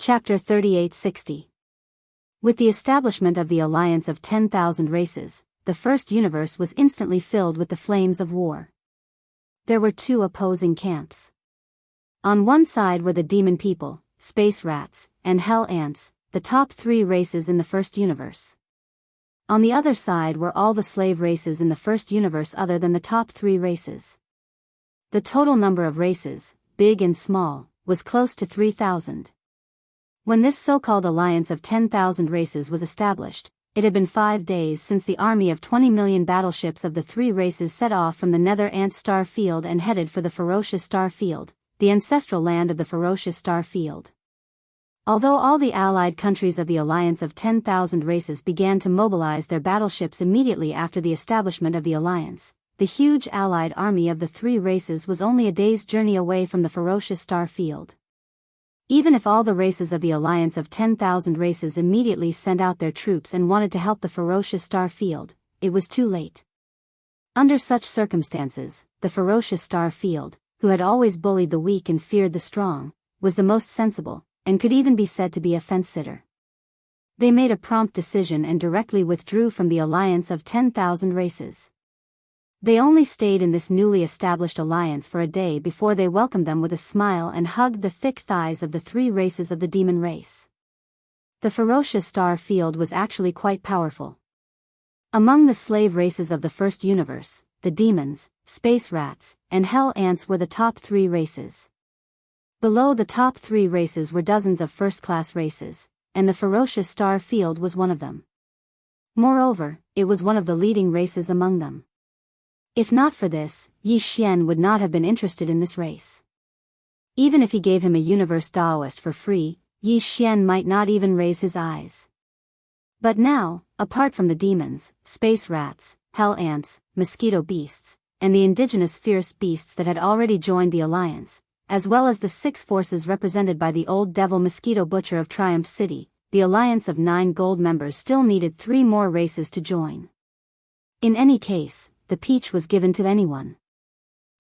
Chapter 3860. With the establishment of the alliance of 10,000 races, the first universe was instantly filled with the flames of war. There were two opposing camps. On one side were the demon people, space rats, and hell ants, the top three races in the first universe. On the other side were all the slave races in the first universe other than the top three races. The total number of races, big and small, was close to 3,000. When this so-called alliance of 10,000 races was established, it had been 5 days since the army of 20 million battleships of the three races set off from the Nether Ant star field and headed for the Ferocious Star Field, the ancestral land of the Ferocious Star Field. Although all the allied countries of the alliance of 10,000 races began to mobilize their battleships immediately after the establishment of the alliance, the huge allied army of the three races was only a day's journey away from the Ferocious Star Field. Even if all the races of the alliance of 10,000 races immediately sent out their troops and wanted to help the Ferocious Star Field, it was too late. Under such circumstances, the Ferocious Star Field, who had always bullied the weak and feared the strong, was the most sensible, and could even be said to be a fence-sitter. They made a prompt decision and directly withdrew from the alliance of 10,000 races. They only stayed in this newly established alliance for a day before they welcomed them with a smile and hugged the thick thighs of the three races of the demon race. The Ferocious Star Field was actually quite powerful. Among the slave races of the first universe, the demons, space rats, and hell ants were the top three races. Below the top three races were dozens of first-class races, and the Ferocious Star Field was one of them. Moreover, it was one of the leading races among them. If not for this, Yi Xian would not have been interested in this race. Even if he gave him a universe Daoist for free, Yi Xian might not even raise his eyes. But now, apart from the demons, space rats, hell ants, mosquito beasts, and the indigenous fierce beasts that had already joined the alliance, as well as the 6 forces represented by the old devil mosquito butcher of Triumph City, the alliance of 9 gold members still needed 3 more races to join. In any case, the peach was given to anyone.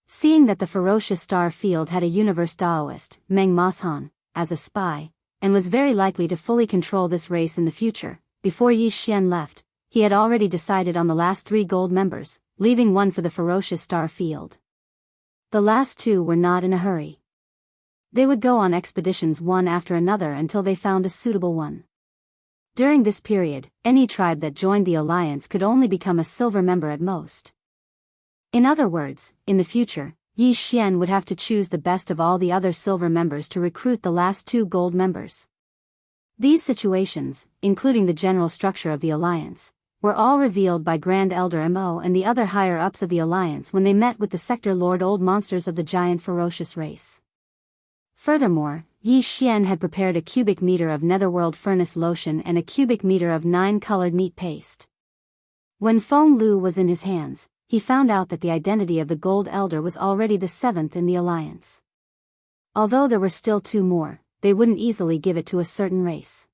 Seeing that the Ferocious Star Field had a universe Daoist, Meng Moshan, as a spy, and was very likely to fully control this race in the future, before Yi Xian left, he had already decided on the last 3 gold members, leaving 1 for the Ferocious Star Field. The last 2 were not in a hurry. They would go on expeditions one after another until they found a suitable one. During this period, any tribe that joined the alliance could only become a silver member at most. In other words, in the future, Yi Xian would have to choose the best of all the other silver members to recruit the last 2 gold members. These situations, including the general structure of the alliance, were all revealed by Grand Elder Mo and the other higher-ups of the alliance when they met with the Sector Lord Old Monsters of the giant ferocious race. Furthermore, Yi Xian had prepared a cubic meter of netherworld furnace lotion and a cubic meter of 9-colored meat paste. When Feng Lu was in his hands, he found out that the identity of the Gold Elder was already the 7th in the alliance. Although there were still 2 more, they wouldn't easily give it to a certain race.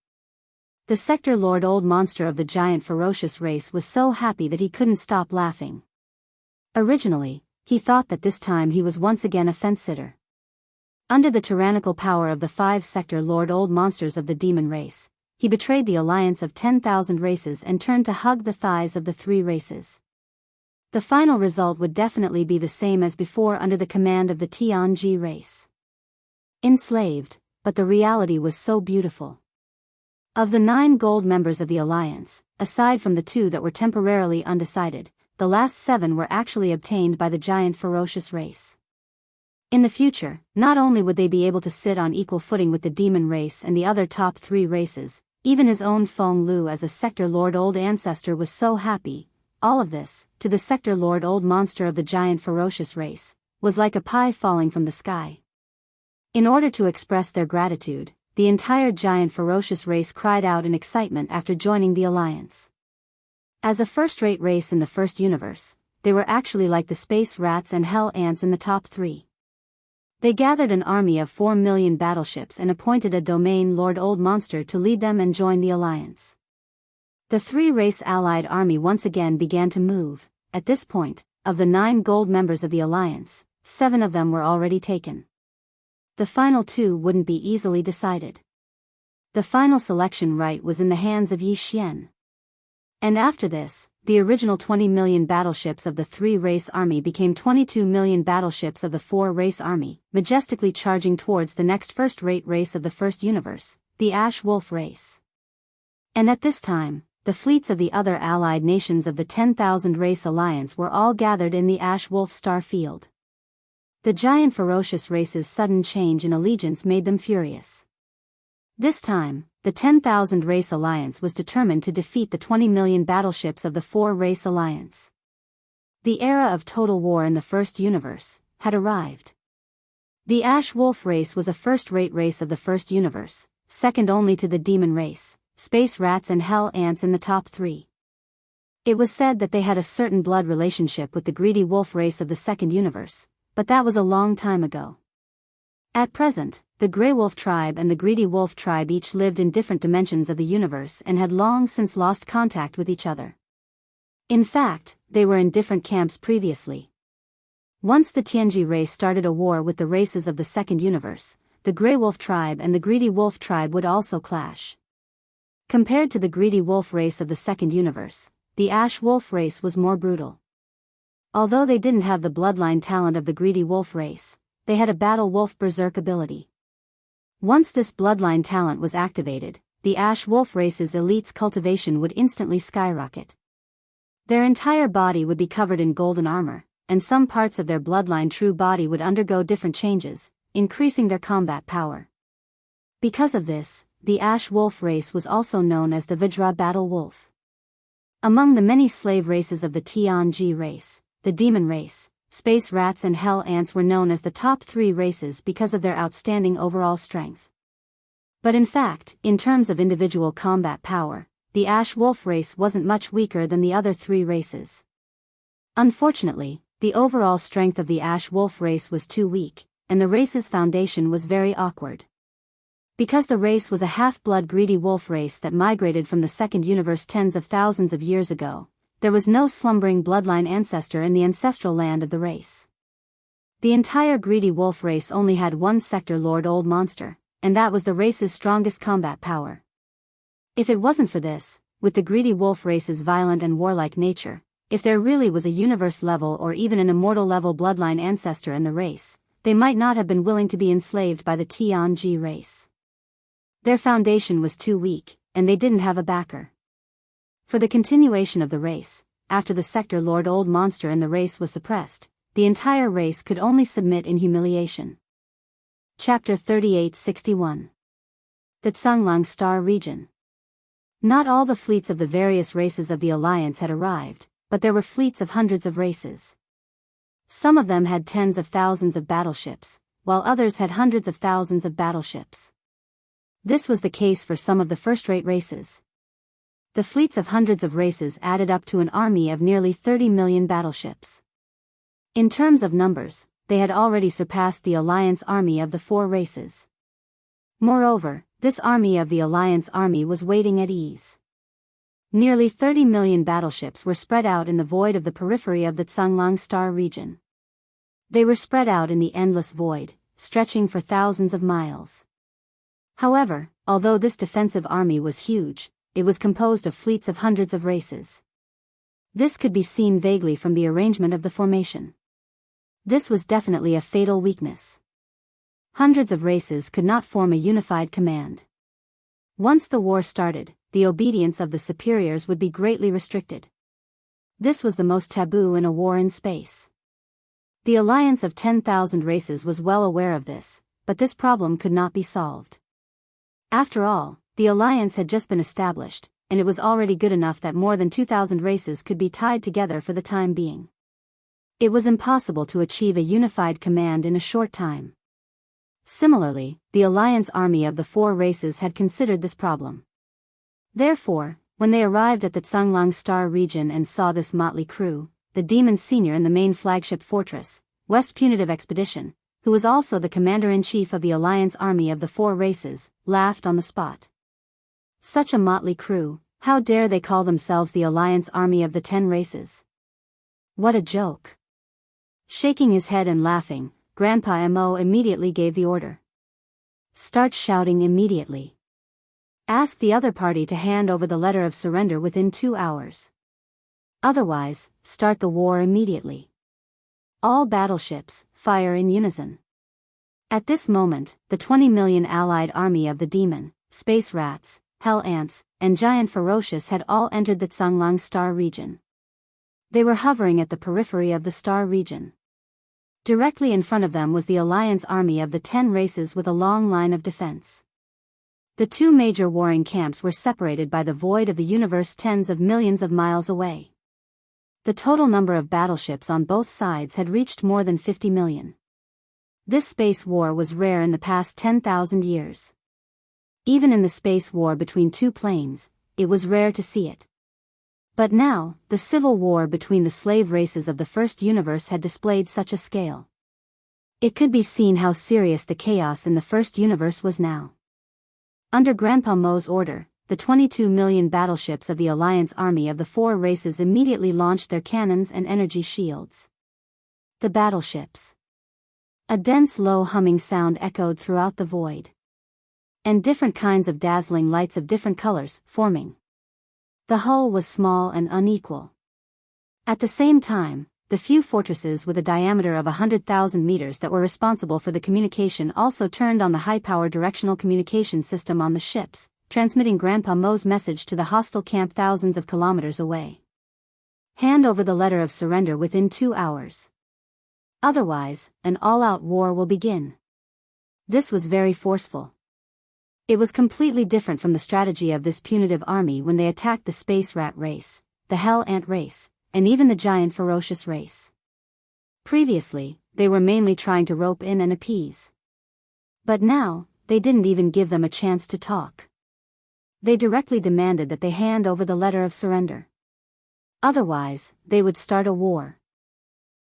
The Sector Lord Old Monster of the giant ferocious race was so happy that he couldn't stop laughing. Originally, he thought that this time he was once again a fence-sitter. Under the tyrannical power of the 5 Sector Lord Old Monsters of the demon race, he betrayed the alliance of 10,000 races and turned to hug the thighs of the 3 races. The final result would definitely be the same as before under the command of the Tianji race. Enslaved, but the reality was so beautiful. Of the 9 gold members of the alliance, aside from the 2 that were temporarily undecided, the last 7 were actually obtained by the giant ferocious race. In the future, not only would they be able to sit on equal footing with the demon race and the other top 3 races, even his own Feng Lu as a Sector Lord Old Ancestor was so happy. All of this, to the Sector Lord Old Monster of the giant ferocious race, was like a pie falling from the sky. In order to express their gratitude, the entire giant ferocious race cried out in excitement after joining the alliance. As a first-rate race in the first universe, they were actually like the space rats and hell ants in the top 3. They gathered an army of 4 million battleships and appointed a domain Lord Old Monster to lead them and join the alliance. The 3-race allied army once again began to move. At this point, of the 9 gold members of the alliance, 7 of them were already taken. The final 2 wouldn't be easily decided. The final selection right was in the hands of Yi Xian. And after this, the original 20 million battleships of the 3-race army became 22 million battleships of the 4-race army, majestically charging towards the next first-rate race of the first universe, the Ash Wolf race. And at this time, the fleets of the other allied nations of the 10,000 race alliance were all gathered in the Ash Wolf star field. The giant ferocious race's sudden change in allegiance made them furious. This time, the 10,000 race alliance was determined to defeat the 20 million battleships of the 4-race alliance. The era of total war in the first universe had arrived. The Ash Wolf race was a first-rate race of the first universe, second only to the demon race, space rats and hell ants in the top 3. It was said that they had a certain blood relationship with the greedy wolf race of the second universe, but that was a long time ago. At present, the Grey Wolf tribe and the Greedy Wolf tribe each lived in different dimensions of the universe and had long since lost contact with each other. In fact, they were in different camps previously. Once the Tianji race started a war with the races of the second universe, the Grey Wolf tribe and the Greedy Wolf tribe would also clash. Compared to the Greedy Wolf race of the second universe, the Ash Wolf race was more brutal. Although they didn't have the bloodline talent of the Greedy Wolf race, they had a Battle Wolf Berserk ability. Once this bloodline talent was activated, the Ash Wolf race's elite's cultivation would instantly skyrocket. Their entire body would be covered in golden armor, and some parts of their bloodline true body would undergo different changes, increasing their combat power. Because of this, the Ash Wolf race was also known as the Vajra Battle Wolf. Among the many slave races of the Tianji race, the demon race, space rats and hell ants were known as the top 3 races because of their outstanding overall strength. But in fact, in terms of individual combat power, the Ash Wolf race wasn't much weaker than the other 3 races. Unfortunately, the overall strength of the Ash Wolf race was too weak, and the race's foundation was very awkward. Because the race was a half-blood greedy wolf race that migrated from the second universe tens of thousands of years ago, there was no slumbering bloodline ancestor in the ancestral land of the race. The entire greedy wolf race only had one sector Lord Old Monster, and that was the race's strongest combat power. If it wasn't for this, with the greedy wolf race's violent and warlike nature, if there really was a universe level or even an immortal level bloodline ancestor in the race, they might not have been willing to be enslaved by the Tianji race. Their foundation was too weak, and they didn't have a backer. For the continuation of the race, after the sector Lord Old Monster in the race was suppressed, the entire race could only submit in humiliation. Chapter 3861. The Tsanglang Star Region. Not all the fleets of the various races of the Alliance had arrived, but there were fleets of hundreds of races. Some of them had tens of thousands of battleships, while others had hundreds of thousands of battleships. This was the case for some of the first-rate races. The fleets of hundreds of races added up to an army of nearly 30 million battleships. In terms of numbers, they had already surpassed the Alliance army of the 4 races. Moreover, this army of the Alliance army was waiting at ease. Nearly 30 million battleships were spread out in the void of the periphery of the Tsanglang Star region. They were spread out in the endless void, stretching for thousands of miles. However, although this defensive army was huge, it was composed of fleets of hundreds of races. This could be seen vaguely from the arrangement of the formation. This was definitely a fatal weakness. Hundreds of races could not form a unified command. Once the war started, the obedience of the superiors would be greatly restricted. This was the most taboo in a war in space. The alliance of 10,000 races was well aware of this, but this problem could not be solved. After all, the alliance had just been established, and it was already good enough that more than 2,000 races could be tied together for the time being. It was impossible to achieve a unified command in a short time. Similarly, the alliance army of the 4 races had considered this problem. Therefore, when they arrived at the Tsanglang Star region and saw this motley crew, the demon senior in the main flagship fortress, West Punitive Expedition, who was also the commander-in-chief of the alliance army of the 4 races, laughed on the spot. Such a motley crew, how dare they call themselves the alliance army of the 10 races? What a joke. Shaking his head and laughing, Grandpa Mo immediately gave the order. Start shouting immediately. Ask the other party to hand over the letter of surrender within 2 hours. Otherwise, start the war immediately. All battleships, fire in unison. At this moment, the 20 million allied army of the demon, space rats, hell ants, and giant ferocious had all entered the Tsanglang star region. They were hovering at the periphery of the star region. Directly in front of them was the alliance army of the 10 races with a long line of defense. The two major warring camps were separated by the void of the universe tens of millions of miles away. The total number of battleships on both sides had reached more than 50 million. This space war was rare in the past 10,000 years. Even in the space war between two planes, it was rare to see it. But now, the civil war between the slave races of the first universe had displayed such a scale. It could be seen how serious the chaos in the first universe was now. Under Grandpa Mo's order, the 22 million battleships of the Alliance army of the 4 races immediately launched their cannons and energy shields. The battleships. A dense low humming sound echoed throughout the void. And different kinds of dazzling lights of different colors, forming. The hull was small and unequal. At the same time, the few fortresses with a diameter of 100,000 meters that were responsible for the communication also turned on the high-power directional communication system on the ships, transmitting Grandpa Mo's message to the hostile camp thousands of kilometers away. Hand over the letter of surrender within 2 hours. Otherwise, an all-out war will begin. This was very forceful. It was completely different from the strategy of this punitive army when they attacked the space rat race, the hell ant race, and even the giant ferocious race. Previously, they were mainly trying to rope in and appease. But now, they didn't even give them a chance to talk. They directly demanded that they hand over the letter of surrender. Otherwise, they would start a war.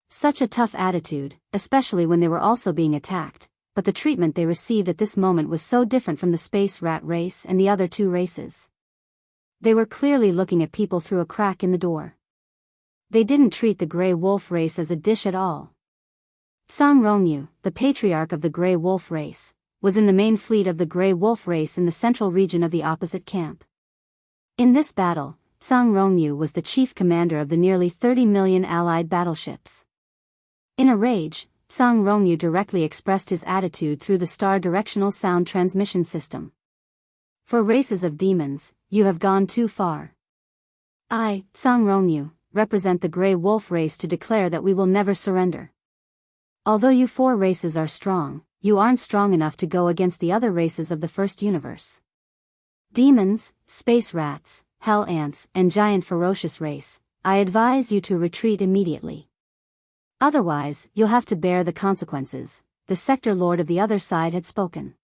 Such a tough attitude, especially when they were also being attacked, but the treatment they received at this moment was so different from the space rat race and the other 2 races. They were clearly looking at people through a crack in the door. They didn't treat the Grey Wolf race as a dish at all. Tsang Rongyu, the patriarch of the Grey Wolf race, was in the main fleet of the Grey Wolf race in the central region of the opposite camp. In this battle, Tsang Rongyu was the chief commander of the nearly 30 million allied battleships. In a rage, Tsang Rongyu directly expressed his attitude through the star directional sound transmission system. For races of demons, you have gone too far. I, Tsang Rongyu, represent the Grey Wolf race to declare that we will never surrender. Although you 4 races are strong, you aren't strong enough to go against the other races of the first universe. Demons, space rats, hell ants, and giant ferocious race, I advise you to retreat immediately. Otherwise, you'll have to bear the consequences, the sector lord of the other side had spoken.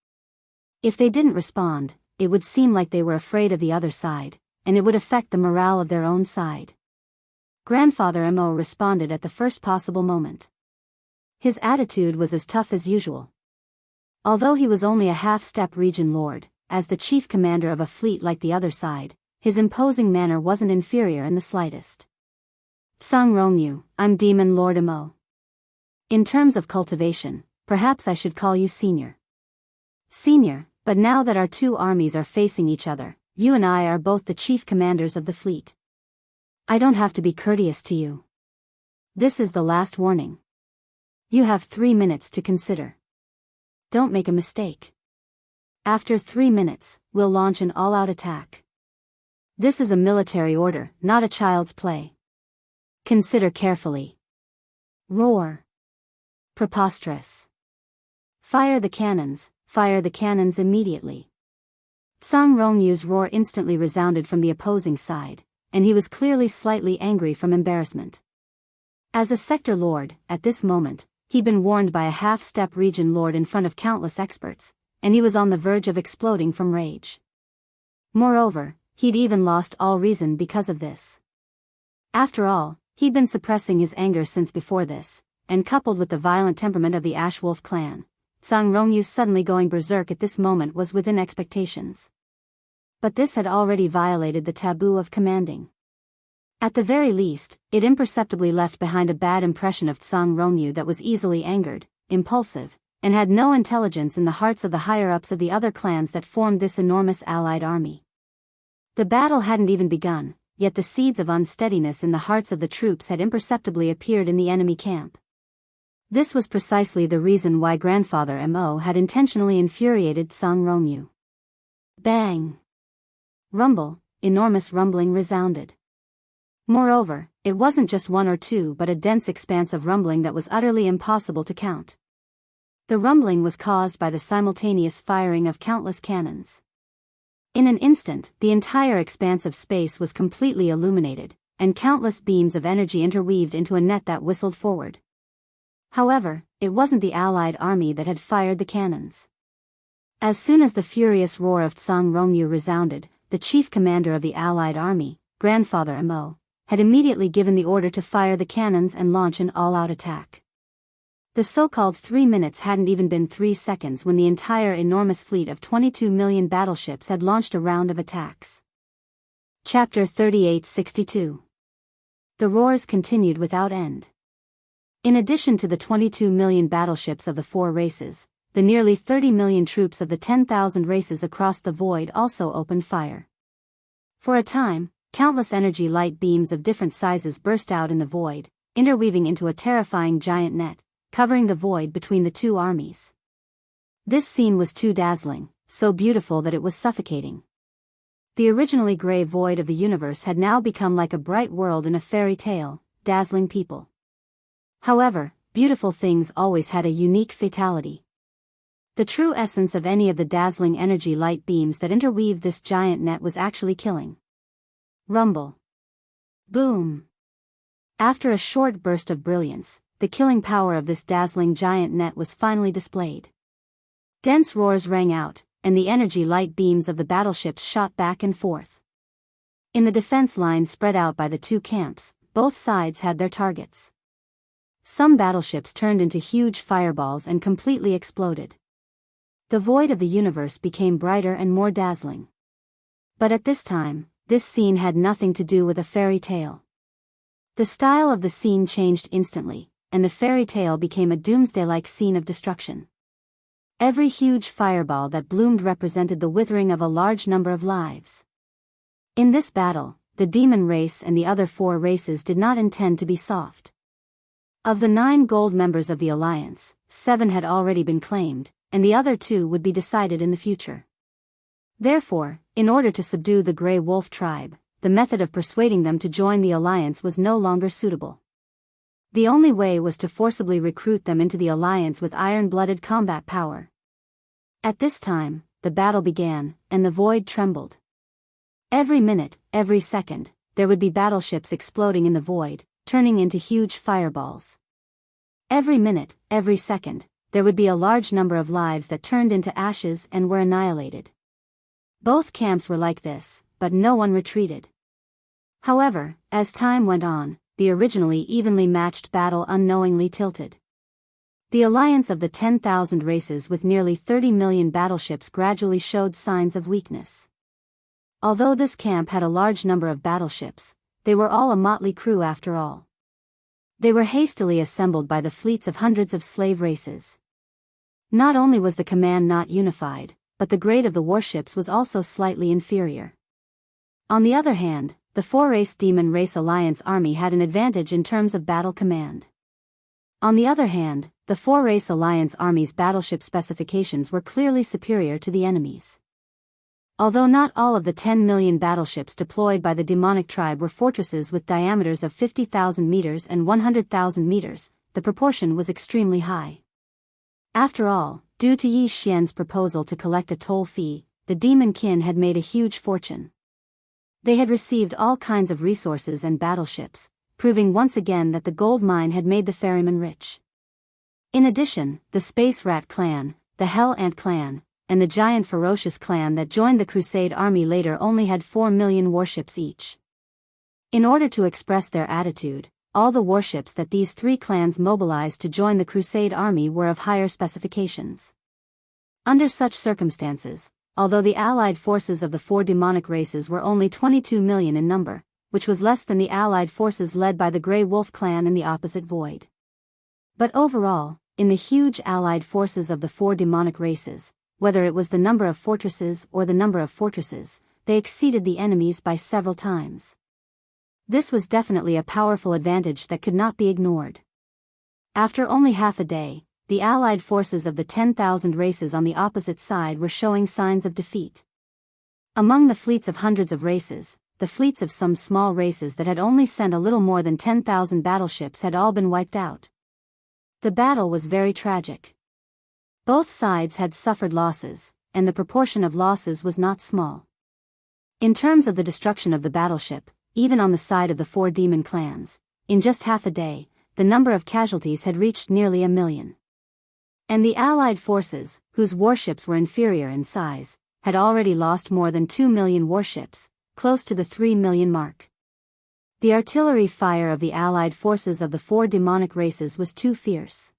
If they didn't respond, it would seem like they were afraid of the other side, and it would affect the morale of their own side. Grandfather Mo responded at the first possible moment. His attitude was as tough as usual. Although he was only a half-step region lord, as the chief commander of a fleet like the other side, his imposing manner wasn't inferior in the slightest. Tsang Rongyu, I'm Demon Lord Mo. In terms of cultivation, perhaps I should call you senior. Senior, but now that our 2 armies are facing each other, you and I are both the chief commanders of the fleet. I don't have to be courteous to you. This is the last warning. You have 3 minutes to consider. Don't make a mistake. After 3 minutes, we'll launch an all-out attack. This is a military order, not a child's play. Consider carefully. Roar. Preposterous. Fire the cannons immediately. Tsang Rongyu's roar instantly resounded from the opposing side, and he was clearly slightly angry from embarrassment. As a sector lord, at this moment, he'd been warned by a half-step region lord in front of countless experts, and he was on the verge of exploding from rage. Moreover, he'd even lost all reason because of this. After all, he'd been suppressing his anger since before this, and coupled with the violent temperament of the Ash Wolf clan, Tsang Rongyu suddenly going berserk at this moment was within expectations. But this had already violated the taboo of commanding. At the very least, it imperceptibly left behind a bad impression of Tsang Rongyu that was easily angered, impulsive, and had no intelligence in the hearts of the higher-ups of the other clans that formed this enormous allied army. The battle hadn't even begun, yet the seeds of unsteadiness in the hearts of the troops had imperceptibly appeared in the enemy camp. This was precisely the reason why Grandfather Mo had intentionally infuriated Sung Romyu. Bang! Rumble, enormous rumbling resounded. Moreover, it wasn't just one or two but a dense expanse of rumbling that was utterly impossible to count. The rumbling was caused by the simultaneous firing of countless cannons. In an instant, the entire expanse of space was completely illuminated, and countless beams of energy interweaved into a net that whistled forward. However, it wasn't the Allied army that had fired the cannons. As soon as the furious roar of Tsang Rongyu resounded, the chief commander of the Allied army, Grandfather Mo, had immediately given the order to fire the cannons and launch an all-out attack. The so-called 3 minutes hadn't even been 3 seconds when the entire enormous fleet of 22 million battleships had launched a round of attacks. Chapter 3862. The roars continued without end. In addition to the 22 million battleships of the 4 races, the nearly 30 million troops of the 10,000 races across the void also opened fire. For a time, countless energy light beams of different sizes burst out in the void, interweaving into a terrifying giant net, covering the void between the two armies. This scene was too dazzling, so beautiful that it was suffocating. The originally gray void of the universe had now become like a bright world in a fairy tale, dazzling people. However, beautiful things always had a unique fatality. The true essence of any of the dazzling energy light beams that interweaved this giant net was actually killing. Rumble. Boom. After a short burst of brilliance, the killing power of this dazzling giant net was finally displayed. Dense roars rang out, and the energy light beams of the battleships shot back and forth. In the defense line spread out by the two camps, both sides had their targets. Some battleships turned into huge fireballs and completely exploded. The void of the universe became brighter and more dazzling. But at this time, this scene had nothing to do with a fairy tale. The style of the scene changed instantly, and the fairy tale became a doomsday-like scene of destruction. Every huge fireball that bloomed represented the withering of a large number of lives. In this battle, the demon race and the other 4 races did not intend to be soft. Of the 9 gold members of the Alliance, 7 had already been claimed, and the other 2 would be decided in the future. Therefore, in order to subdue the Grey Wolf tribe, the method of persuading them to join the Alliance was no longer suitable. The only way was to forcibly recruit them into the Alliance with iron-blooded combat power. At this time, the battle began, and the void trembled. Every minute, every second, there would be battleships exploding in the void, turning into huge fireballs. Every minute, every second, there would be a large number of lives that turned into ashes and were annihilated. Both camps were like this, but no one retreated. However, as time went on, the originally evenly matched battle unknowingly tilted. The alliance of the 10,000 races with nearly 30 million battleships gradually showed signs of weakness. Although this camp had a large number of battleships, they were all a motley crew after all. They were hastily assembled by the fleets of hundreds of slave races. Not only was the command not unified, but the grade of the warships was also slightly inferior. On the other hand, the 4-race Demon Race Alliance army had an advantage in terms of battle command. On the other hand, the 4-race Alliance army's battleship specifications were clearly superior to the enemy's. Although not all of the 10 million battleships deployed by the demonic tribe were fortresses with diameters of 50,000 meters and 100,000 meters, the proportion was extremely high. After all, due to Yi Xian's proposal to collect a toll fee, the Demon Kin had made a huge fortune. They had received all kinds of resources and battleships, proving once again that the gold mine had made the ferryman rich. In addition, the Space Rat clan, the Hell Ant clan, and the giant Ferocious clan that joined the Crusade army later only had 4 million warships each. In order to express their attitude, all the warships that these 3 clans mobilized to join the Crusade army were of higher specifications. Under such circumstances, although the allied forces of the 4 demonic races were only 22 million in number, which was less than the allied forces led by the Grey Wolf clan in the opposite void. But overall, in the huge allied forces of the four demonic races, whether it was the number of fortresses or the number of fortresses, they exceeded the enemies by several times. This was definitely a powerful advantage that could not be ignored. After only half a day, the allied forces of the 10,000 races on the opposite side were showing signs of defeat. Among the fleets of hundreds of races, the fleets of some small races that had only sent a little more than 10,000 battleships had all been wiped out. The battle was very tragic. Both sides had suffered losses, and the proportion of losses was not small. In terms of the destruction of the battleship, even on the side of the four demon clans, in just half a day, the number of casualties had reached nearly 1 million. And the allied forces, whose warships were inferior in size, had already lost more than 2 million warships, close to the 3 million mark. The artillery fire of the allied forces of the four demonic races was too fierce.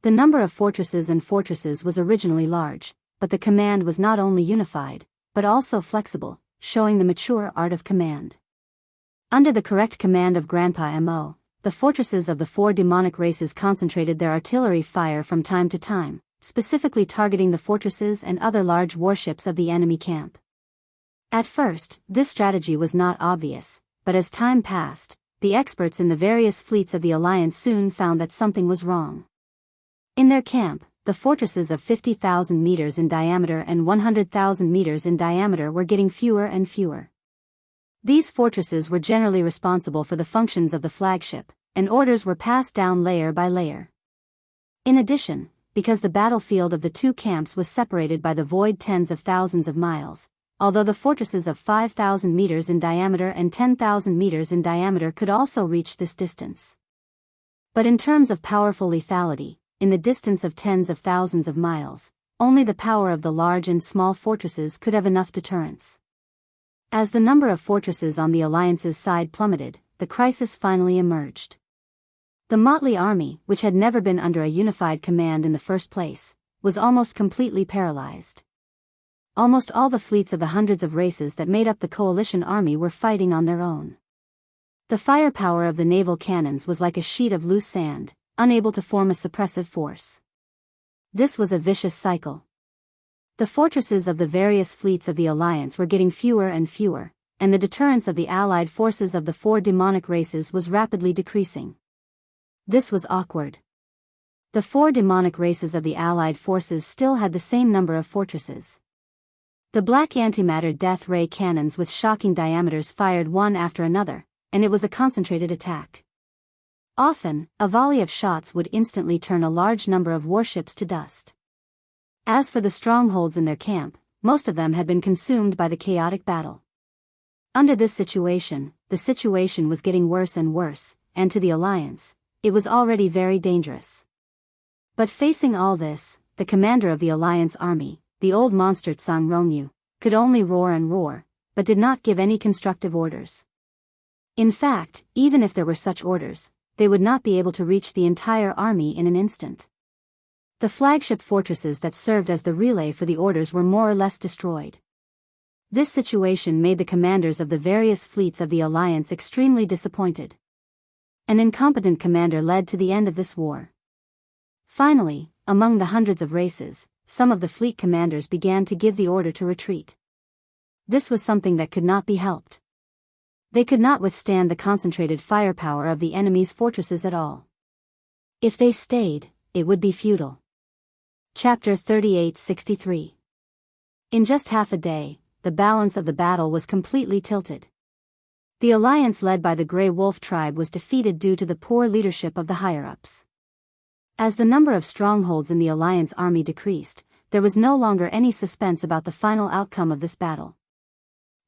The number of fortresses was originally large, but the command was not only unified, but also flexible, showing the mature art of command. Under the correct command of Grandpa Mo, the fortresses of the four demonic races concentrated their artillery fire from time to time, specifically targeting the fortresses and other large warships of the enemy camp. At first, this strategy was not obvious, but as time passed, the experts in the various fleets of the Alliance soon found that something was wrong. In their camp, the fortresses of 50,000 meters in diameter and 100,000 meters in diameter were getting fewer and fewer. These fortresses were generally responsible for the functions of the flagship, and orders were passed down layer by layer. In addition, because the battlefield of the two camps was separated by the void tens of thousands of miles, although the fortresses of 5,000 meters in diameter and 10,000 meters in diameter could also reach this distance. But in terms of powerful lethality, in the distance of tens of thousands of miles, only the power of the large and small fortresses could have enough deterrence. As the number of fortresses on the Alliance's side plummeted, the crisis finally emerged. The motley army, which had never been under a unified command in the first place, was almost completely paralyzed. Almost all the fleets of the hundreds of races that made up the coalition army were fighting on their own. The firepower of the naval cannons was like a sheet of loose sand, unable to form a suppressive force. This was a vicious cycle. The fortresses of the various fleets of the Alliance were getting fewer and fewer, and the deterrence of the allied forces of the four demonic races was rapidly decreasing. This was awkward. The four demonic races of the allied forces still had the same number of fortresses. The black antimatter death ray cannons with shocking diameters fired one after another, and it was a concentrated attack. Often, a volley of shots would instantly turn a large number of warships to dust. As for the strongholds in their camp, most of them had been consumed by the chaotic battle. Under this situation, the situation was getting worse and worse, and to the Alliance, it was already very dangerous. But facing all this, the commander of the Alliance army, the old monster Tsang Rongyu, could only roar and roar, but did not give any constructive orders. In fact, even if there were such orders, they would not be able to reach the entire army in an instant. The flagship fortresses that served as the relay for the orders were more or less destroyed. This situation made the commanders of the various fleets of the Alliance extremely disappointed. An incompetent commander led to the end of this war. Finally, among the hundreds of races, some of the fleet commanders began to give the order to retreat. This was something that could not be helped. They could not withstand the concentrated firepower of the enemy's fortresses at all. If they stayed, it would be futile. Chapter 3863. In just half a day, the balance of the battle was completely tilted. The alliance led by the Grey Wolf tribe was defeated due to the poor leadership of the higher-ups. As the number of strongholds in the alliance army decreased, there was no longer any suspense about the final outcome of this battle.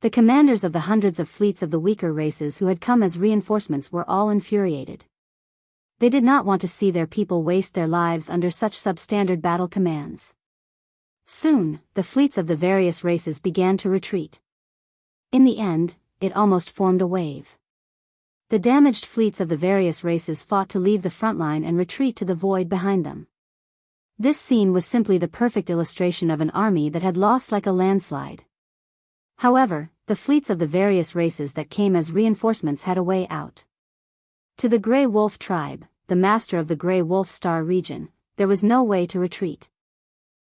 The commanders of the hundreds of fleets of the weaker races who had come as reinforcements were all infuriated. They did not want to see their people waste their lives under such substandard battle commands. Soon, the fleets of the various races began to retreat. In the end, it almost formed a wave. The damaged fleets of the various races fought to leave the front line and retreat to the void behind them. This scene was simply the perfect illustration of an army that had lost like a landslide. However, the fleets of the various races that came as reinforcements had a way out. To the Grey Wolf tribe, the master of the Grey Wolf Star region, there was no way to retreat.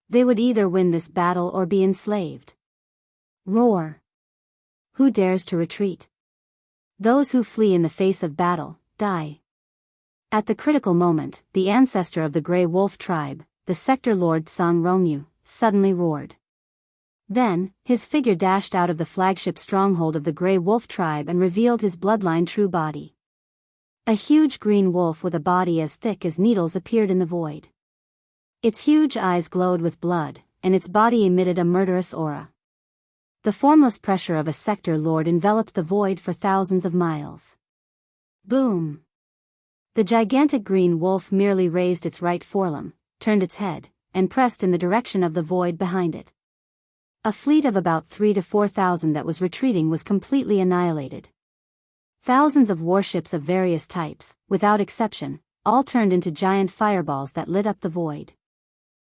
They would either win this battle or be enslaved. Roar! Who dares to retreat? Those who flee in the face of battle, die. At the critical moment, the ancestor of the Grey Wolf tribe, the sector lord Song Rongyu, suddenly roared. Then, his figure dashed out of the flagship stronghold of the Grey Wolf tribe and revealed his bloodline true body. A huge green wolf with a body as thick as needles appeared in the void. Its huge eyes glowed with blood, and its body emitted a murderous aura. The formless pressure of a sector lord enveloped the void for thousands of miles. Boom! The gigantic green wolf merely raised its right forelimb, turned its head, and pressed in the direction of the void behind it. A fleet of about 3,000 to 4,000 that was retreating was completely annihilated. Thousands of warships of various types, without exception, all turned into giant fireballs that lit up the void.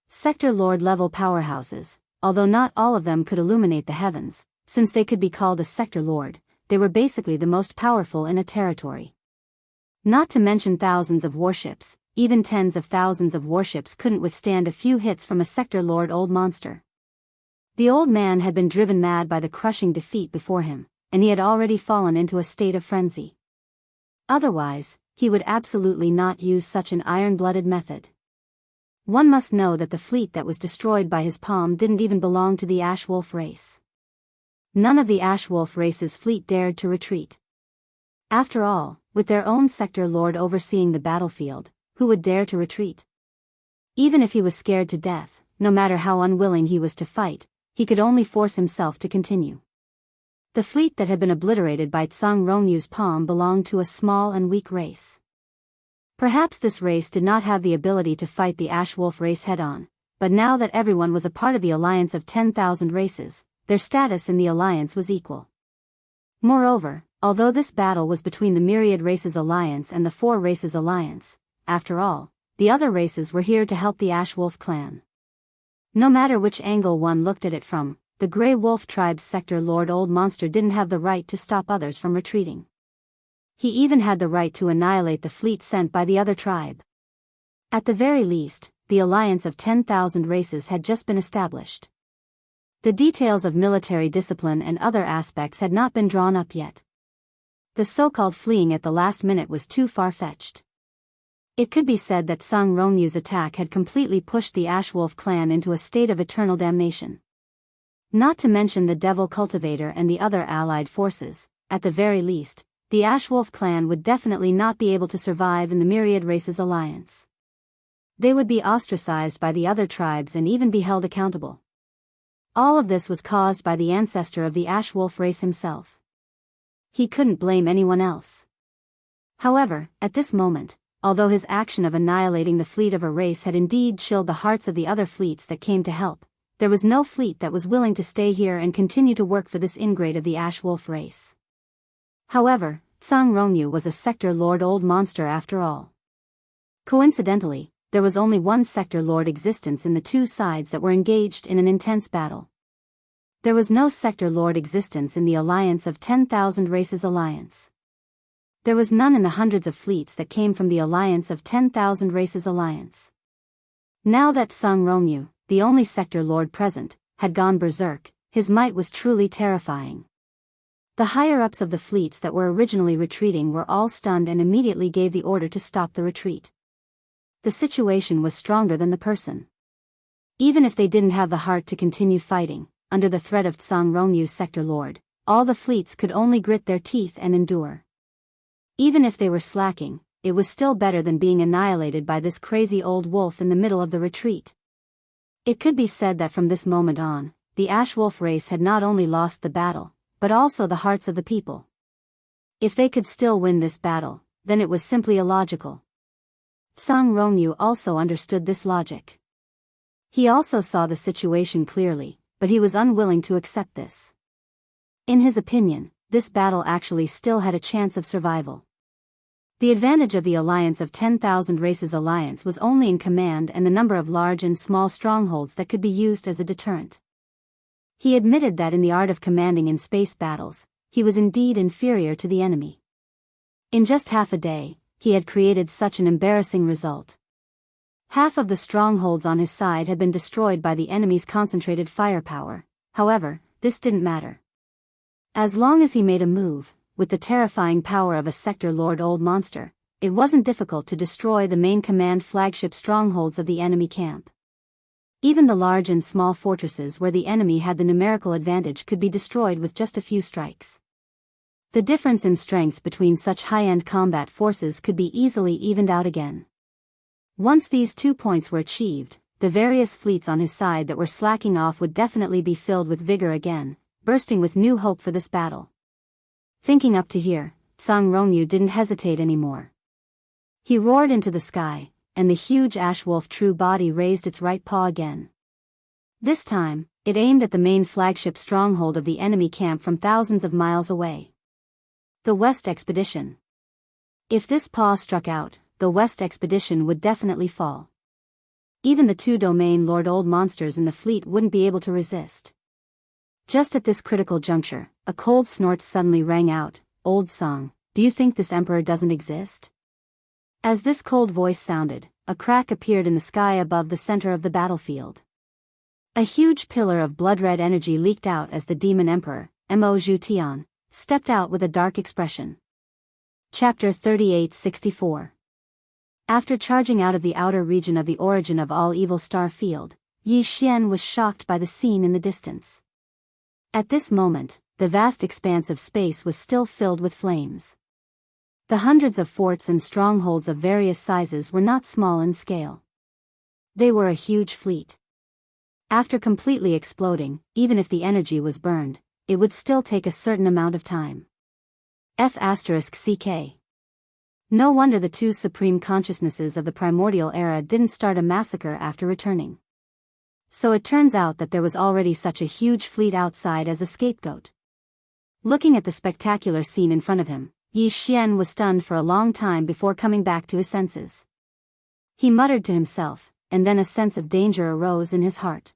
Sector Lord level powerhouses, although not all of them could illuminate the heavens, since they could be called a Sector Lord, they were basically the most powerful in a territory. Not to mention thousands of warships, even tens of thousands of warships couldn't withstand a few hits from a Sector Lord old monster. The old man had been driven mad by the crushing defeat before him, and he had already fallen into a state of frenzy. Otherwise, he would absolutely not use such an iron-blooded method. One must know that the fleet that was destroyed by his palm didn't even belong to the Ashwolf race. None of the Ashwolf race's fleet dared to retreat. After all, with their own sector lord overseeing the battlefield, who would dare to retreat? Even if he was scared to death, no matter how unwilling he was to fight, he could only force himself to continue. The fleet that had been obliterated by Tsang Rongyu's palm belonged to a small and weak race. Perhaps this race did not have the ability to fight the Ashwolf race head-on, but now that everyone was a part of the alliance of 10,000 races, their status in the alliance was equal. Moreover, although this battle was between the Myriad Races Alliance and the Four Races Alliance, after all, the other races were here to help the Ashwolf clan. No matter which angle one looked at it from, the Grey Wolf tribe's sector lord old monster didn't have the right to stop others from retreating. He even had the right to annihilate the fleet sent by the other tribe. At the very least, the alliance of 10,000 races had just been established. The details of military discipline and other aspects had not been drawn up yet. The so-called fleeing at the last minute was too far-fetched. It could be said that Song Rongyu's attack had completely pushed the Ashwolf clan into a state of eternal damnation. Not to mention the Devil Cultivator and the other allied forces, at the very least, the Ashwolf clan would definitely not be able to survive in the Myriad Races Alliance. They would be ostracized by the other tribes and even be held accountable. All of this was caused by the ancestor of the Ashwolf race himself. He couldn't blame anyone else. However, at this moment, although his action of annihilating the fleet of a race had indeed chilled the hearts of the other fleets that came to help, there was no fleet that was willing to stay here and continue to work for this ingrate of the Ashwolf race. However, Tsang Rongyu was a sector lord old monster after all. Coincidentally, there was only one sector lord existence in the two sides that were engaged in an intense battle. There was no sector lord existence in the alliance of 10,000 races alliance. There was none in the hundreds of fleets that came from the alliance of 10,000 races alliance. Now that Tsang Rongyu, the only sector lord present, had gone berserk, his might was truly terrifying. The higher-ups of the fleets that were originally retreating were all stunned and immediately gave the order to stop the retreat. The situation was stronger than the person. Even if they didn't have the heart to continue fighting, under the threat of Tsang Rongyu's sector lord, all the fleets could only grit their teeth and endure. Even if they were slacking, it was still better than being annihilated by this crazy old wolf in the middle of the retreat. It could be said that from this moment on, the Ashwolf race had not only lost the battle, but also the hearts of the people. If they could still win this battle, then it was simply illogical. Tsang Rongyu also understood this logic. He also saw the situation clearly, but he was unwilling to accept this. In his opinion, this battle actually still had a chance of survival. The advantage of the alliance of 10,000 races alliance was only in command and the number of large and small strongholds that could be used as a deterrent. He admitted that in the art of commanding in space battles, he was indeed inferior to the enemy. In just half a day, he had created such an embarrassing result. Half of the strongholds on his side had been destroyed by the enemy's concentrated firepower. However, this didn't matter. As long as he made a move, with the terrifying power of a sector lord old monster, it wasn't difficult to destroy the main command flagship strongholds of the enemy camp. Even the large and small fortresses where the enemy had the numerical advantage could be destroyed with just a few strikes. The difference in strength between such high-end combat forces could be easily evened out again. Once these 2 points were achieved, the various fleets on his side that were slacking off would definitely be filled with vigor again, bursting with new hope for this battle. Thinking up to here, Tsang Rongyu didn't hesitate anymore. He roared into the sky, and the huge ash wolf true body raised its right paw again. This time, it aimed at the main flagship stronghold of the enemy camp from thousands of miles away. The West Expedition. If this paw struck out, the West Expedition would definitely fall. Even the 2 domain lord old monsters in the fleet wouldn't be able to resist. Just at this critical juncture, a cold snort suddenly rang out. "Old Song, do you think this emperor doesn't exist?" As this cold voice sounded, a crack appeared in the sky above the center of the battlefield. A huge pillar of blood-red energy leaked out as the demon emperor, Mo Zhu Tian, stepped out with a dark expression. Chapter 3864. After charging out of the outer region of the origin of all evil star field, Yi Xian was shocked by the scene in the distance. At this moment, the vast expanse of space was still filled with flames. The hundreds of forts and strongholds of various sizes were not small in scale. They were a huge fleet. After completely exploding, even if the energy was burned, it would still take a certain amount of time. F***CK. No wonder the 2 supreme consciousnesses of the primordial era didn't start a massacre after returning. So it turns out that there was already such a huge fleet outside as a scapegoat. Looking at the spectacular scene in front of him, Yi Xian was stunned for a long time before coming back to his senses. He muttered to himself, and then a sense of danger arose in his heart.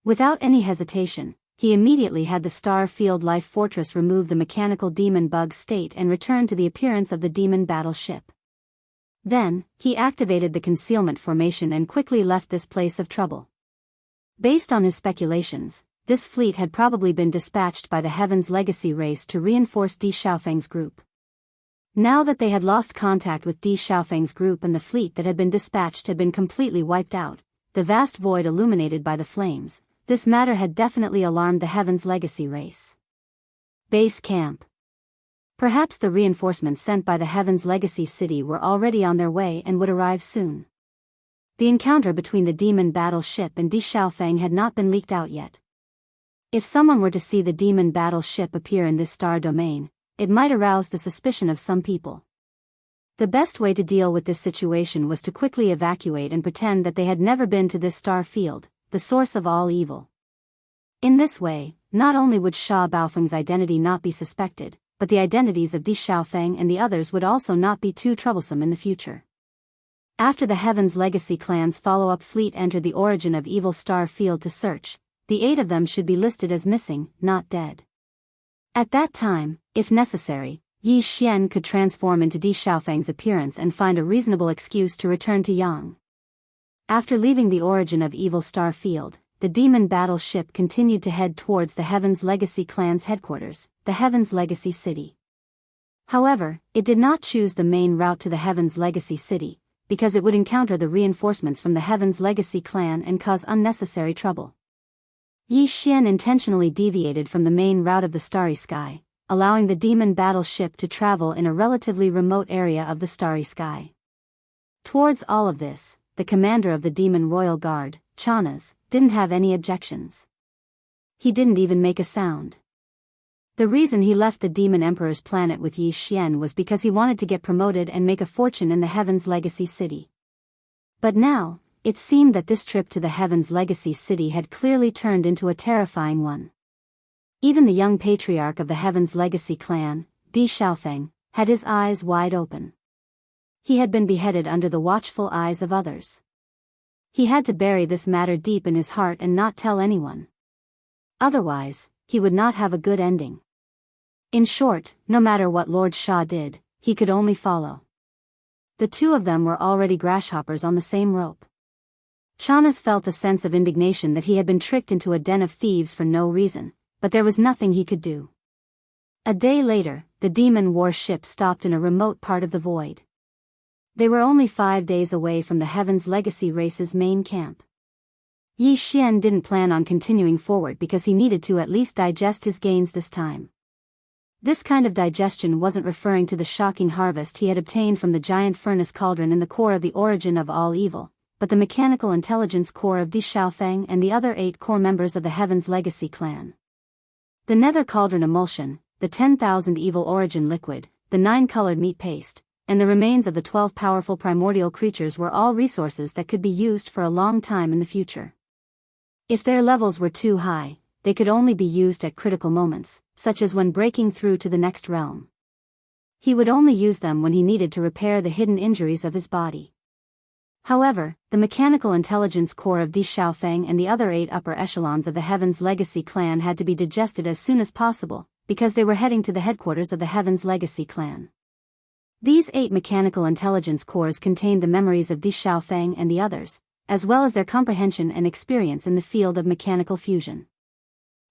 Without any hesitation, he immediately had the Star Field Life Fortress remove the mechanical demon bug state and return to the appearance of the demon battleship. Then, he activated the concealment formation and quickly left this place of trouble. Based on his speculations, this fleet had probably been dispatched by the Heaven's Legacy race to reinforce Di Xiaofeng's group. Now that they had lost contact with Di Xiaofeng's group and the fleet that had been dispatched had been completely wiped out, the vast void illuminated by the flames, this matter had definitely alarmed the Heaven's Legacy race. Base Camp. Perhaps the reinforcements sent by the Heaven's Legacy city were already on their way and would arrive soon. The encounter between the demon battleship and Di Xiaofeng had not been leaked out yet. If someone were to see the demon battleship appear in this star domain, it might arouse the suspicion of some people. The best way to deal with this situation was to quickly evacuate and pretend that they had never been to this star field, the source of all evil. In this way, not only would Sha Baofeng's identity not be suspected, but the identities of Di Xiaofeng and the others would also not be too troublesome in the future. After the Heaven's Legacy clan's follow-up fleet entered the origin of Evil Star Field to search, the 8 of them should be listed as missing, not dead. At that time, if necessary, Yi Xian could transform into Di Xiaofeng's appearance and find a reasonable excuse to return to Yang. After leaving the origin of Evil Star Field, the demon battleship continued to head towards the Heaven's Legacy clan's headquarters, the Heaven's Legacy City. However, it did not choose the main route to the Heaven's Legacy City, because it would encounter the reinforcements from the Heaven's Legacy clan and cause unnecessary trouble. Yi Xian intentionally deviated from the main route of the Starry Sky, allowing the demon battleship to travel in a relatively remote area of the Starry Sky. Towards all of this, the commander of the Demon Royal Guard, Chanas, didn't have any objections. He didn't even make a sound. The reason he left the Demon Emperor's planet with Yi Xian was because he wanted to get promoted and make a fortune in the Heaven's Legacy City. But now, it seemed that this trip to the Heaven's Legacy City had clearly turned into a terrifying one. Even the young patriarch of the Heaven's Legacy clan, Di Xiaofeng, had his eyes wide open. He had been beheaded under the watchful eyes of others. He had to bury this matter deep in his heart and not tell anyone. Otherwise, he would not have a good ending. In short, no matter what Lord Sha did, he could only follow. The two of them were already grasshoppers on the same rope. Chanas felt a sense of indignation that he had been tricked into a den of thieves for no reason, but there was nothing he could do. A day later, the demon war ship stopped in a remote part of the void. They were only 5 days away from the Heaven's Legacy race's main camp. Yi Xian didn't plan on continuing forward because he needed to at least digest his gains this time. This kind of digestion wasn't referring to the shocking harvest he had obtained from the giant furnace cauldron in the core of the origin of all evil, but the mechanical intelligence core of Di Xiaofeng and the other 8 core members of the Heaven's Legacy clan. The nether cauldron emulsion, the 10,000 evil origin liquid, the 9-colored meat paste, and the remains of the 12 powerful primordial creatures were all resources that could be used for a long time in the future. If their levels were too high, they could only be used at critical moments, such as when breaking through to the next realm. He would only use them when he needed to repair the hidden injuries of his body. However, the mechanical intelligence core of Di Xiaofeng and the other 8 upper echelons of the Heaven's Legacy clan had to be digested as soon as possible, because they were heading to the headquarters of the Heaven's Legacy clan. These 8 mechanical intelligence cores contained the memories of Di Xiaofeng and the others, as well as their comprehension and experience in the field of mechanical fusion.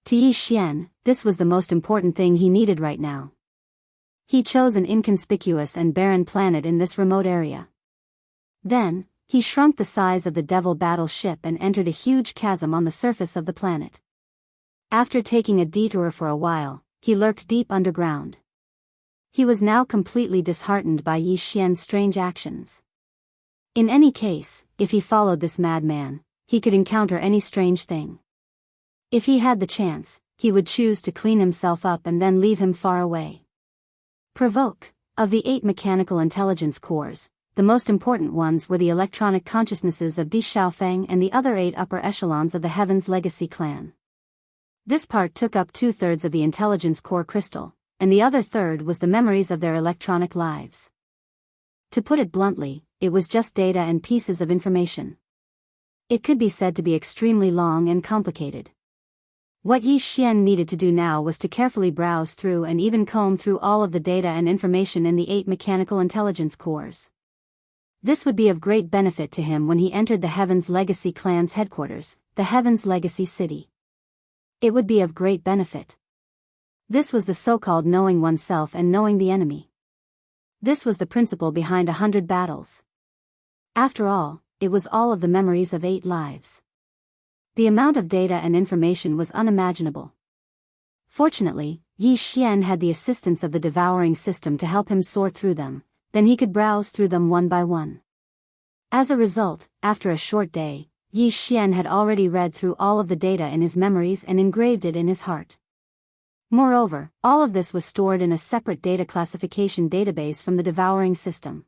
To Yi Xian, this was the most important thing he needed right now. He chose an inconspicuous and barren planet in this remote area. Then, he shrunk the size of the devil battle ship and entered a huge chasm on the surface of the planet. After taking a detour for a while, he lurked deep underground. He was now completely disheartened by Yi Xian's strange actions. In any case, if he followed this madman, he could encounter any strange thing. If he had the chance, he would choose to clean himself up and then leave him far away. Provoke. Of the 8 mechanical intelligence cores, the most important ones were the electronic consciousnesses of Di Xiaofeng and the other 8 upper echelons of the Heaven's Legacy clan. This part took up 2/3 of the intelligence core crystal, and the other third was the memories of their electronic lives. To put it bluntly, it was just data and pieces of information. It could be said to be extremely long and complicated. What Yi Xian needed to do now was to carefully browse through and even comb through all of the data and information in the 8 mechanical intelligence cores. This would be of great benefit to him when he entered the Heaven's Legacy clan's headquarters, the Heaven's Legacy city. It would be of great benefit. This was the so-called knowing oneself and knowing the enemy. This was the principle behind 100 battles. After all, it was all of the memories of 8 lives. The amount of data and information was unimaginable. Fortunately, Yi Xian had the assistance of the devouring system to help him sort through them, then he could browse through them one by one. As a result, after a short day, Yi Xian had already read through all of the data in his memories and engraved it in his heart. Moreover, all of this was stored in a separate data classification database from the devouring system.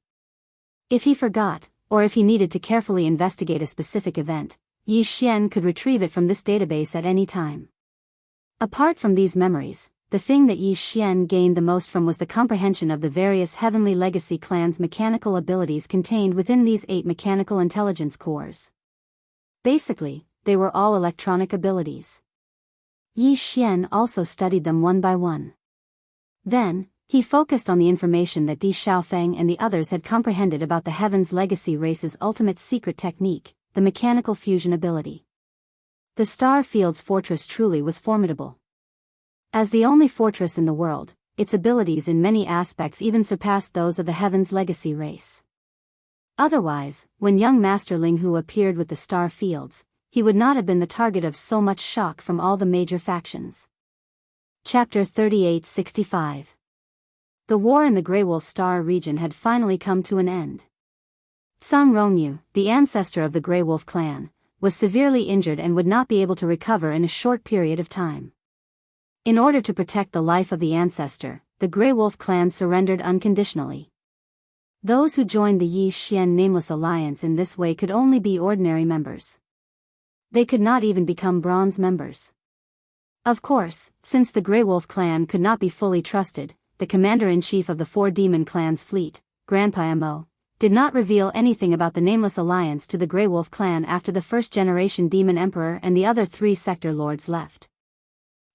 If he forgot, or if he needed to carefully investigate a specific event, Yi Xian could retrieve it from this database at any time. Apart from these memories, the thing that Yi Xian gained the most from was the comprehension of the various Heavenly Legacy clans' mechanical abilities contained within these 8 mechanical intelligence cores. Basically, they were all electronic abilities. Yi Xian also studied them one by one. Then, he focused on the information that Di Xiaofeng and the others had comprehended about the Heaven's Legacy race's ultimate secret technique, the mechanical fusion ability. The Star Field's fortress truly was formidable. As the only fortress in the world, its abilities in many aspects even surpassed those of the Heaven's Legacy race. Otherwise, when young Master Ling Hu appeared with the Star Fields, he would not have been the target of so much shock from all the major factions. Chapter 3865. The war in the Grey Wolf Star region had finally come to an end. Tsang Rongyu, the ancestor of the Grey Wolf clan, was severely injured and would not be able to recover in a short period of time. In order to protect the life of the ancestor, the Grey Wolf clan surrendered unconditionally. Those who joined the Yi Xian Nameless Alliance in this way could only be ordinary members. They could not even become bronze members. Of course, since the Grey Wolf clan could not be fully trusted, the commander-in-chief of the 4 demon clans' fleet, Grandpa Mo, did not reveal anything about the Nameless Alliance to the Grey Wolf clan after the first-generation demon emperor and the other 3 sector lords left.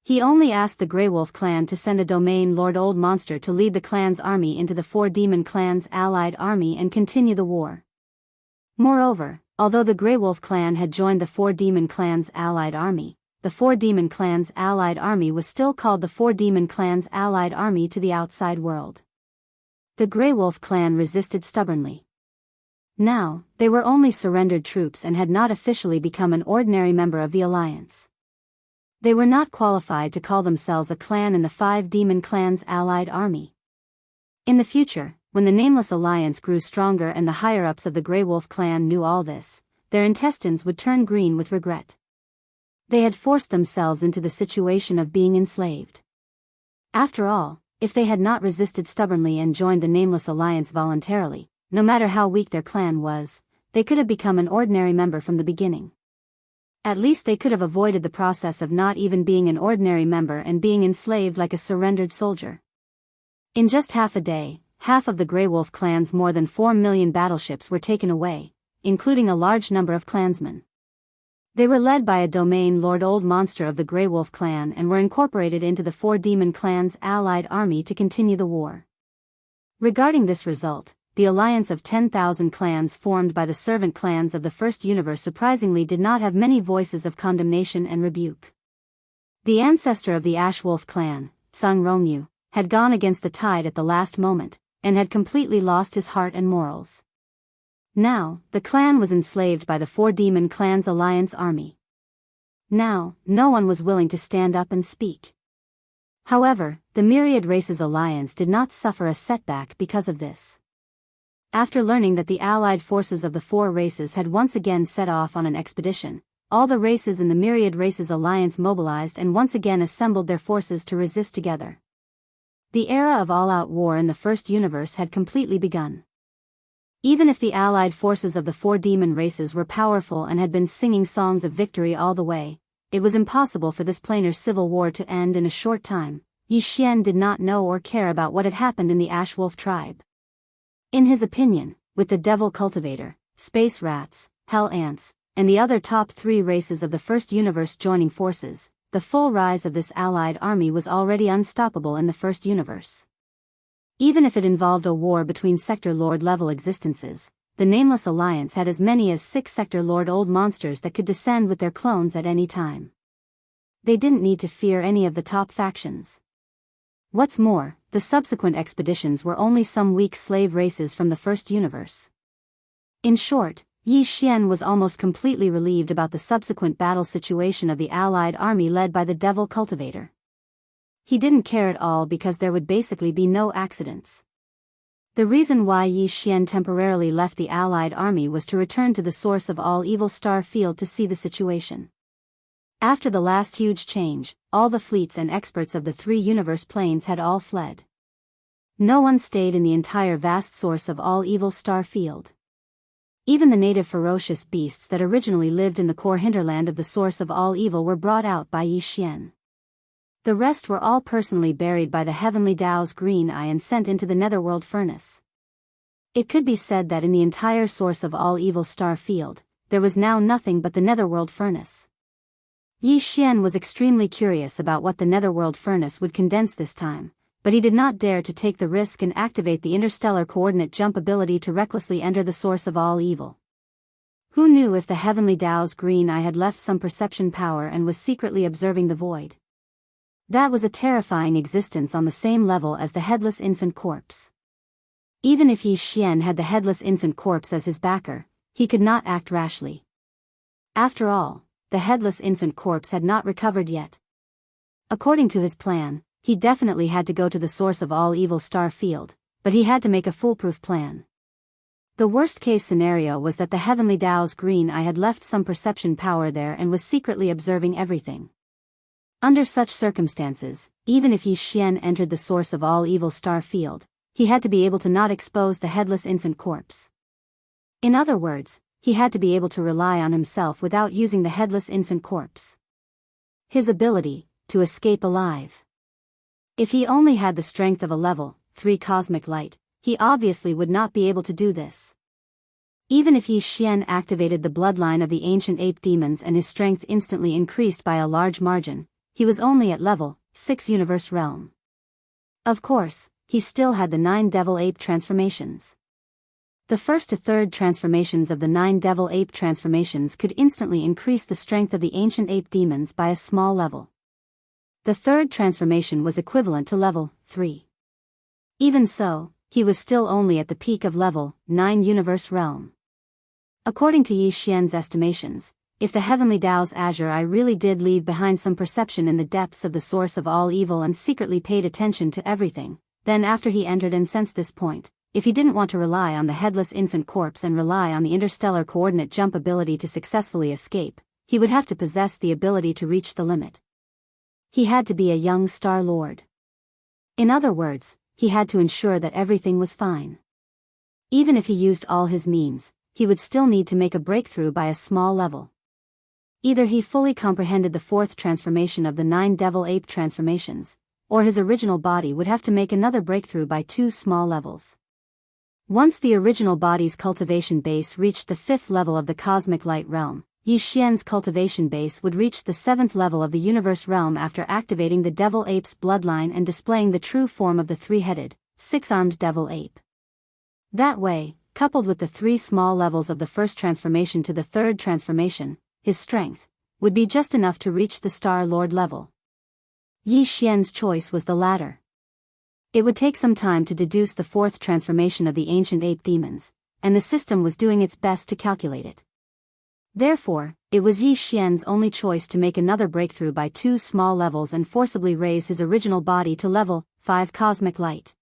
He only asked the Grey Wolf clan to send a domain Lord Old Monster to lead the clan's army into the four demon clans' allied army and continue the war. Moreover, although the Grey Wolf clan had joined the four demon clans' allied army, the four demon clans' allied army was still called the four demon clans' allied army to the outside world. The Grey Wolf clan resisted stubbornly. Now, they were only surrendered troops and had not officially become an ordinary member of the alliance. They were not qualified to call themselves a clan in the five demon clans' allied army. In the future, when the Nameless Alliance grew stronger and the higher-ups of the Grey Wolf clan knew all this, their intestines would turn green with regret. They had forced themselves into the situation of being enslaved. After all, if they had not resisted stubbornly and joined the Nameless Alliance voluntarily, no matter how weak their clan was, they could have become an ordinary member from the beginning. At least they could have avoided the process of not even being an ordinary member and being enslaved like a surrendered soldier. In just half a day, half of the Grey Wolf clan's more than 4 million battleships were taken away, including a large number of clansmen. They were led by a domain Lord Old Monster of the Grey Wolf clan and were incorporated into the four demon clans' allied army to continue the war. Regarding this result, the alliance of 10,000 clans formed by the servant clans of the first universe surprisingly did not have many voices of condemnation and rebuke. The ancestor of the Ash Wolf clan, Tsung Rongyu, had gone against the tide at the last moment, and had completely lost his heart and morals. Now, the clan was enslaved by the four demon clans' alliance army. Now, no one was willing to stand up and speak. However, the Myriad Races Alliance did not suffer a setback because of this. After learning that the allied forces of the four races had once again set off on an expedition, all the races in the Myriad Races Alliance mobilized and once again assembled their forces to resist together. The era of all-out war in the first universe had completely begun. Even if the allied forces of the four demon races were powerful and had been singing songs of victory all the way, it was impossible for this planar civil war to end in a short time. Yi Xian did not know or care about what had happened in the Ash Wolf tribe. In his opinion, with the Devil Cultivator, Space Rats, Hell Ants, and the other top 3 races of the first universe joining forces, the full rise of this allied army was already unstoppable in the first universe. Even if it involved a war between Sector Lord level existences, the Nameless Alliance had as many as 6 Sector Lord old monsters that could descend with their clones at any time. They didn't need to fear any of the top factions. What's more, the subsequent expeditions were only some weak slave races from the first universe. In short, Yi Xian was almost completely relieved about the subsequent battle situation of the allied army led by the Devil Cultivator. He didn't care at all because there would basically be no accidents. The reason why Yi Xian temporarily left the allied army was to return to the source of all evil star field to see the situation. After the last huge change, all the fleets and experts of the 3 universe planes had all fled. No one stayed in the entire vast source of all evil star field. Even the native ferocious beasts that originally lived in the core hinterland of the source of all evil were brought out by Yi Xian. The rest were all personally buried by the heavenly Tao's green eye and sent into the netherworld furnace. It could be said that in the entire source of all evil star field, there was now nothing but the netherworld furnace. Yi Xian was extremely curious about what the netherworld furnace would condense this time, but he did not dare to take the risk and activate the interstellar coordinate jump ability to recklessly enter the source of all evil. Who knew if the heavenly Tao's green eye had left some perception power and was secretly observing the void? That was a terrifying existence on the same level as the headless infant corpse. Even if Yi Xian had the headless infant corpse as his backer, he could not act rashly. After all, the headless infant corpse had not recovered yet. According to his plan, he definitely had to go to the source of all evil star field, but he had to make a foolproof plan. The worst-case scenario was that the heavenly Tao's green eye had left some perception power there and was secretly observing everything. Under such circumstances, even if Yi Xian entered the source of all evil star field, he had to be able to not expose the headless infant corpse. In other words, he had to be able to rely on himself without using the headless infant corpse. His ability, to escape alive. If he only had the strength of a level 3 cosmic light, he obviously would not be able to do this. Even if Yi Xian activated the bloodline of the ancient ape demons and his strength instantly increased by a large margin, he was only at level 6 universe realm. Of course, he still had the 9 devil ape transformations. The first to third transformations of the 9 devil ape transformations could instantly increase the strength of the ancient ape demons by a small level. The third transformation was equivalent to level 3. Even so, he was still only at the peak of level 9 universe realm. According to Yi Xian's estimations, if the heavenly Tao's azure eye really did leave behind some perception in the depths of the source of all evil and secretly paid attention to everything, then after he entered and sensed this point, if he didn't want to rely on the headless infant corpse and rely on the interstellar coordinate jump ability to successfully escape, he would have to possess the ability to reach the limit. He had to be a young Star Lord. In other words, he had to ensure that everything was fine. Even if he used all his means, he would still need to make a breakthrough by a small level. Either he fully comprehended the fourth transformation of the 9 devil ape transformations, or his original body would have to make another breakthrough by 2 small levels. Once the original body's cultivation base reached the 5th level of the cosmic light realm, Yi Xian's cultivation base would reach the 7th level of the universe realm after activating the devil ape's bloodline and displaying the true form of the 3-headed, 6-armed devil ape. That way, coupled with the 3 small levels of the first transformation to the 3rd transformation, his strength would be just enough to reach the Star Lord level. Yi Xian's choice was the latter. It would take some time to deduce the 4th transformation of the ancient ape demons, and the system was doing its best to calculate it. Therefore, it was Yi Xian's only choice to make another breakthrough by 2 small levels and forcibly raise his original body to level 5 cosmic light.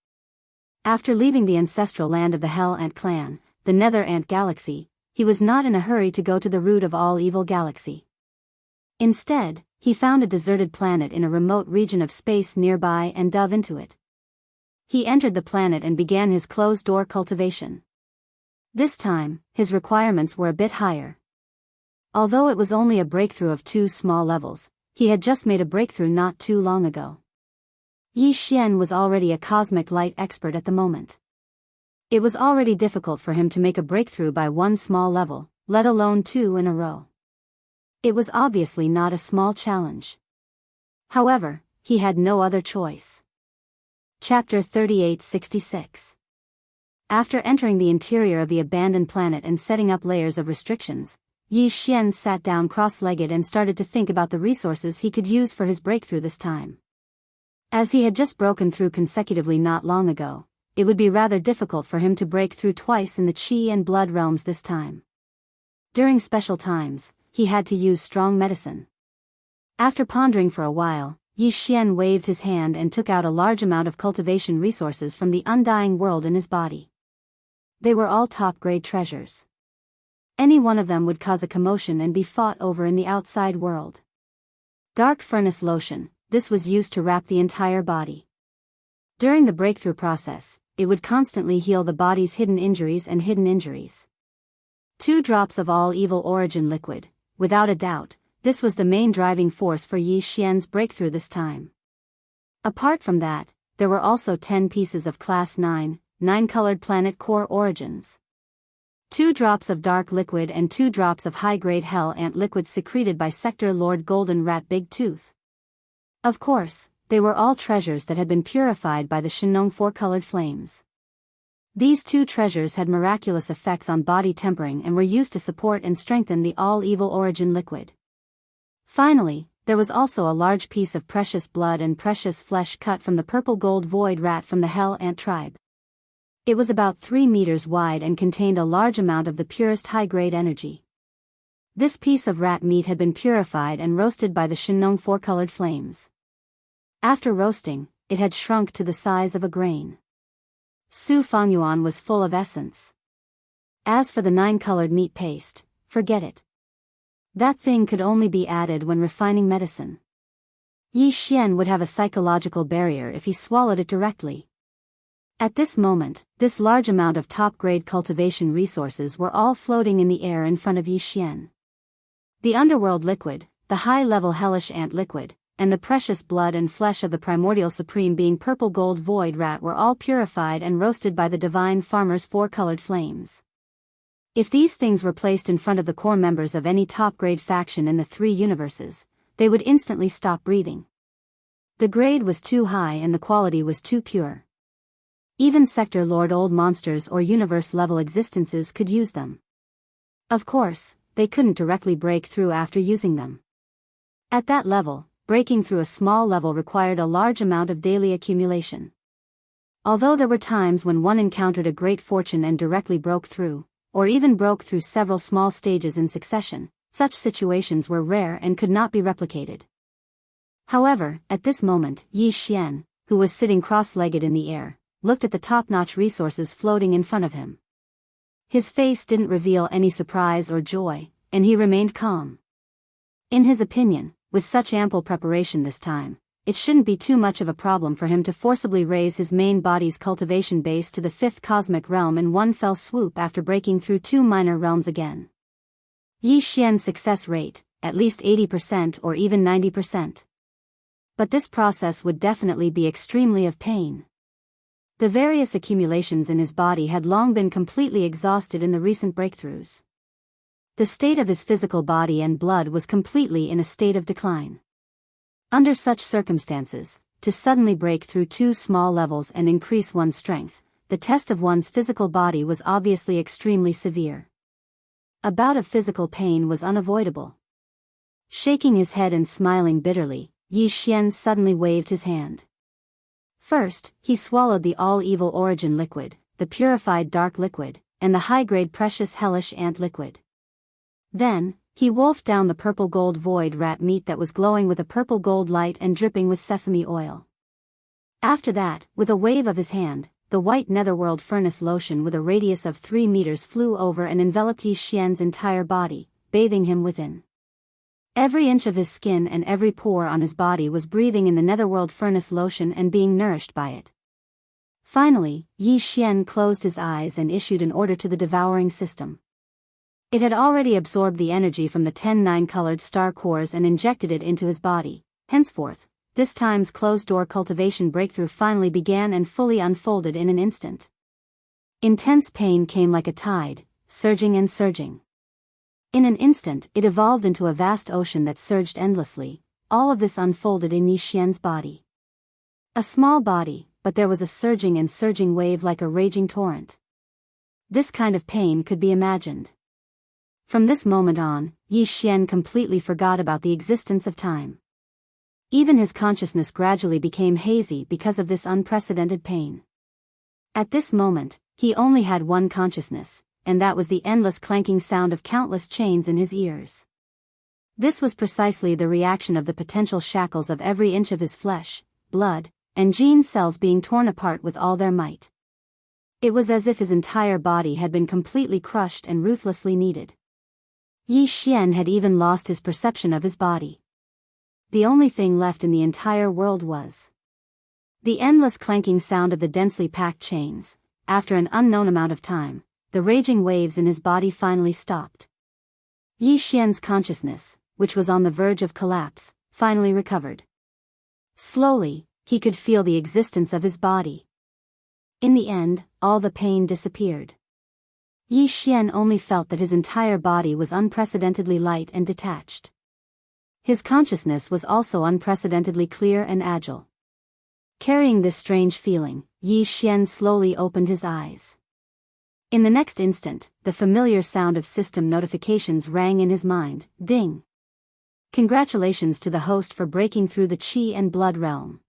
After leaving the ancestral land of the Hell Ant clan, the Nether Ant Galaxy, he was not in a hurry to go to the root of all evil galaxy. Instead, he found a deserted planet in a remote region of space nearby and dove into it. He entered the planet and began his closed-door cultivation. This time, his requirements were a bit higher. Although it was only a breakthrough of 2 small levels, he had just made a breakthrough not too long ago. Yi Xian was already a cosmic light expert at the moment. It was already difficult for him to make a breakthrough by 1 small level, let alone 2 in a row. It was obviously not a small challenge. However, he had no other choice. Chapter 3866. After entering the interior of the abandoned planet and setting up layers of restrictions, Yi Xian sat down cross-legged and started to think about the resources he could use for his breakthrough this time. As he had just broken through consecutively not long ago, it would be rather difficult for him to break through twice in the Qi and blood realms this time. During special times, he had to use strong medicine. After pondering for a while, Yi Xian waved his hand and took out a large amount of cultivation resources from the undying world in his body. They were all top-grade treasures. Any one of them would cause a commotion and be fought over in the outside world. Dark furnace lotion, this was used to wrap the entire body. During the breakthrough process, it would constantly heal the body's hidden injuries and hidden injuries. 2 drops of all evil origin liquid, without a doubt, this was the main driving force for Yi Xian's breakthrough this time. Apart from that, there were also 10 pieces of Class 9, 9-colored planet core origins. 2 drops of dark liquid and 2 drops of high-grade hell ant liquid secreted by Sector Lord Golden Rat Big Tooth. Of course, they were all treasures that had been purified by the Shenong 4-colored flames. These 2 treasures had miraculous effects on body tempering and were used to support and strengthen the all-evil origin liquid. Finally, there was also a large piece of precious blood and precious flesh cut from the purple gold void rat from the Hell Ant tribe. It was about 3 meters wide and contained a large amount of the purest high-grade energy. This piece of rat meat had been purified and roasted by the Shenong 4-colored flames. After roasting, it had shrunk to the size of a grain. Su Fangyuan was full of essence. As for the 9-colored meat paste, forget it. That thing could only be added when refining medicine. Yi Xian would have a psychological barrier if he swallowed it directly. At this moment, this large amount of top-grade cultivation resources were all floating in the air in front of Yi Xian. The underworld liquid, the high-level hellish ant liquid, and the precious blood and flesh of the primordial supreme being purple gold void rat were all purified and roasted by the divine farmer's 4-colored flames. If these things were placed in front of the core members of any top-grade faction in the 3 universes, they would instantly stop breathing. The grade was too high and the quality was too pure. Even Sector Lord old monsters or universe-level existences could use them. Of course, they couldn't directly break through after using them. At that level, breaking through a small level required a large amount of daily accumulation. Although there were times when one encountered a great fortune and directly broke through, or even broke through several small stages in succession, such situations were rare and could not be replicated. However, at this moment, Yi Xian, who was sitting cross-legged in the air, looked at the top-notch resources floating in front of him. His face didn't reveal any surprise or joy, and he remained calm. In his opinion, with such ample preparation this time, it shouldn't be too much of a problem for him to forcibly raise his main body's cultivation base to the 5th cosmic realm in one fell swoop after breaking through 2 minor realms again. Yi Xian's success rate, at least 80% or even 90%. But this process would definitely be extremely of pain. The various accumulations in his body had long been completely exhausted in the recent breakthroughs. The state of his physical body and blood was completely in a state of decline. Under such circumstances, to suddenly break through 2 small levels and increase one's strength, the test of one's physical body was obviously extremely severe. A bout of physical pain was unavoidable. Shaking his head and smiling bitterly, Yi Xian suddenly waved his hand. First, he swallowed the all-evil origin liquid, the purified dark liquid, and the high-grade precious hellish ant liquid. Then, he wolfed down the purple gold void rat meat that was glowing with a purple gold light and dripping with sesame oil. After that, with a wave of his hand, the white netherworld furnace lotion with a radius of 3 meters flew over and enveloped Yi Xian's entire body, bathing him within. Every inch of his skin and every pore on his body was breathing in the netherworld furnace lotion and being nourished by it. Finally, Yi Xian closed his eyes and issued an order to the devouring system. It had already absorbed the energy from the 10 9-colored star cores and injected it into his body. Henceforth, this time's closed-door cultivation breakthrough finally began and fully unfolded in an instant. Intense pain came like a tide, surging and surging. In an instant, it evolved into a vast ocean that surged endlessly. All of this unfolded in Yi Xian's body. A small body, but there was a surging and surging wave like a raging torrent. This kind of pain could be imagined. From this moment on, Yi Xian completely forgot about the existence of time. Even his consciousness gradually became hazy because of this unprecedented pain. At this moment, he only had one consciousness, and that was the endless clanking sound of countless chains in his ears. This was precisely the reaction of the potential shackles of every inch of his flesh, blood, and gene cells being torn apart with all their might. It was as if his entire body had been completely crushed and ruthlessly kneaded. Yi Xian had even lost his perception of his body. The only thing left in the entire world was the endless clanking sound of the densely packed chains. After an unknown amount of time, the raging waves in his body finally stopped. Yi Xian's consciousness, which was on the verge of collapse, finally recovered. Slowly, he could feel the existence of his body. In the end, all the pain disappeared. Yi Xian only felt that his entire body was unprecedentedly light and detached. His consciousness was also unprecedentedly clear and agile. Carrying this strange feeling, Yi Xian slowly opened his eyes. In the next instant, the familiar sound of system notifications rang in his mind. Ding! Congratulations to the host for breaking through the Qi and Blood realm.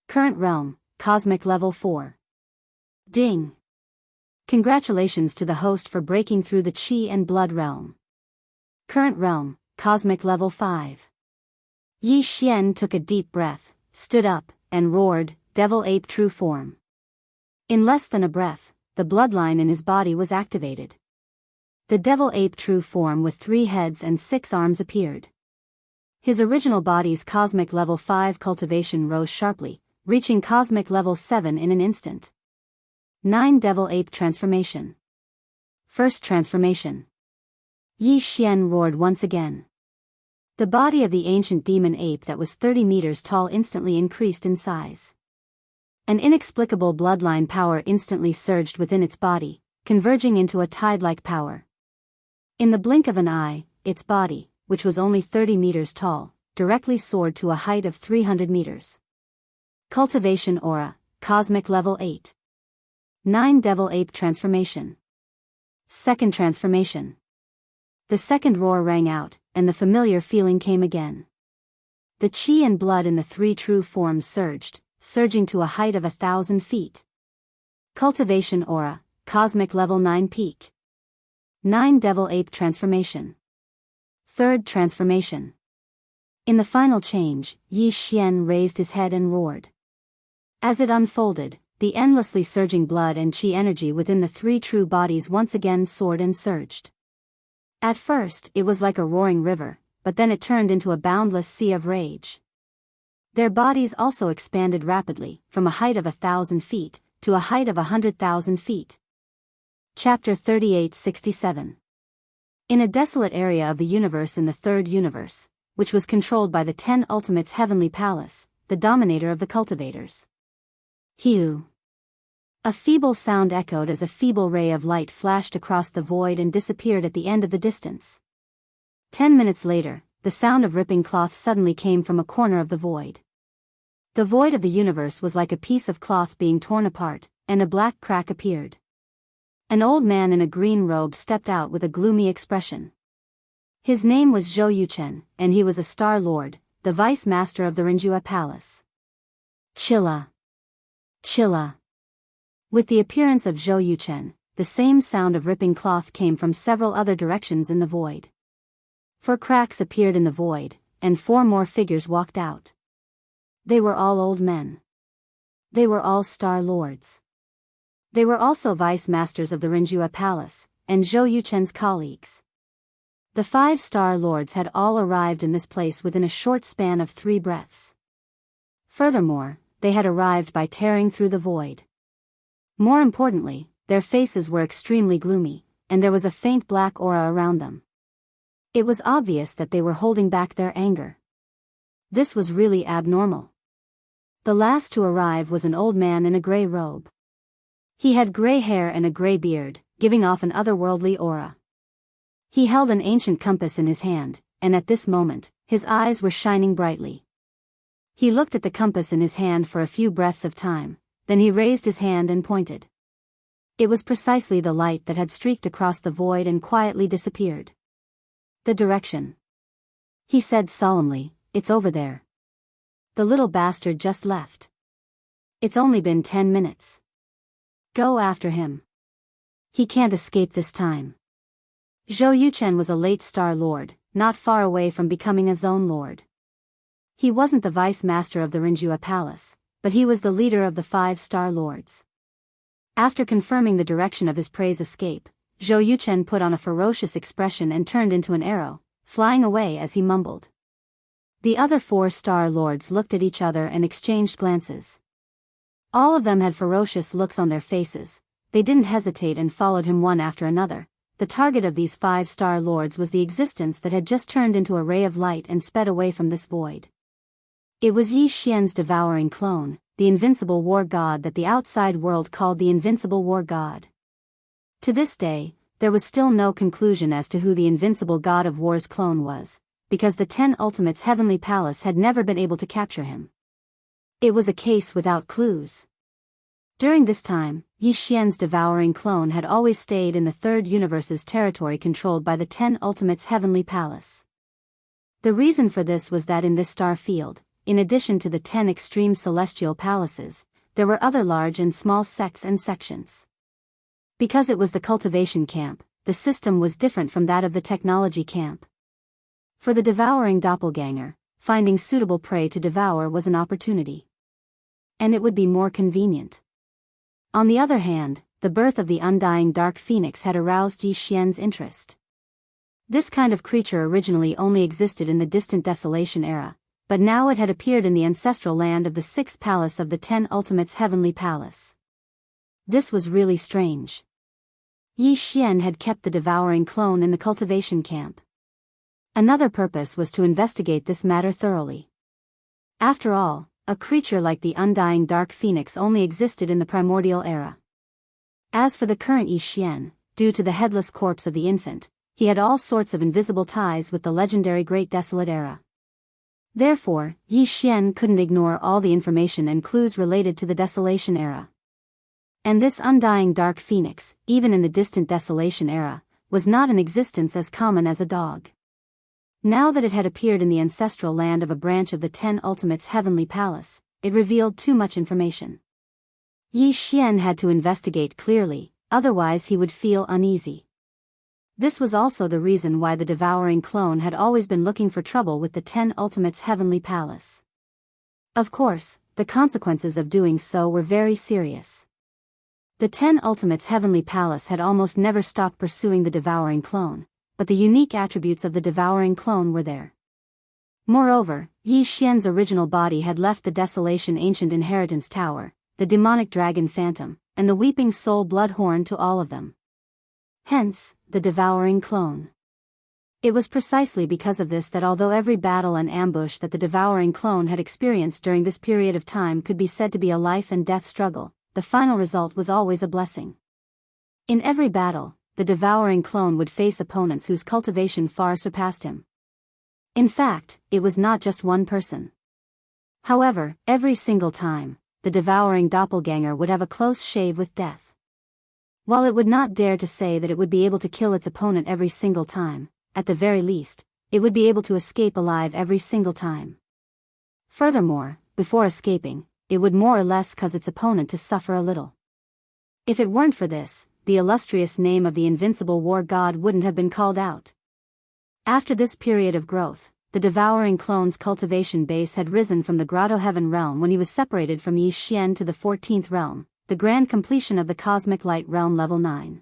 Current realm, Cosmic Level 4. Ding! Congratulations to the host for breaking through the Qi and Blood realm. Current realm, Cosmic Level 5. Yi Xian took a deep breath, stood up, and roared, Devil Ape True Form. In less than a breath, the bloodline in his body was activated. The Devil Ape True Form with 3 heads and 6 arms appeared. His original body's Cosmic Level 5 cultivation rose sharply, reaching Cosmic Level 7 in an instant. 9 Devil Ape Transformation. First Transformation. Yi Xian roared once again. The body of the ancient demon ape that was 30 meters tall instantly increased in size. An inexplicable bloodline power instantly surged within its body, converging into a tide-like power. In the blink of an eye, its body, which was only 30 meters tall, directly soared to a height of 300 meters. Cultivation Aura, Cosmic Level 8. 9 Devil Ape Transformation. Second Transformation. The second roar rang out, and the familiar feeling came again. The chi and blood in the three true forms surging to a height of 1,000 feet. Cultivation Aura, Cosmic Level 9 Peak. 9 Devil Ape Transformation. Third Transformation. In the final change, Yi Xian raised his head and roared. As it unfolded, the endlessly surging blood and chi energy within the three true bodies once again soared and surged. At first, it was like a roaring river, but then it turned into a boundless sea of rage. Their bodies also expanded rapidly, from a height of 1,000 feet, to a height of 100,000 feet. Chapter 3867. In a desolate area of the universe in the third universe, which was controlled by the 10 Ultimates Heavenly Palace, the dominator of the cultivators. Hiu. A feeble sound echoed as a feeble ray of light flashed across the void and disappeared at the end of the distance. 10 minutes later, the sound of ripping cloth suddenly came from a corner of the void. The void of the universe was like a piece of cloth being torn apart, and a black crack appeared. An old man in a green robe stepped out with a gloomy expression. His name was Zhou Yuchen, and he was a Star Lord, the Vice Master of the Rinjua Palace. Chilla. Chilla. With the appearance of Zhou Yuchen, the same sound of ripping cloth came from several other directions in the void. 4 cracks appeared in the void, and 4 more figures walked out. They were all old men. They were all Star Lords. They were also Vice Masters of the Rinjua Palace, and Zhou Yuchen's colleagues. The 5 Star Lords had all arrived in this place within a short span of 3 breaths. Furthermore, they had arrived by tearing through the void. More importantly, their faces were extremely gloomy, and there was a faint black aura around them. It was obvious that they were holding back their anger. This was really abnormal. The last to arrive was an old man in a gray robe. He had gray hair and a gray beard, giving off an otherworldly aura. He held an ancient compass in his hand, and at this moment, his eyes were shining brightly. He looked at the compass in his hand for a few breaths of time, then he raised his hand and pointed. It was precisely the light that had streaked across the void and quietly disappeared. The direction. He said solemnly, "It's over there. The little bastard just left. It's only been 10 minutes. Go after him. He can't escape this time." Zhou Yuchen was a late Star Lord, not far away from becoming a Zone Lord. He wasn't the Vice Master of the Rinjua Palace, but he was the leader of the 5 Star Lords. After confirming the direction of his prey's escape, Zhou Yuchen put on a ferocious expression and turned into an arrow, flying away as he mumbled. The other 4 Star Lords looked at each other and exchanged glances. All of them had ferocious looks on their faces. They didn't hesitate and followed him one after another. The target of these 5 Star Lords was the existence that had just turned into a ray of light and sped away from this void. It was Yi Xian's devouring clone, the invincible war god that the outside world called the invincible war god. To this day, there was still no conclusion as to who the invincible god of war's clone was, because the 10 Ultimates Heavenly Palace had never been able to capture him. It was a case without clues. During this time, Yi Xian's devouring clone had always stayed in the third universe's territory controlled by the 10 Ultimates Heavenly Palace. The reason for this was that in this star field, in addition to the 10 extreme celestial palaces, there were other large and small sects and sections. Because it was the cultivation camp, the system was different from that of the technology camp. For the devouring doppelganger, finding suitable prey to devour was an opportunity. And it would be more convenient. On the other hand, the birth of the undying dark phoenix had aroused Yi Xian's interest. This kind of creature originally only existed in the distant desolation era, but now it had appeared in the ancestral land of the 6th palace of the 10 Ultimates Heavenly Palace. This was really strange. Yi Xian had kept the devouring clone in the cultivation camp. Another purpose was to investigate this matter thoroughly. After all, a creature like the undying dark phoenix only existed in the primordial era. As for the current Yi Xian, due to the headless corpse of the infant, he had all sorts of invisible ties with the legendary Great Desolate Era. Therefore, Yi Xian couldn't ignore all the information and clues related to the Desolation Era. And this undying dark phoenix, even in the distant Desolation Era, was not in existence as common as a dog. Now that it had appeared in the ancestral land of a branch of the Ten Ultimates' heavenly palace, it revealed too much information. Yi Xian had to investigate clearly, otherwise he would feel uneasy. This was also the reason why the devouring clone had always been looking for trouble with the Ten Ultimates' heavenly palace. Of course, the consequences of doing so were very serious. The Ten Ultimates' heavenly palace had almost never stopped pursuing the devouring clone, but the unique attributes of the devouring clone were there. Moreover, Yi Xian's original body had left the Desolation Ancient Inheritance Tower, the demonic dragon phantom, and the weeping soul bloodhorn to all of them. Hence, the devouring clone. It was precisely because of this that although every battle and ambush that the devouring clone had experienced during this period of time could be said to be a life and death struggle, the final result was always a blessing. In every battle, the devouring clone would face opponents whose cultivation far surpassed him. In fact, it was not just one person. However, every single time, the devouring doppelganger would have a close shave with death. While it would not dare to say that it would be able to kill its opponent every single time, at the very least, it would be able to escape alive every single time. Furthermore, before escaping, it would more or less cause its opponent to suffer a little. If it weren't for this, the illustrious name of the invincible war god wouldn't have been called out. After this period of growth, the devouring clone's cultivation base had risen from the Grotto Heaven realm when he was separated from Yi Xian to the 14th realm, the grand completion of the Cosmic Light Realm level 9.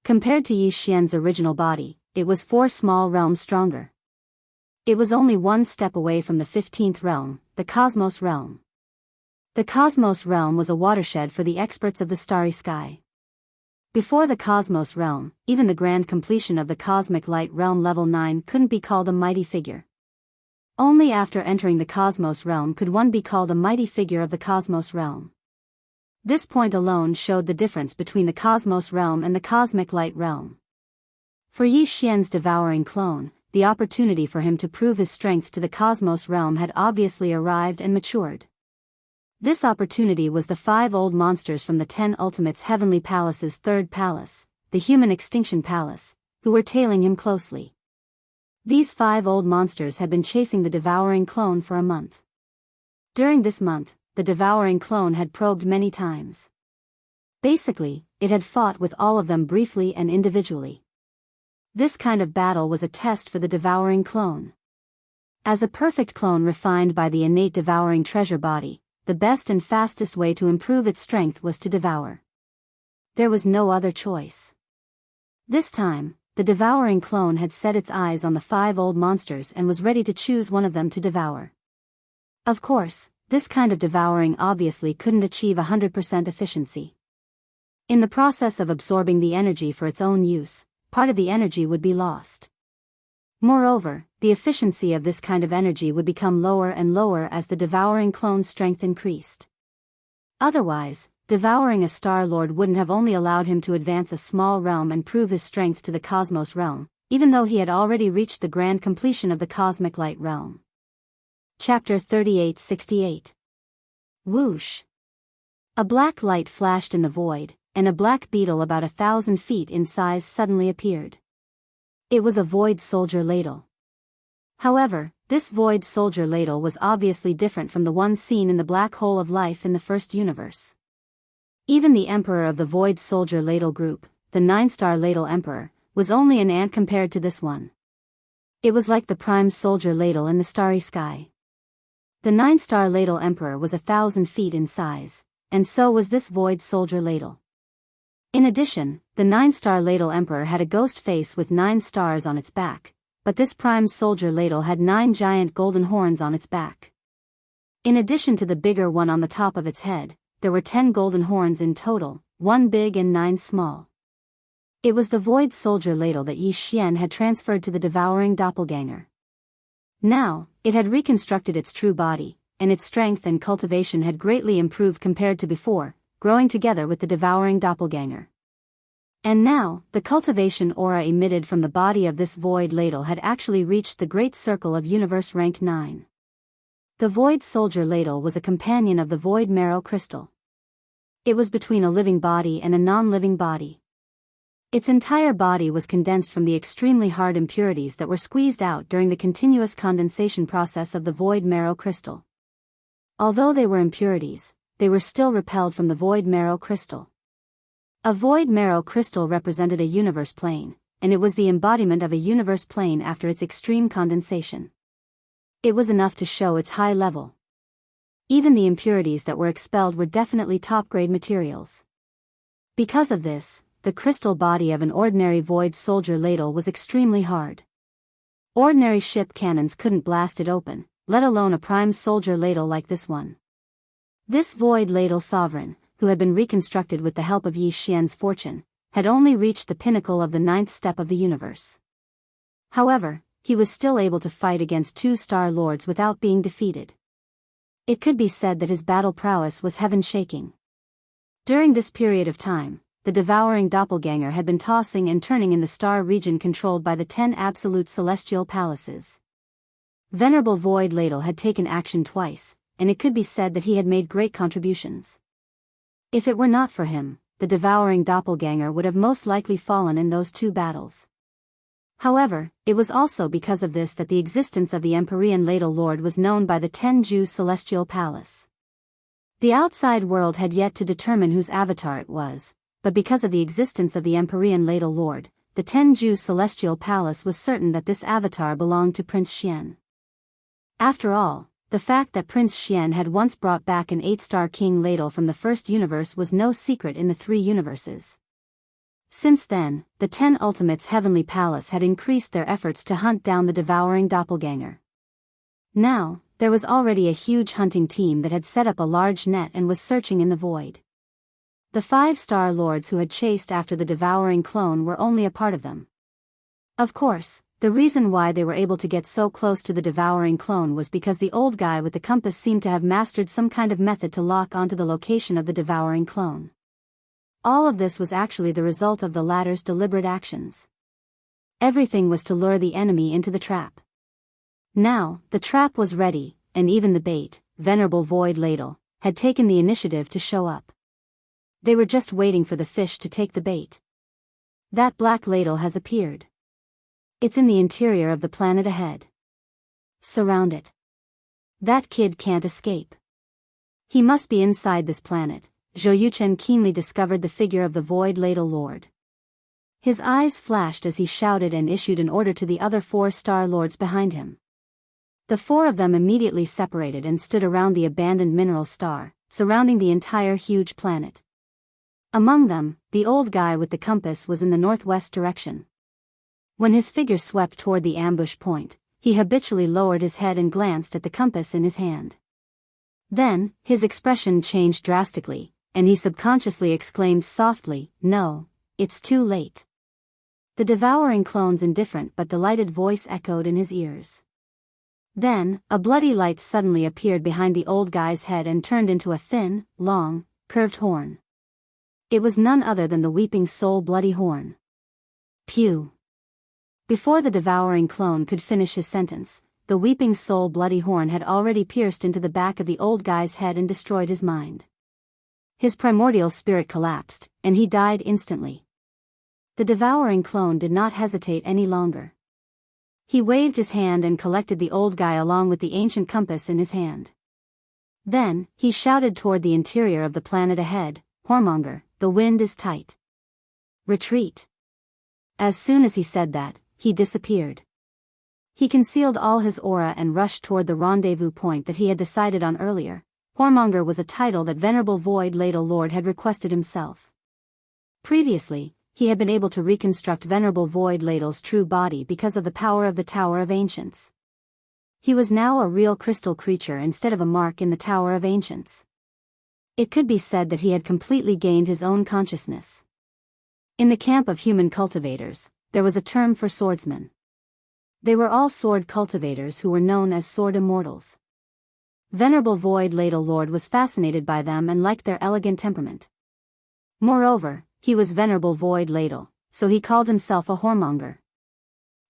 Compared to Yi Xian's original body, it was 4 small realms stronger. It was only one step away from the 15th realm, the Cosmos Realm. The Cosmos Realm was a watershed for the experts of the starry sky. Before the Cosmos Realm, even the grand completion of the Cosmic Light Realm level 9 couldn't be called a mighty figure. Only after entering the Cosmos Realm could one be called a mighty figure of the Cosmos Realm. This point alone showed the difference between the Cosmos Realm and the Cosmic Light Realm. For Yi Xian's devouring clone, the opportunity for him to prove his strength to the Cosmos Realm had obviously arrived and matured. This opportunity was the 5 old monsters from the Ten Ultimates' Heavenly Palace's 3rd palace, the Human Extinction Palace, who were tailing him closely. These 5 old monsters had been chasing the devouring clone for a month. During this month, the devouring clone had probed many times. Basically, it had fought with all of them briefly and individually. This kind of battle was a test for the devouring clone. As a perfect clone refined by the innate devouring treasure body, the best and fastest way to improve its strength was to devour. There was no other choice. This time, the devouring clone had set its eyes on the 5 old monsters and was ready to choose one of them to devour. Of course, this kind of devouring obviously couldn't achieve 100% efficiency. In the process of absorbing the energy for its own use, part of the energy would be lost. Moreover, the efficiency of this kind of energy would become lower and lower as the devouring clone's strength increased. Otherwise, devouring a Star Lord wouldn't have only allowed him to advance a small realm and prove his strength to the Cosmos Realm, even though he had already reached the grand completion of the Cosmic Light Realm. Chapter 3868. Whoosh! A black light flashed in the void, and a black beetle about 1,000 feet in size suddenly appeared. It was a void soldier ladle. However, this void soldier ladle was obviously different from the one seen in the black hole of life in the first universe. Even the emperor of the void soldier ladle group, the 9-star ladle emperor, was only an ant compared to this one. It was like the prime soldier ladle in the starry sky. The 9-star ladle emperor was 1,000 feet in size, and so was this void soldier ladle. In addition, the 9-star ladle emperor had a ghost face with 9 stars on its back, but this prime soldier ladle had 9 giant golden horns on its back. In addition to the bigger one on the top of its head, there were 10 golden horns in total, 1 big and 9 small. It was the void soldier ladle that Yi Xian had transferred to the devouring doppelganger. Now, it had reconstructed its true body, and its strength and cultivation had greatly improved compared to before, growing together with the devouring doppelganger. And now, the cultivation aura emitted from the body of this void ladle had actually reached the great circle of universe rank 9. The void soldier ladle was a companion of the void marrow crystal. It was between a living body and a non-living body. Its entire body was condensed from the extremely hard impurities that were squeezed out during the continuous condensation process of the void marrow crystal. Although they were impurities, they were still repelled from the void marrow crystal. A void marrow crystal represented a universe plane, and it was the embodiment of a universe plane after its extreme condensation. It was enough to show its high level. Even the impurities that were expelled were definitely top-grade materials. Because of this, the crystal body of an ordinary void soldier ladle was extremely hard. Ordinary ship cannons couldn't blast it open, let alone a prime soldier ladle like this one. This void ladle sovereign, who had been reconstructed with the help of Yi Xian's fortune, had only reached the pinnacle of the 9th step of the universe. However, he was still able to fight against 2 star lords without being defeated. It could be said that his battle prowess was heaven-shaking. During this period of time, the devouring doppelganger had been tossing and turning in the star region controlled by the 10 absolute celestial palaces. Venerable Void Ladle had taken action twice, and it could be said that he had made great contributions. If it were not for him, the devouring doppelganger would have most likely fallen in those 2 battles. However, it was also because of this that the existence of the Empyrean Ladle Lord was known by the 10 Jew Celestial Palace. The outside world had yet to determine whose avatar it was, but because of the existence of the Empyrean Ladle Lord, the 10 Jew Celestial Palace was certain that this avatar belonged to Prince Xian. After all, the fact that Prince Xian had once brought back an 8-star king ladle from the first universe was no secret in the 3 universes. Since then, the 10 Ultimates Heavenly Palace had increased their efforts to hunt down the devouring doppelganger. Now, there was already a huge hunting team that had set up a large net and was searching in the void. The 5-star lords who had chased after the devouring clone were only a part of them. Of course, the reason why they were able to get so close to the devouring clone was because the old guy with the compass seemed to have mastered some kind of method to lock onto the location of the devouring clone. All of this was actually the result of the latter's deliberate actions. Everything was to lure the enemy into the trap. Now, the trap was ready, and even the bait, Venerable Void Ladle, had taken the initiative to show up. They were just waiting for the fish to take the bait. That black ladle has appeared. It's in the interior of the planet ahead. Surround it. That kid can't escape. He must be inside this planet. Zhou Yuchen keenly discovered the figure of the Void Ladle Lord. His eyes flashed as he shouted and issued an order to the other 4-star lords behind him. The 4 of them immediately separated and stood around the abandoned mineral star, surrounding the entire huge planet. Among them, the old guy with the compass was in the northwest direction. When his figure swept toward the ambush point, he habitually lowered his head and glanced at the compass in his hand. Then, his expression changed drastically, and he subconsciously exclaimed softly, "No, it's too late." The devouring clone's indifferent but delighted voice echoed in his ears. Then, a bloody light suddenly appeared behind the old guy's head and turned into a thin, long, curved horn. It was none other than the Weeping Soul bloody horn. Pew! Before the devouring clone could finish his sentence, the Weeping Soul bloody horn had already pierced into the back of the old guy's head and destroyed his mind. His primordial spirit collapsed, and he died instantly. The devouring clone did not hesitate any longer. He waved his hand and collected the old guy along with the ancient compass in his hand. Then, he shouted toward the interior of the planet ahead, "Whoremonger, the wind is tight. Retreat." As soon as he said that, he disappeared. He concealed all his aura and rushed toward the rendezvous point that he had decided on earlier. Whoremonger was a title that Venerable Void Ladle Lord had requested himself. Previously, he had been able to reconstruct Venerable Void Ladle's true body because of the power of the Tower of Ancients. He was now a real crystal creature instead of a mark in the Tower of Ancients. It could be said that he had completely gained his own consciousness. In the camp of human cultivators, there was a term for swordsmen. They were all sword cultivators who were known as sword immortals. Venerable Void Ladle Lord was fascinated by them and liked their elegant temperament. Moreover, he was Venerable Void Ladle, so he called himself a whoremonger.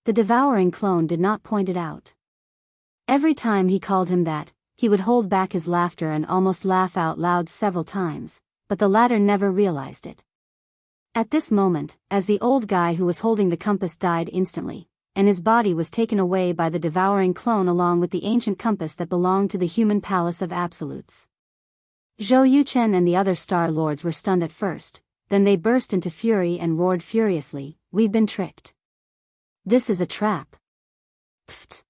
The devouring clone did not point it out. Every time he called him that, he would hold back his laughter and almost laugh out loud several times, but the latter never realized it. At this moment, as the old guy who was holding the compass died instantly, and his body was taken away by the devouring clone along with the ancient compass that belonged to the human palace of absolutes. Zhou Yuchen and the other Star Lords were stunned at first, then they burst into fury and roared furiously, "We've been tricked. This is a trap. Pfft.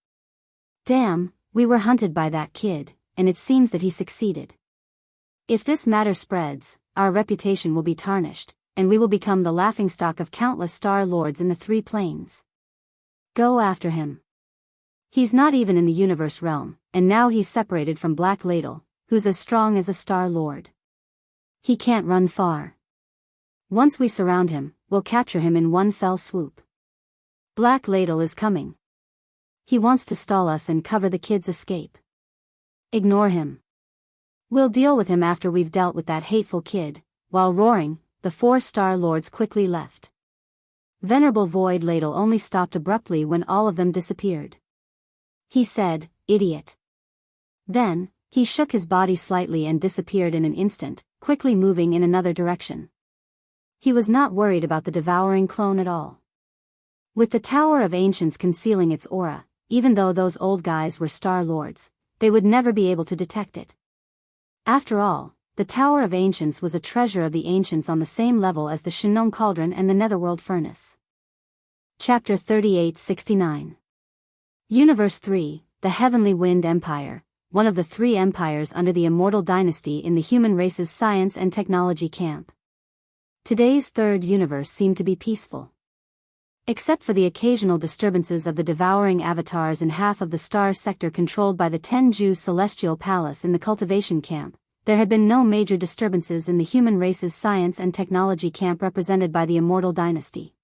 Damn, we were hunted by that kid, and it seems that he succeeded. If this matter spreads, our reputation will be tarnished, and we will become the laughingstock of countless Star Lords in the three planes. Go after him. He's not even in the universe realm, and now he's separated from Black Ladle, who's as strong as a Star Lord. He can't run far. Once we surround him, we'll capture him in one fell swoop. Black Ladle is coming. He wants to stall us and cover the kid's escape. Ignore him. We'll deal with him after we've dealt with that hateful kid." While roaring, the 4 Star Lords quickly left. Venerable Void Ladle only stopped abruptly when all of them disappeared. He said, "Idiot." Then, he shook his body slightly and disappeared in an instant, quickly moving in another direction. He was not worried about the devouring clone at all. With the Tower of Ancients concealing its aura, even though those old guys were Star Lords, they would never be able to detect it. After all, the Tower of Ancients was a treasure of the ancients on the same level as the Shinnong Cauldron and the Netherworld Furnace. Chapter 3869. Universe 3, the Heavenly Wind Empire, one of the 3 empires under the Immortal Dynasty in the human race's science and technology camp. Today's third universe seemed to be peaceful. Except for the occasional disturbances of the devouring avatars in half of the star sector controlled by the Tenju Celestial Palace in the cultivation camp, there had been no major disturbances in the human race's science and technology camp represented by the Immortal Dynasty.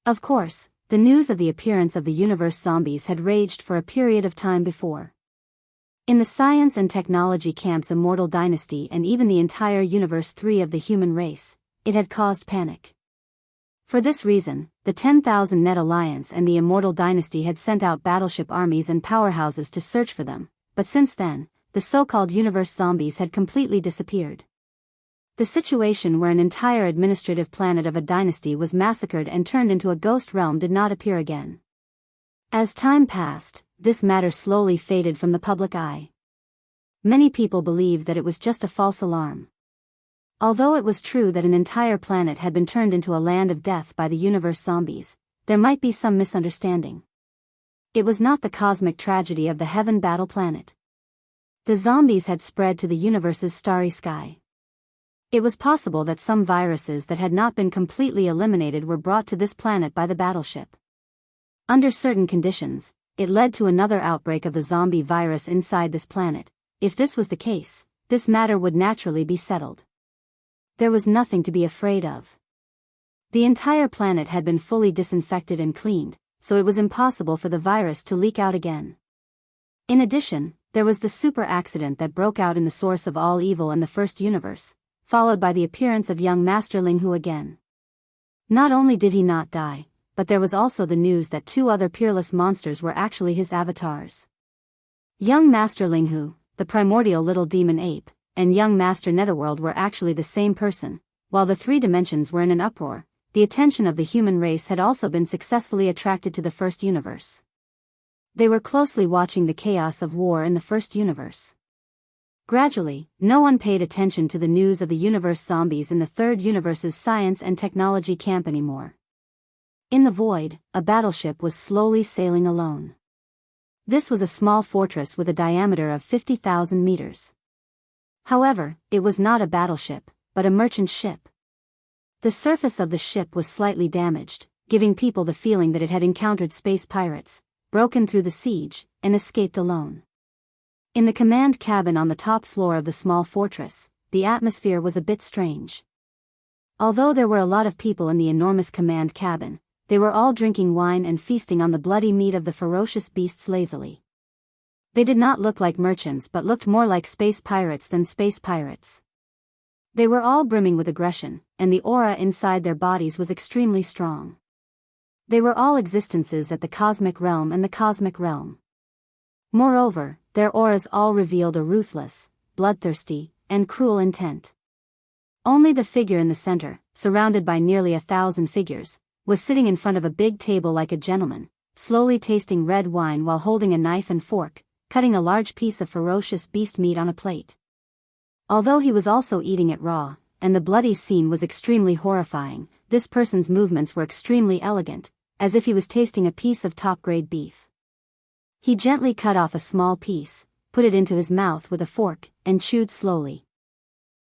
Of course, the news of the appearance of the universe zombies had raged for a period of time before. In the science and technology camp's Immortal Dynasty and even the entire Universe 3 of the human race, it had caused panic. For this reason, the 10,000 Net Alliance and the Immortal Dynasty had sent out battleship armies and powerhouses to search for them, but since then, the so-called universe zombies had completely disappeared. The situation where an entire administrative planet of a dynasty was massacred and turned into a ghost realm did not appear again. As time passed, this matter slowly faded from the public eye. Many people believed that it was just a false alarm. Although it was true that an entire planet had been turned into a land of death by the universe zombies, there might be some misunderstanding. It was not the cosmic tragedy of the Heaven Battle Planet. The zombies had spread to the universe's starry sky. It was possible that some viruses that had not been completely eliminated were brought to this planet by the battleship. Under certain conditions, it led to another outbreak of the zombie virus inside this planet. If this was the case, this matter would naturally be settled. There was nothing to be afraid of. The entire planet had been fully disinfected and cleaned, so it was impossible for the virus to leak out again. In addition, there was the super accident that broke out in the source of all evil in the first universe, followed by the appearance of young Master Linghu again. Not only did he not die, but there was also the news that 2 other peerless monsters were actually his avatars. Young Master Linghu, the primordial little demon ape, and young Master Netherworld were actually the same person. While the 3 dimensions were in an uproar, the attention of the human race had also been successfully attracted to the first universe. They were closely watching the chaos of war in the first universe. Gradually, no one paid attention to the news of the universe zombies in the third universe's science and technology camp anymore. In the void, a battleship was slowly sailing alone. This was a small fortress with a diameter of 50,000 meters. However, it was not a battleship, but a merchant ship. The surface of the ship was slightly damaged, giving people the feeling that it had encountered space pirates, broken through the siege, and escaped alone. In the command cabin on the top floor of the small fortress, the atmosphere was a bit strange. Although there were a lot of people in the enormous command cabin, they were all drinking wine and feasting on the bloody meat of the ferocious beasts lazily. They did not look like merchants but looked more like space pirates than space pirates. They were all brimming with aggression, and the aura inside their bodies was extremely strong. They were all existences at the cosmic realm and the cosmic realm. Moreover, their auras all revealed a ruthless, bloodthirsty, and cruel intent. Only the figure in the center, surrounded by nearly 1,000 figures, was sitting in front of a big table like a gentleman, slowly tasting red wine while holding a knife and fork, cutting a large piece of ferocious beast meat on a plate. Although he was also eating it raw, and the bloody scene was extremely horrifying, this person's movements were extremely elegant, as if he was tasting a piece of top-grade beef. He gently cut off a small piece, put it into his mouth with a fork, and chewed slowly.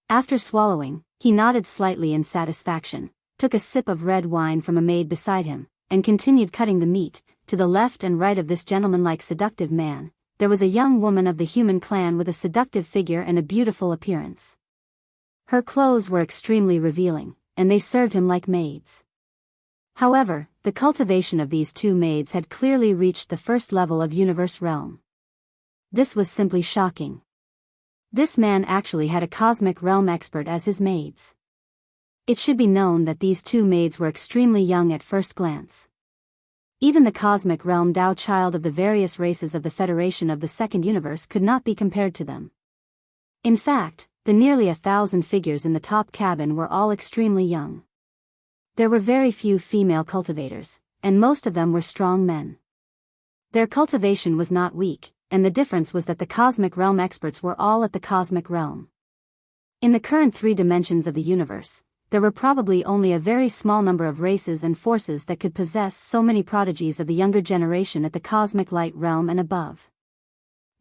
After swallowing, he nodded slightly in satisfaction, took a sip of red wine from a maid beside him, and continued cutting the meat. To the left and right of this gentleman-like seductive man, there was a young woman of the human clan with a seductive figure and a beautiful appearance. Her clothes were extremely revealing, and they served him like maids. However, the cultivation of these two maids had clearly reached the first level of universe realm. This was simply shocking. This man actually had a cosmic realm expert as his maids. It should be known that these two maids were extremely young at first glance. Even the cosmic realm Tao child of the various races of the Federation of the Second Universe could not be compared to them. In fact, the nearly 1,000 figures in the top cabin were all extremely young. There were very few female cultivators, and most of them were strong men. Their cultivation was not weak, and the difference was that the cosmic realm experts were all at the cosmic realm. In the current 3 dimensions of the universe, there were probably only a very small number of races and forces that could possess so many prodigies of the younger generation at the cosmic light realm and above.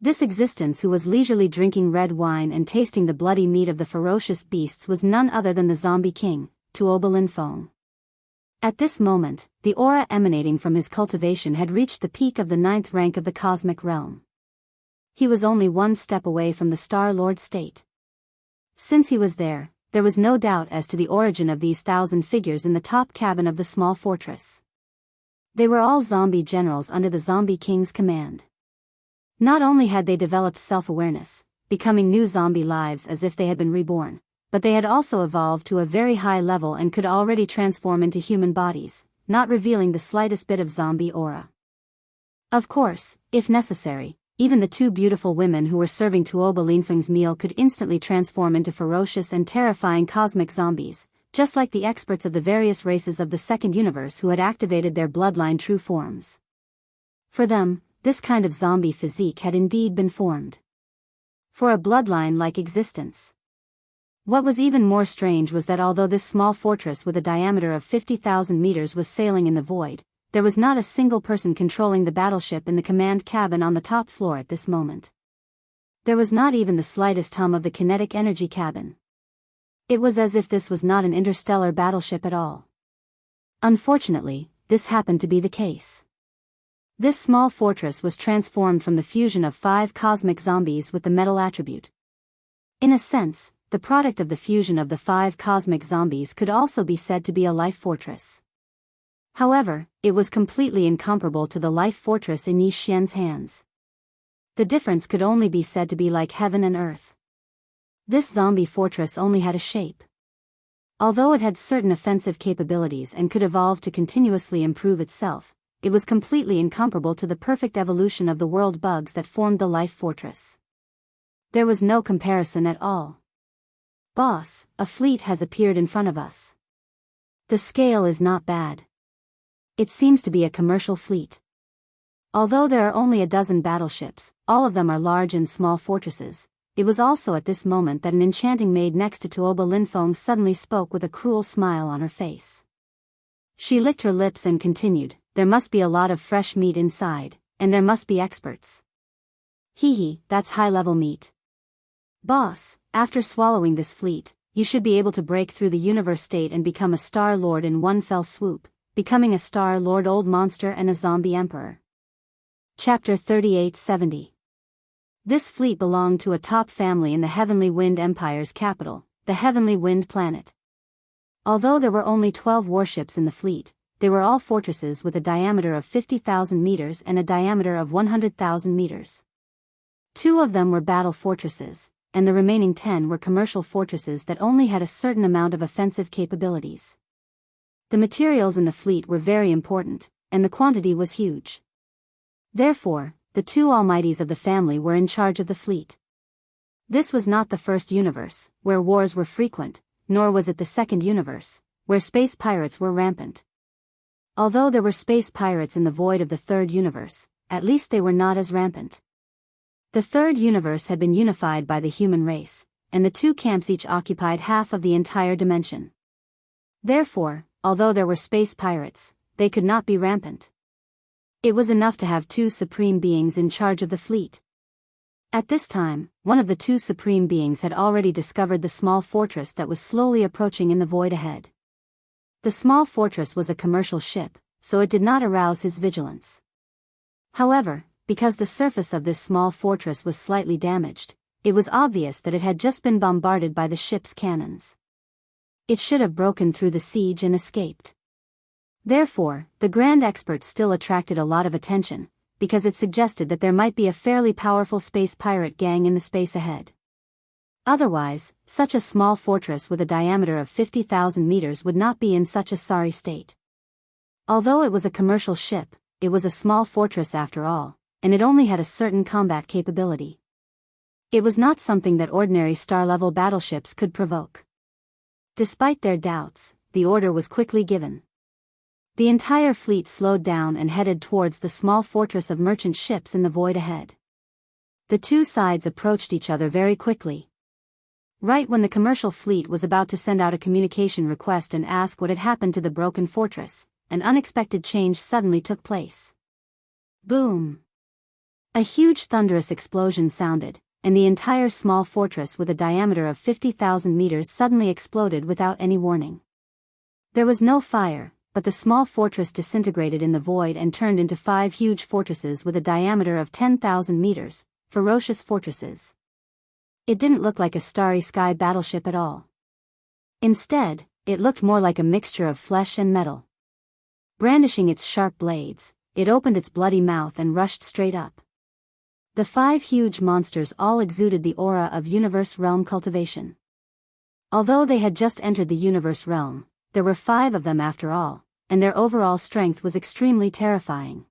This existence who was leisurely drinking red wine and tasting the bloody meat of the ferocious beasts was none other than the zombie king, Tuoba Linfeng. At this moment, the aura emanating from his cultivation had reached the peak of the 9th rank of the cosmic realm. He was only 1 step away from the Star Lord state. Since he was there was no doubt as to the origin of these 1,000 figures in the top cabin of the small fortress. They were all zombie generals under the Zombie King's command. Not only had they developed self-awareness, becoming new zombie lives as if they had been reborn, but they had also evolved to a very high level and could already transform into human bodies, not revealing the slightest bit of zombie aura. Of course, if necessary, even the 2 beautiful women who were serving Tuoba Linfeng's meal could instantly transform into ferocious and terrifying cosmic zombies, just like the experts of the various races of the Second Universe who had activated their bloodline true forms. For them, this kind of zombie physique had indeed been formed. For a bloodline-like existence. What was even more strange was that although this small fortress with a diameter of 50,000 meters was sailing in the void, there was not a single person controlling the battleship in the command cabin on the top floor at this moment. There was not even the slightest hum of the kinetic energy cabin. It was as if this was not an interstellar battleship at all. Unfortunately, this happened to be the case. This small fortress was transformed from the fusion of 5 cosmic zombies with the metal attribute. In a sense, the product of the fusion of the 5 cosmic zombies could also be said to be a life fortress. However, it was completely incomparable to the life fortress in Yi Xian's hands. The difference could only be said to be like heaven and earth. This zombie fortress only had a shape. Although it had certain offensive capabilities and could evolve to continuously improve itself, it was completely incomparable to the perfect evolution of the world bugs that formed the life fortress. There was no comparison at all. Boss, a fleet has appeared in front of us. The scale is not bad. It seems to be a commercial fleet. Although there are only a dozen battleships, all of them are large and small fortresses. It was also at this moment that an enchanting maid next to Tuoba Linfeng suddenly spoke with a cruel smile on her face. She licked her lips and continued, "There must be a lot of fresh meat inside, and there must be experts. Hee, that's high-level meat. Boss, after swallowing this fleet, you should be able to break through the universe state and become a Star Lord in one fell swoop, becoming a Star Lord old monster and a zombie emperor." Chapter 3870. This fleet belonged to a top family in the Heavenly Wind Empire's capital, the Heavenly Wind Planet. Although there were only 12 warships in the fleet, they were all fortresses with a diameter of 50,000 meters and a diameter of 100,000 meters. 2 of them were battle fortresses, and the remaining 10 were commercial fortresses that only had a certain amount of offensive capabilities. The materials in the fleet were very important, and the quantity was huge. Therefore, the two almighties of the family were in charge of the fleet. This was not the first universe, where wars were frequent, nor was it the second universe, where space pirates were rampant. Although there were space pirates in the void of the third universe, at least they were not as rampant. The third universe had been unified by the human race, and the two camps each occupied half of the entire dimension. Therefore, although there were space pirates, they could not be rampant. It was enough to have two supreme beings in charge of the fleet. At this time, one of the two supreme beings had already discovered the small fortress that was slowly approaching in the void ahead. The small fortress was a commercial ship, so it did not arouse his vigilance. However, because the surface of this small fortress was slightly damaged, it was obvious that it had just been bombarded by the ship's cannons. It should have broken through the siege and escaped. Therefore, the Grand Expert still attracted a lot of attention, because it suggested that there might be a fairly powerful space pirate gang in the space ahead. Otherwise, such a small fortress with a diameter of 50,000 meters would not be in such a sorry state. Although it was a commercial ship, it was a small fortress after all, and it only had a certain combat capability. It was not something that ordinary star-level battleships could provoke. Despite their doubts, the order was quickly given. The entire fleet slowed down and headed towards the small fortress of merchant ships in the void ahead. The two sides approached each other very quickly. Right when the commercial fleet was about to send out a communication request and ask what had happened to the broken fortress, an unexpected change suddenly took place. Boom! A huge thunderous explosion sounded, and the entire small fortress with a diameter of 50,000 meters suddenly exploded without any warning. There was no fire, but the small fortress disintegrated in the void and turned into 5 huge fortresses with a diameter of 10,000 meters, ferocious fortresses. It didn't look like a starry sky battleship at all. Instead, it looked more like a mixture of flesh and metal. Brandishing its sharp blades, it opened its bloody mouth and rushed straight up. The 5 huge monsters all exuded the aura of universe realm cultivation. Although they had just entered the universe realm, there were 5 of them after all, and their overall strength was extremely terrifying.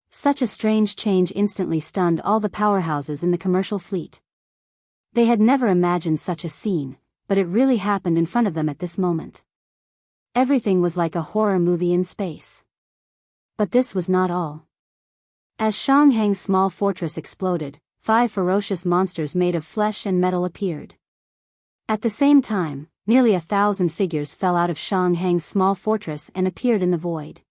Such a strange change instantly stunned all the powerhouses in the commercial fleet. They had never imagined such a scene, but it really happened in front of them at this moment. Everything was like a horror movie in space. But this was not all. As Shanghai's small fortress exploded, 5 ferocious monsters made of flesh and metal appeared. At the same time, nearly 1,000 figures fell out of Shanghai's small fortress and appeared in the void.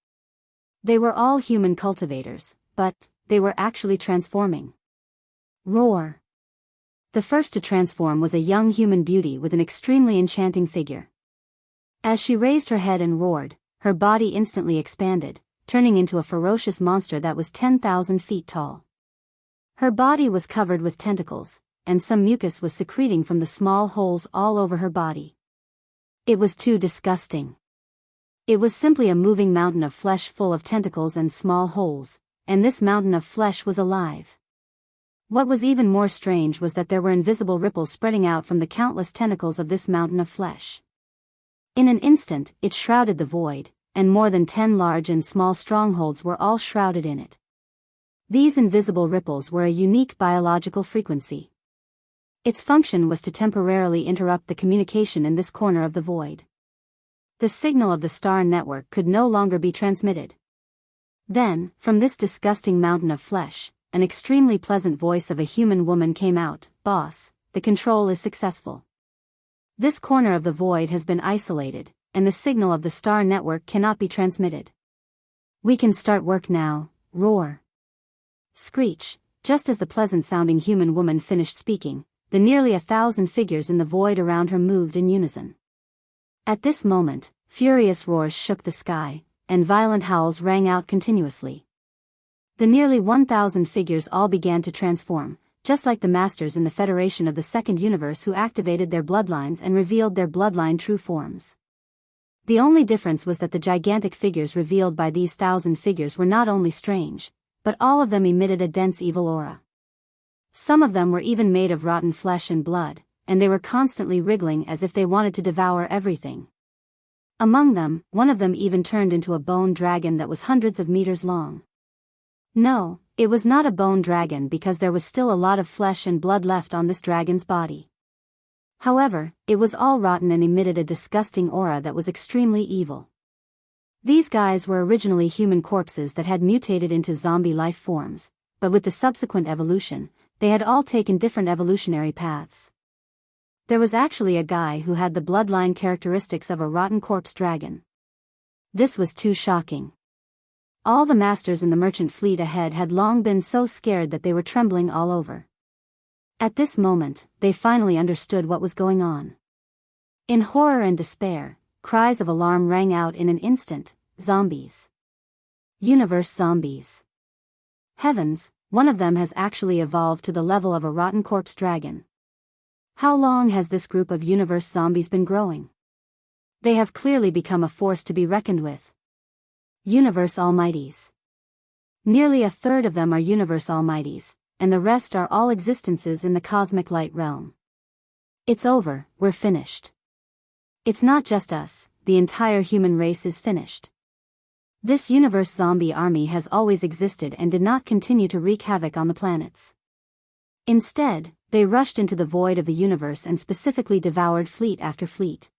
They were all human cultivators, but they were actually transforming. Roar! The first to transform was a young human beauty with an extremely enchanting figure. As she raised her head and roared, her body instantly expanded, turning into a ferocious monster that was 10,000 feet tall. Her body was covered with tentacles, and some mucus was secreting from the small holes all over her body. It was too disgusting. It was simply a moving mountain of flesh full of tentacles and small holes, and this mountain of flesh was alive. What was even more strange was that there were invisible ripples spreading out from the countless tentacles of this mountain of flesh. In an instant, it shrouded the void, and more than 10 large and small strongholds were all shrouded in it. These invisible ripples were a unique biological frequency. Its function was to temporarily interrupt the communication in this corner of the void. The signal of the star network could no longer be transmitted. Then, from this disgusting mountain of flesh, an extremely pleasant voice of a human woman came out. "Boss, the control is successful. This corner of the void has been isolated, and the signal of the star network cannot be transmitted. We can start work now." Roar! Screech! Just as the pleasant-sounding human woman finished speaking, the nearly 1,000 figures in the void around her moved in unison. At this moment, furious roars shook the sky, and violent howls rang out continuously. The nearly 1,000 figures all began to transform, just like the masters in the Federation of the Second Universe who activated their bloodlines and revealed their bloodline true forms. The only difference was that the gigantic figures revealed by these 1,000 figures were not only strange, but all of them emitted a dense evil aura. Some of them were even made of rotten flesh and blood, and they were constantly wriggling as if they wanted to devour everything. Among them, one of them even turned into a bone dragon that was hundreds of meters long. No, it was not a bone dragon because there was still a lot of flesh and blood left on this dragon's body. However, it was all rotten and emitted a disgusting aura that was extremely evil. These guys were originally human corpses that had mutated into zombie life forms, but with the subsequent evolution, they had all taken different evolutionary paths. There was actually a guy who had the bloodline characteristics of a rotten corpse dragon. This was too shocking. All the masters in the merchant fleet ahead had long been so scared that they were trembling all over. At this moment, they finally understood what was going on. In horror and despair, cries of alarm rang out in an instant. Zombies. Universe zombies. Heavens, one of them has actually evolved to the level of a rotten corpse dragon. How long has this group of universe zombies been growing? They have clearly become a force to be reckoned with. Universe almighties. Nearly a third of them are universe almighties, and the rest are all existences in the cosmic light realm. It's over, we're finished. It's not just us, the entire human race is finished. This universe zombie army has always existed and did not continue to wreak havoc on the planets. Instead, they rushed into the void of the universe and specifically devoured fleet after fleet.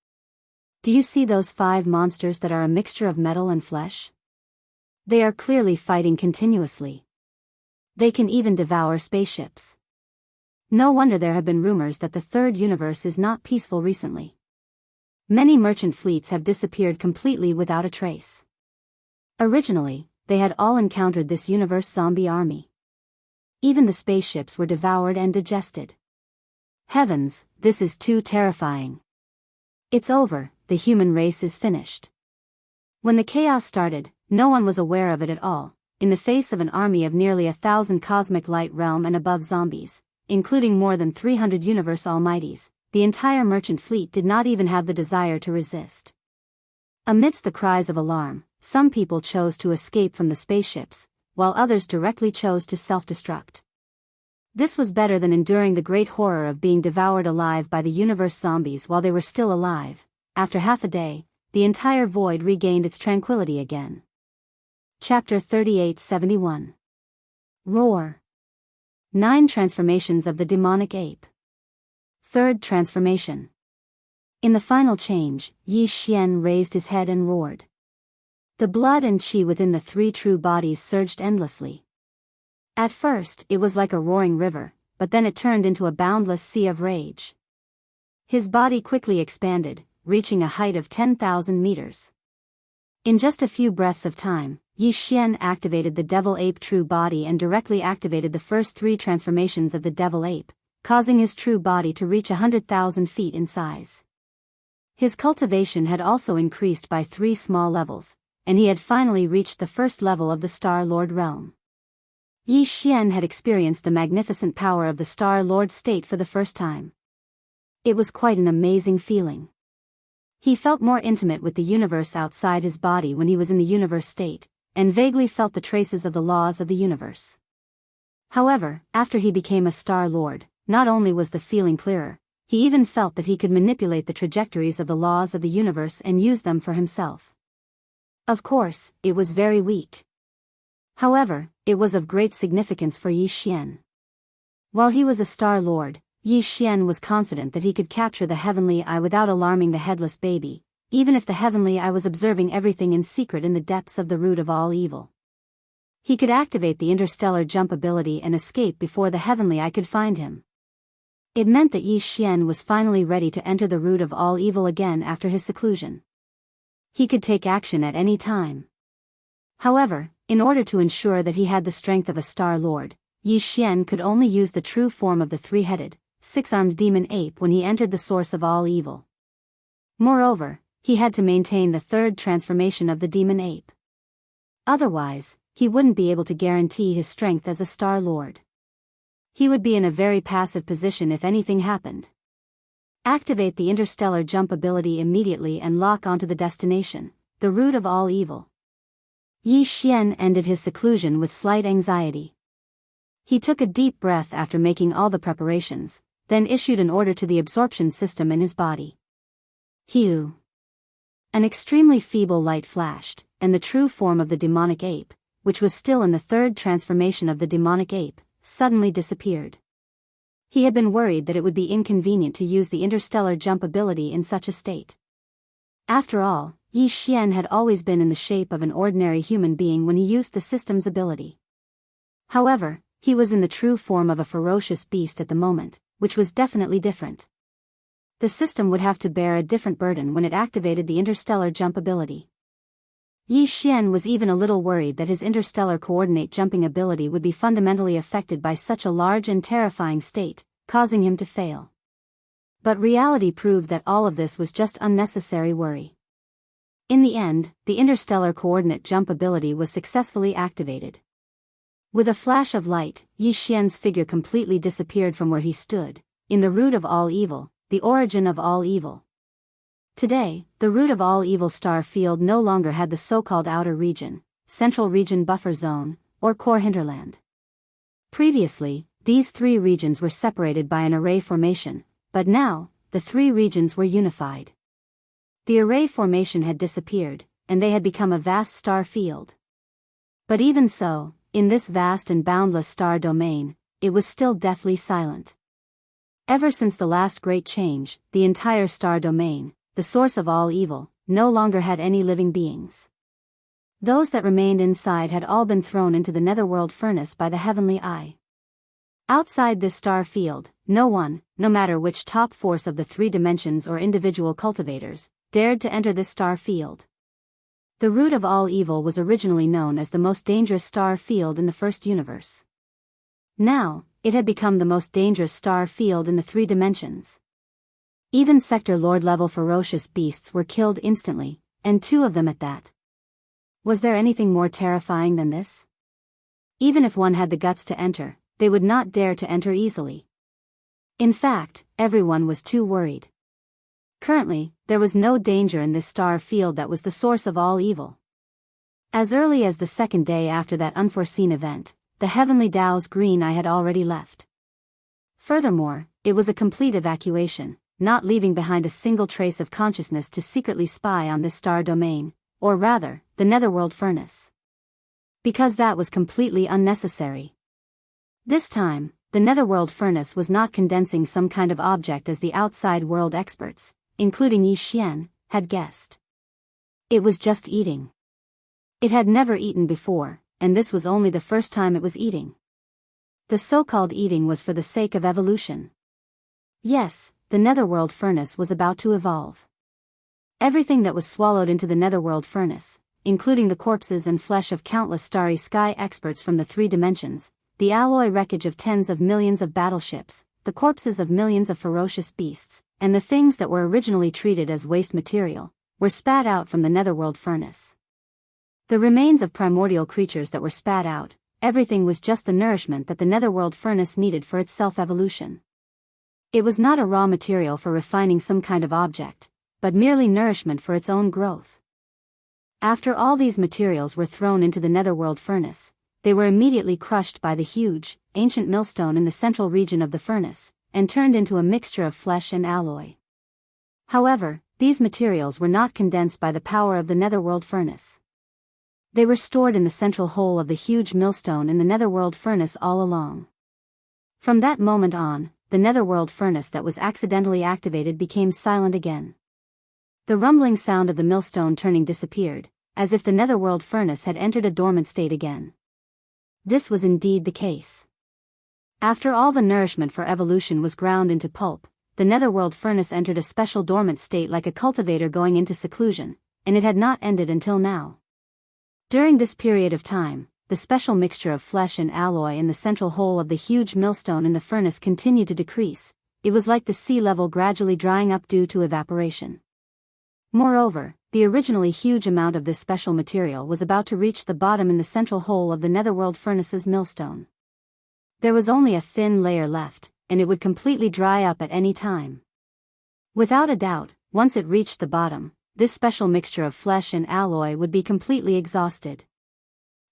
Do you see those 5 monsters that are a mixture of metal and flesh? They are clearly fighting continuously. They can even devour spaceships. No wonder there have been rumors that the third universe is not peaceful recently. Many merchant fleets have disappeared completely without a trace. Originally, they had all encountered this universe zombie army. Even the spaceships were devoured and digested. Heavens, this is too terrifying. It's over, the human race is finished. When the chaos started, no one was aware of it at all, in the face of an army of nearly 1,000 cosmic light realm and above zombies, including more than 300 universe almighties, the entire merchant fleet did not even have the desire to resist. Amidst the cries of alarm, some people chose to escape from the spaceships, while others directly chose to self-destruct. This was better than enduring the great horror of being devoured alive by the universe zombies while they were still alive. After half a day, the entire void regained its tranquility again. Chapter 3871. Roar. 9 Transformations of the Demonic Ape. Third transformation. In the final change, Yi Xian raised his head and roared. The blood and qi within the 3 true bodies surged endlessly. At first, it was like a roaring river, but then it turned into a boundless sea of rage. His body quickly expanded, reaching a height of 10,000 meters. In just a few breaths of time, Yi Xian activated the Devil Ape true body and directly activated the first 3 transformations of the Devil Ape, causing his true body to reach 100,000 feet in size. His cultivation had also increased by 3 small levels, and he had finally reached the first level of the Star Lord realm. Yi Xian had experienced the magnificent power of the Star Lord state for the first time. It was quite an amazing feeling. He felt more intimate with the universe outside his body when he was in the universe state, and vaguely felt the traces of the laws of the universe. However, after he became a Star Lord, not only was the feeling clearer, he even felt that he could manipulate the trajectories of the laws of the universe and use them for himself. Of course, it was very weak. However, it was of great significance for Yi Xian. While he was a Star Lord, Yi Xian was confident that he could capture the Heavenly Eye without alarming the headless baby, even if the Heavenly Eye was observing everything in secret in the depths of the root of all evil. He could activate the interstellar jump ability and escape before the Heavenly Eye could find him. It meant that Yi Xian was finally ready to enter the root of all evil again after his seclusion. He could take action at any time. However, in order to ensure that he had the strength of a Star Lord, Yi Xian could only use the true form of the 3-headed, 6-armed demon ape when he entered the source of all evil. Moreover, he had to maintain the 3rd transformation of the demon ape. Otherwise, he wouldn't be able to guarantee his strength as a Star Lord. He would be in a very passive position if anything happened. Activate the interstellar jump ability immediately and lock onto the destination, the root of all evil. Yi Xian ended his seclusion with slight anxiety. He took a deep breath after making all the preparations, then issued an order to the absorption system in his body. Hew. An extremely feeble light flashed, and the true form of the demonic ape, which was still in the third transformation of the demonic ape, suddenly disappeared. He had been worried that it would be inconvenient to use the interstellar jump ability in such a state. After all, Yi Xian had always been in the shape of an ordinary human being when he used the system's ability. However, he was in the true form of a ferocious beast at the moment, which was definitely different. The system would have to bear a different burden when it activated the interstellar jump ability. Yi Xian was even a little worried that his interstellar coordinate jumping ability would be fundamentally affected by such a large and terrifying state, causing him to fail. But reality proved that all of this was just unnecessary worry. In the end, the interstellar coordinate jump ability was successfully activated. With a flash of light, Yi Xian's figure completely disappeared from where he stood, in the root of all evil, the origin of all evil. Today, the root of all evil star field no longer had the so-called outer region, central region buffer zone, or core hinterland. Previously, these three regions were separated by an array formation, but now, the three regions were unified. The array formation had disappeared, and they had become a vast star field. But even so, in this vast and boundless star domain, it was still deathly silent. Ever since the last great change, the entire star domain, the source of all evil, no longer had any living beings. Those that remained inside had all been thrown into the netherworld furnace by the heavenly eye. Outside this star field, no one, no matter which top force of the three dimensions or individual cultivators, dared to enter this star field. The root of all evil was originally known as the most dangerous star field in the first universe. Now, it had become the most dangerous star field in the three dimensions. Even Sector Lord level ferocious beasts were killed instantly, and two of them at that. Was there anything more terrifying than this? Even if one had the guts to enter, they would not dare to enter easily. In fact, everyone was too worried. Currently, there was no danger in this star field that was the source of all evil. As early as the second day after that unforeseen event, the heavenly Tao's green eye had already left. Furthermore, it was a complete evacuation, not leaving behind a single trace of consciousness to secretly spy on this star domain, or rather, the netherworld furnace. Because that was completely unnecessary. This time, the netherworld furnace was not condensing some kind of object as the outside world experts, including Yi Xian, had guessed. It was just eating. It had never eaten before, and this was only the first time it was eating. The so-called eating was for the sake of evolution. Yes, the netherworld furnace was about to evolve. Everything that was swallowed into the netherworld furnace, including the corpses and flesh of countless starry sky experts from the three dimensions, the alloy wreckage of tens of millions of battleships, the corpses of millions of ferocious beasts, and the things that were originally treated as waste material, were spat out from the netherworld furnace. The remains of primordial creatures that were spat out, everything was just the nourishment that the netherworld furnace needed for its self-evolution. It was not a raw material for refining some kind of object, but merely nourishment for its own growth. After all these materials were thrown into the netherworld furnace, they were immediately crushed by the huge, ancient millstone in the central region of the furnace, and turned into a mixture of flesh and alloy. However, these materials were not condensed by the power of the netherworld furnace. They were stored in the central hole of the huge millstone in the netherworld furnace all along. From that moment on, the netherworld furnace that was accidentally activated became silent again. The rumbling sound of the millstone turning disappeared, as if the netherworld furnace had entered a dormant state again. This was indeed the case. After all the nourishment for evolution was ground into pulp, the netherworld furnace entered a special dormant state like a cultivator going into seclusion, and it had not ended until now. During this period of time, the special mixture of flesh and alloy in the central hole of the huge millstone in the furnace continued to decrease. It was like the sea level gradually drying up due to evaporation. Moreover, the originally huge amount of this special material was about to reach the bottom in the central hole of the netherworld furnace's millstone. There was only a thin layer left, and it would completely dry up at any time. Without a doubt, once it reached the bottom, this special mixture of flesh and alloy would be completely exhausted.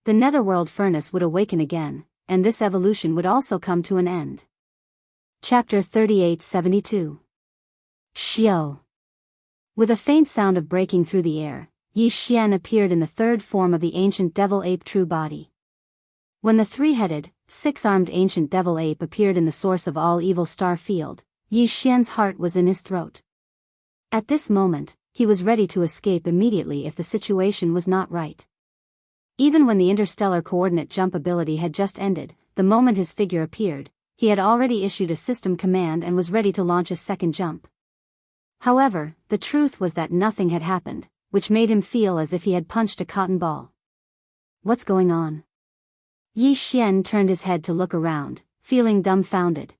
The netherworld furnace would awaken again, and this evolution would also come to an end. Chapter 3872. Xiao. With a faint sound of breaking through the air, Yi Xian appeared in the third form of the ancient devil ape true body. When the three-headed, six-armed ancient devil ape appeared in the source of all evil star field, Yi Xian's heart was in his throat. At this moment, he was ready to escape immediately if the situation was not right. Even when the interstellar coordinate jump ability had just ended, the moment his figure appeared, he had already issued a system command and was ready to launch a second jump. However, the truth was that nothing had happened, which made him feel as if he had punched a cotton ball. What's going on? Yi Xian turned his head to look around, feeling dumbfounded.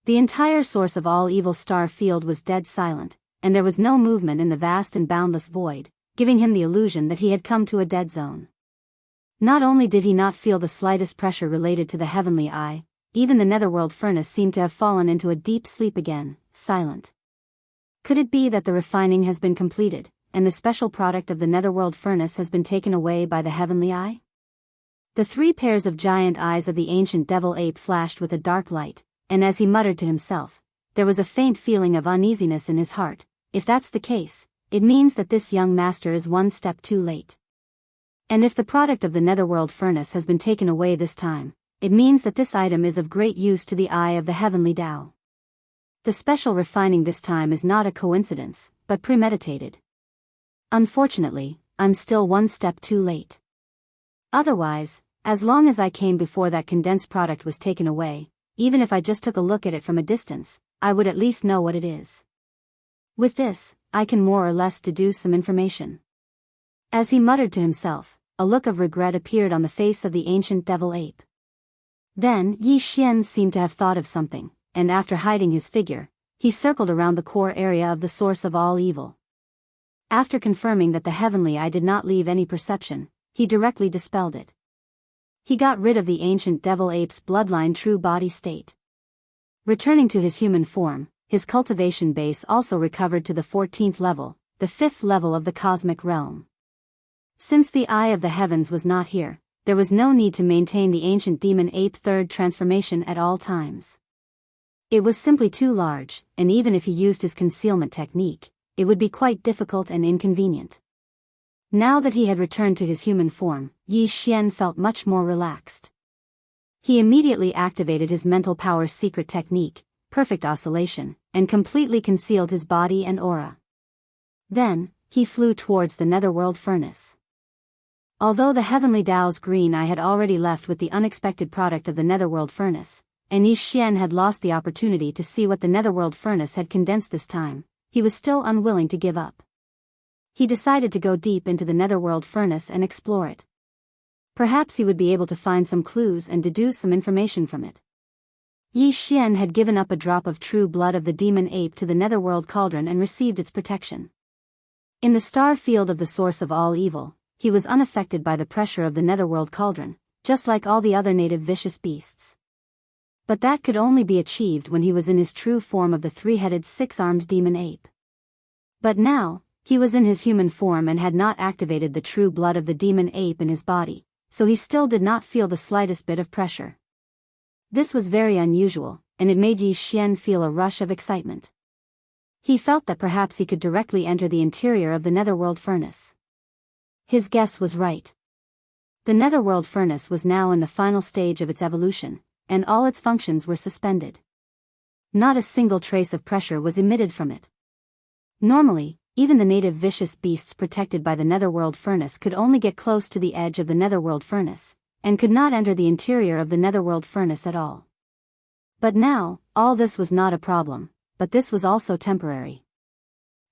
The entire source of all evil star field was dead silent, and there was no movement in the vast and boundless void, giving him the illusion that he had come to a dead zone. Not only did he not feel the slightest pressure related to the heavenly eye, even the netherworld furnace seemed to have fallen into a deep sleep again, silent. Could it be that the refining has been completed, and the special product of the netherworld furnace has been taken away by the heavenly eye? The three pairs of giant eyes of the ancient devil ape flashed with a dark light, and as he muttered to himself, there was a faint feeling of uneasiness in his heart. If that's the case, it means that this young master is one step too late. And if the product of the netherworld furnace has been taken away this time, it means that this item is of great use to the eye of the heavenly Tao. The special refining this time is not a coincidence, but premeditated. Unfortunately, I'm still one step too late. Otherwise, as long as I came before that condensed product was taken away, even if I just took a look at it from a distance, I would at least know what it is. With this, I can more or less deduce some information. As he muttered to himself, a look of regret appeared on the face of the ancient devil ape. Then Yi Xian seemed to have thought of something, and after hiding his figure, he circled around the core area of the source of all evil. After confirming that the heavenly eye did not leave any perception, he directly dispelled it. He got rid of the ancient devil ape's bloodline true body state. Returning to his human form, his cultivation base also recovered to the 14th level, the 5th level of the cosmic realm. Since the eye of the heavens was not here, there was no need to maintain the ancient demon ape third transformation at all times. It was simply too large, and even if he used his concealment technique, it would be quite difficult and inconvenient. Now that he had returned to his human form, Yi Xian felt much more relaxed. He immediately activated his mental power secret technique, perfect oscillation, and completely concealed his body and aura. Then, he flew towards the netherworld furnace. Although the heavenly Tao's green eye had already left with the unexpected product of the netherworld furnace, and Yi Xian had lost the opportunity to see what the netherworld furnace had condensed this time, he was still unwilling to give up. He decided to go deep into the netherworld furnace and explore it. Perhaps he would be able to find some clues and deduce some information from it. Yi Xian had given up a drop of true blood of the demon ape to the netherworld cauldron and received its protection. In the star field of the source of all evil, he was unaffected by the pressure of the netherworld cauldron, just like all the other native vicious beasts. But that could only be achieved when he was in his true form of the three-headed six-armed demon ape. But now, he was in his human form and had not activated the true blood of the demon ape in his body, so he still did not feel the slightest bit of pressure. This was very unusual, and it made Yi Xian feel a rush of excitement. He felt that perhaps he could directly enter the interior of the netherworld furnace. His guess was right. The netherworld furnace was now in the final stage of its evolution, and all its functions were suspended. Not a single trace of pressure was emitted from it. Normally, even the native vicious beasts protected by the netherworld furnace could only get close to the edge of the netherworld furnace, and could not enter the interior of the netherworld furnace at all. But now, all this was not a problem, but this was also temporary.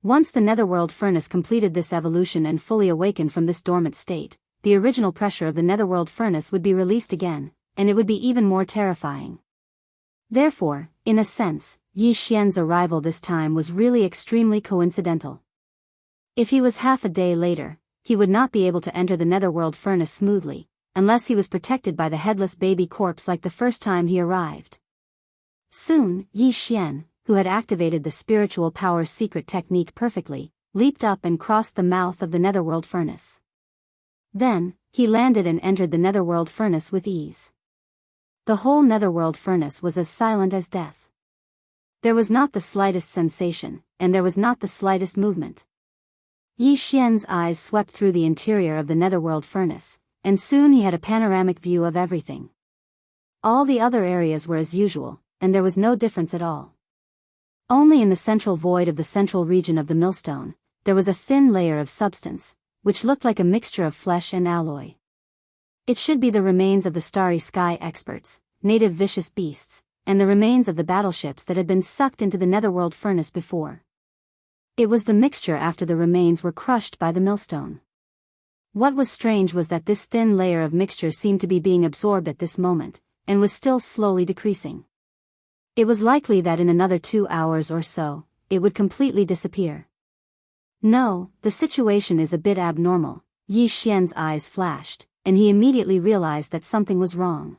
Once the netherworld furnace completed this evolution and fully awakened from this dormant state, the original pressure of the netherworld furnace would be released again, and it would be even more terrifying. Therefore, in a sense, Yi Xian's arrival this time was really extremely coincidental. If he was half a day later, he would not be able to enter the netherworld furnace smoothly, unless he was protected by the headless baby corpse like the first time he arrived. Soon, Yi Xian, who had activated the spiritual power secret technique perfectly, leaped up and crossed the mouth of the netherworld furnace. Then, he landed and entered the netherworld furnace with ease. The whole netherworld furnace was as silent as death. There was not the slightest sensation, and there was not the slightest movement. Yi Xian's eyes swept through the interior of the netherworld furnace, and soon he had a panoramic view of everything. All the other areas were as usual, and there was no difference at all. Only in the central void of the central region of the millstone, there was a thin layer of substance, which looked like a mixture of flesh and alloy. It should be the remains of the starry sky experts, native vicious beasts, and the remains of the battleships that had been sucked into the netherworld furnace before. It was the mixture after the remains were crushed by the millstone. What was strange was that this thin layer of mixture seemed to be being absorbed at this moment, and was still slowly decreasing. It was likely that in another 2 hours or so, it would completely disappear. No, the situation is a bit abnormal, Yi Xian's eyes flashed, and he immediately realized that something was wrong.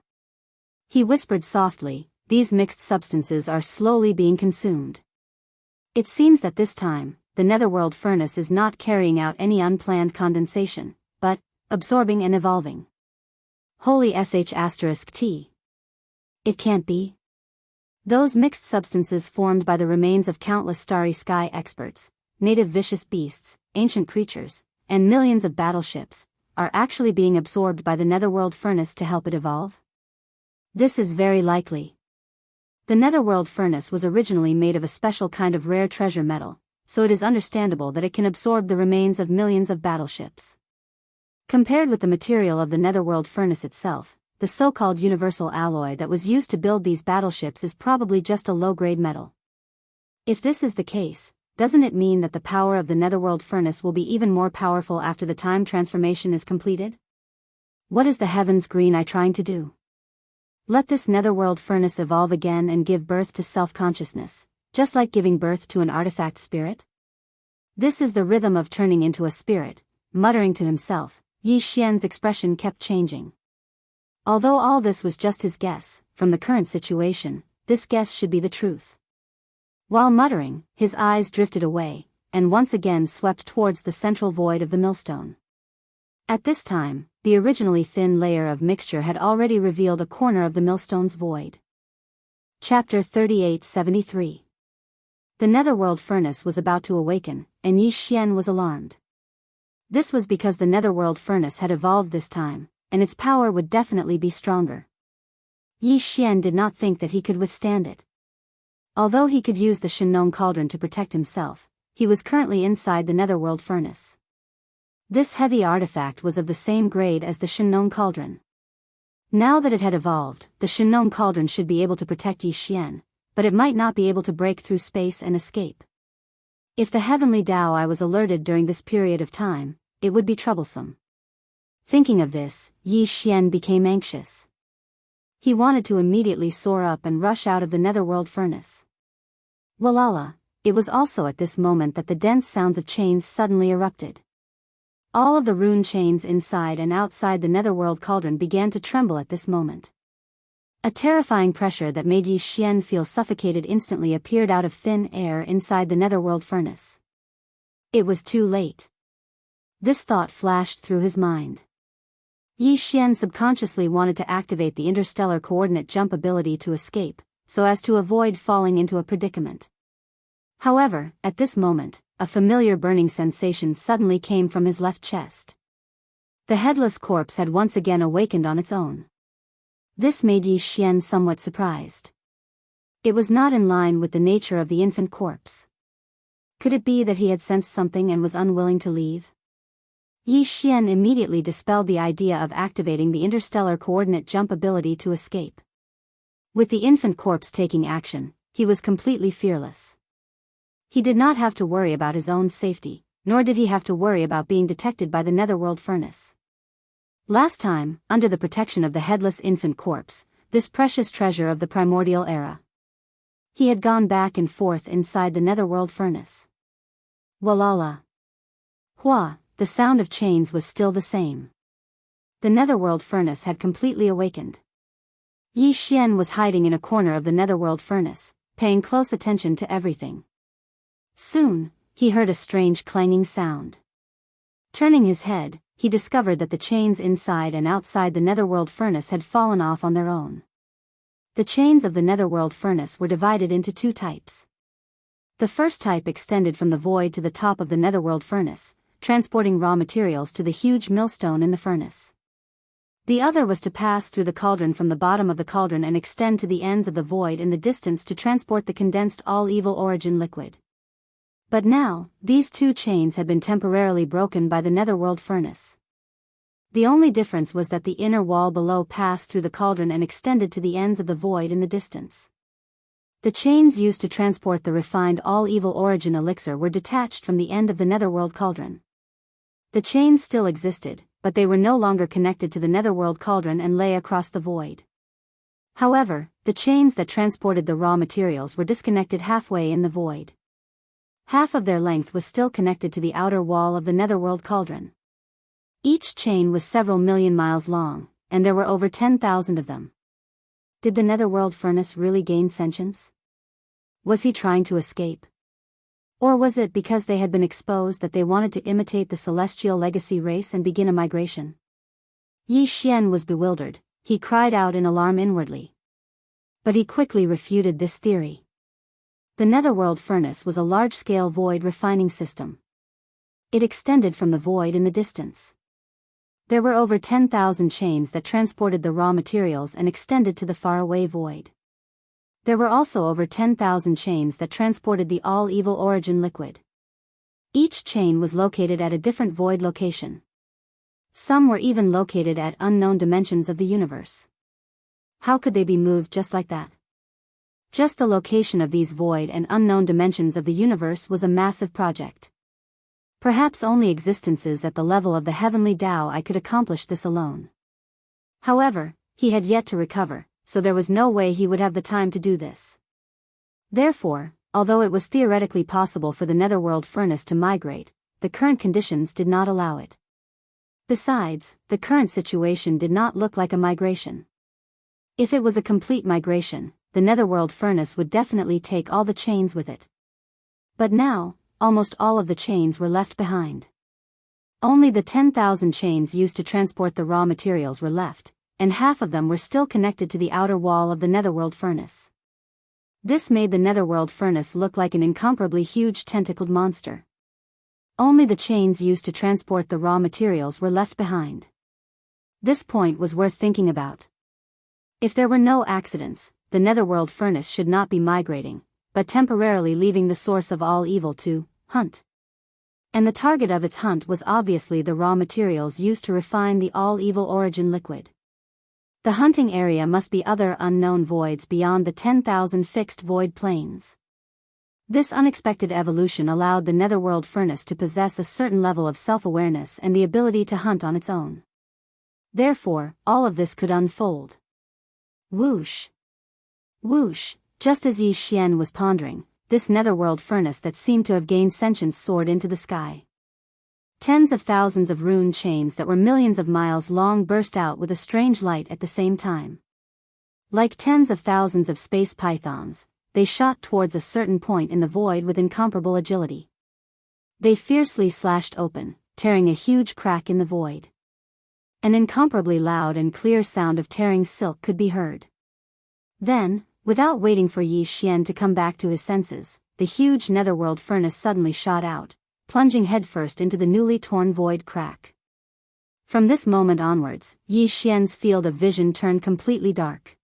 He whispered softly, "These mixed substances are slowly being consumed." It seems that this time, the netherworld furnace is not carrying out any unplanned condensation, but absorbing and evolving. Holy sh*t. It can't be. Those mixed substances formed by the remains of countless starry sky experts, native vicious beasts, ancient creatures, and millions of battleships, are actually being absorbed by the netherworld furnace to help it evolve? This is very likely. The netherworld furnace was originally made of a special kind of rare treasure metal, so it is understandable that it can absorb the remains of millions of battleships. Compared with the material of the netherworld furnace itself, the so-called universal alloy that was used to build these battleships is probably just a low-grade metal. If this is the case, doesn't it mean that the power of the netherworld furnace will be even more powerful after the time transformation is completed? What is the heavens green eye trying to do? Let this netherworld furnace evolve again and give birth to self-consciousness, just like giving birth to an artifact spirit? This is the rhythm of turning into a spirit, muttering to himself. Yi Xian's expression kept changing. Although all this was just his guess, from the current situation, this guess should be the truth. While muttering, his eyes drifted away, and once again swept towards the central void of the millstone. At this time, the originally thin layer of mixture had already revealed a corner of the millstone's void. Chapter 3873. The netherworld furnace was about to awaken, and Yi Xian was alarmed. This was because the netherworld furnace had evolved this time, and its power would definitely be stronger. Yi Xian did not think that he could withstand it. Although he could use the Shenong cauldron to protect himself, he was currently inside the netherworld furnace. This heavy artifact was of the same grade as the Shenong cauldron. Now that it had evolved, the Shenong cauldron should be able to protect Yi Xian, but it might not be able to break through space and escape. If the heavenly Tao I was alerted during this period of time, it would be troublesome. Thinking of this, Yi Xian became anxious. He wanted to immediately soar up and rush out of the netherworld furnace. Walala, it was also at this moment that the dense sounds of chains suddenly erupted. All of the rune chains inside and outside the netherworld cauldron began to tremble at this moment. A terrifying pressure that made Yi Xian feel suffocated instantly appeared out of thin air inside the netherworld furnace. It was too late. This thought flashed through his mind. Yi Xian subconsciously wanted to activate the interstellar coordinate jump ability to escape, so as to avoid falling into a predicament. However, at this moment, a familiar burning sensation suddenly came from his left chest. The headless corpse had once again awakened on its own. This made Yi Xian somewhat surprised. It was not in line with the nature of the infant corpse. Could it be that he had sensed something and was unwilling to leave? Yi Xian immediately dispelled the idea of activating the interstellar coordinate jump ability to escape. With the infant corpse taking action, he was completely fearless. He did not have to worry about his own safety, nor did he have to worry about being detected by the netherworld furnace. Last time, under the protection of the headless infant corpse, this precious treasure of the primordial era, he had gone back and forth inside the netherworld furnace. Walala. Hua, the sound of chains was still the same. The netherworld furnace had completely awakened. Yi Xian was hiding in a corner of the netherworld furnace, paying close attention to everything. Soon, he heard a strange clanging sound. Turning his head, he discovered that the chains inside and outside the netherworld furnace had fallen off on their own. The chains of the netherworld furnace were divided into two types. The first type extended from the void to the top of the netherworld furnace, transporting raw materials to the huge millstone in the furnace. The other was to pass through the cauldron from the bottom of the cauldron and extend to the ends of the void in the distance to transport the condensed all-evil origin liquid. But now, these two chains had been temporarily broken by the netherworld furnace. The only difference was that the inner wall below passed through the cauldron and extended to the ends of the void in the distance. The chains used to transport the refined all-evil origin elixir were detached from the end of the netherworld cauldron. The chains still existed, but they were no longer connected to the netherworld cauldron and lay across the void. However, the chains that transported the raw materials were disconnected halfway in the void. Half of their length was still connected to the outer wall of the netherworld cauldron. Each chain was several million miles long, and there were over 10,000 of them. Did the netherworld furnace really gain sentience? Was he trying to escape? Or was it because they had been exposed that they wanted to imitate the celestial legacy race and begin a migration? Yi Xian was bewildered. He cried out in alarm inwardly. But he quickly refuted this theory. The netherworld furnace was a large-scale void refining system. It extended from the void in the distance. There were over 10,000 chains that transported the raw materials and extended to the faraway void. There were also over 10,000 chains that transported the all-evil origin liquid. Each chain was located at a different void location. Some were even located at unknown dimensions of the universe. How could they be moved just like that? Just the location of these void and unknown dimensions of the universe was a massive project. Perhaps only existences at the level of the heavenly Tao I could accomplish this alone. However, he had yet to recover, so there was no way he would have the time to do this. Therefore, although it was theoretically possible for the netherworld furnace to migrate, the current conditions did not allow it. Besides, the current situation did not look like a migration. If it was a complete migration, the netherworld furnace would definitely take all the chains with it. But now, almost all of the chains were left behind. Only the 10,000 chains used to transport the raw materials were left, and half of them were still connected to the outer wall of the netherworld furnace. This made the netherworld furnace look like an incomparably huge tentacled monster. Only the chains used to transport the raw materials were left behind. This point was worth thinking about. If there were no accidents, the netherworld furnace should not be migrating, but temporarily leaving the source of all evil to hunt. And the target of its hunt was obviously the raw materials used to refine the all-evil origin liquid. The hunting area must be other unknown voids beyond the 10,000 fixed void planes. This unexpected evolution allowed the netherworld furnace to possess a certain level of self-awareness and the ability to hunt on its own. Therefore, all of this could unfold. Whoosh! Whoosh! Just as Yi Xian was pondering, this netherworld furnace that seemed to have gained sentience soared into the sky. Tens of thousands of rune chains that were millions of miles long burst out with a strange light at the same time. Like tens of thousands of space pythons, they shot towards a certain point in the void with incomparable agility. They fiercely slashed open, tearing a huge crack in the void. An incomparably loud and clear sound of tearing silk could be heard. Then, without waiting for Yi Xian to come back to his senses, the huge netherworld furnace suddenly shot out, plunging headfirst into the newly torn void crack. From this moment onwards, Yi Xian's field of vision turned completely dark.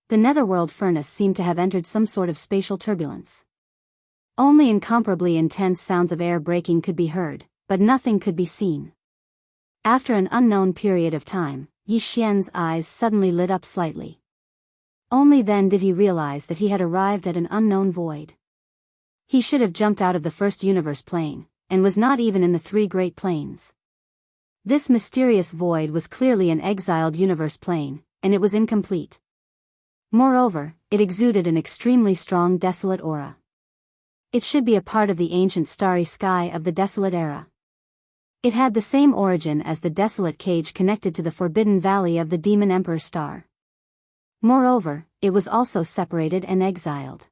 The netherworld furnace seemed to have entered some sort of spatial turbulence. Only incomparably intense sounds of air breaking could be heard, but nothing could be seen. After an unknown period of time, Yi Xian's eyes suddenly lit up slightly. Only then did he realize that he had arrived at an unknown void. He should have jumped out of the first universe plane, and was not even in the three great planes. This mysterious void was clearly an exiled universe plane, and it was incomplete. Moreover, it exuded an extremely strong desolate aura. It should be a part of the ancient starry sky of the desolate era. It had the same origin as the desolate cage connected to the forbidden valley of the demon emperor star. Moreover, it was also separated and exiled.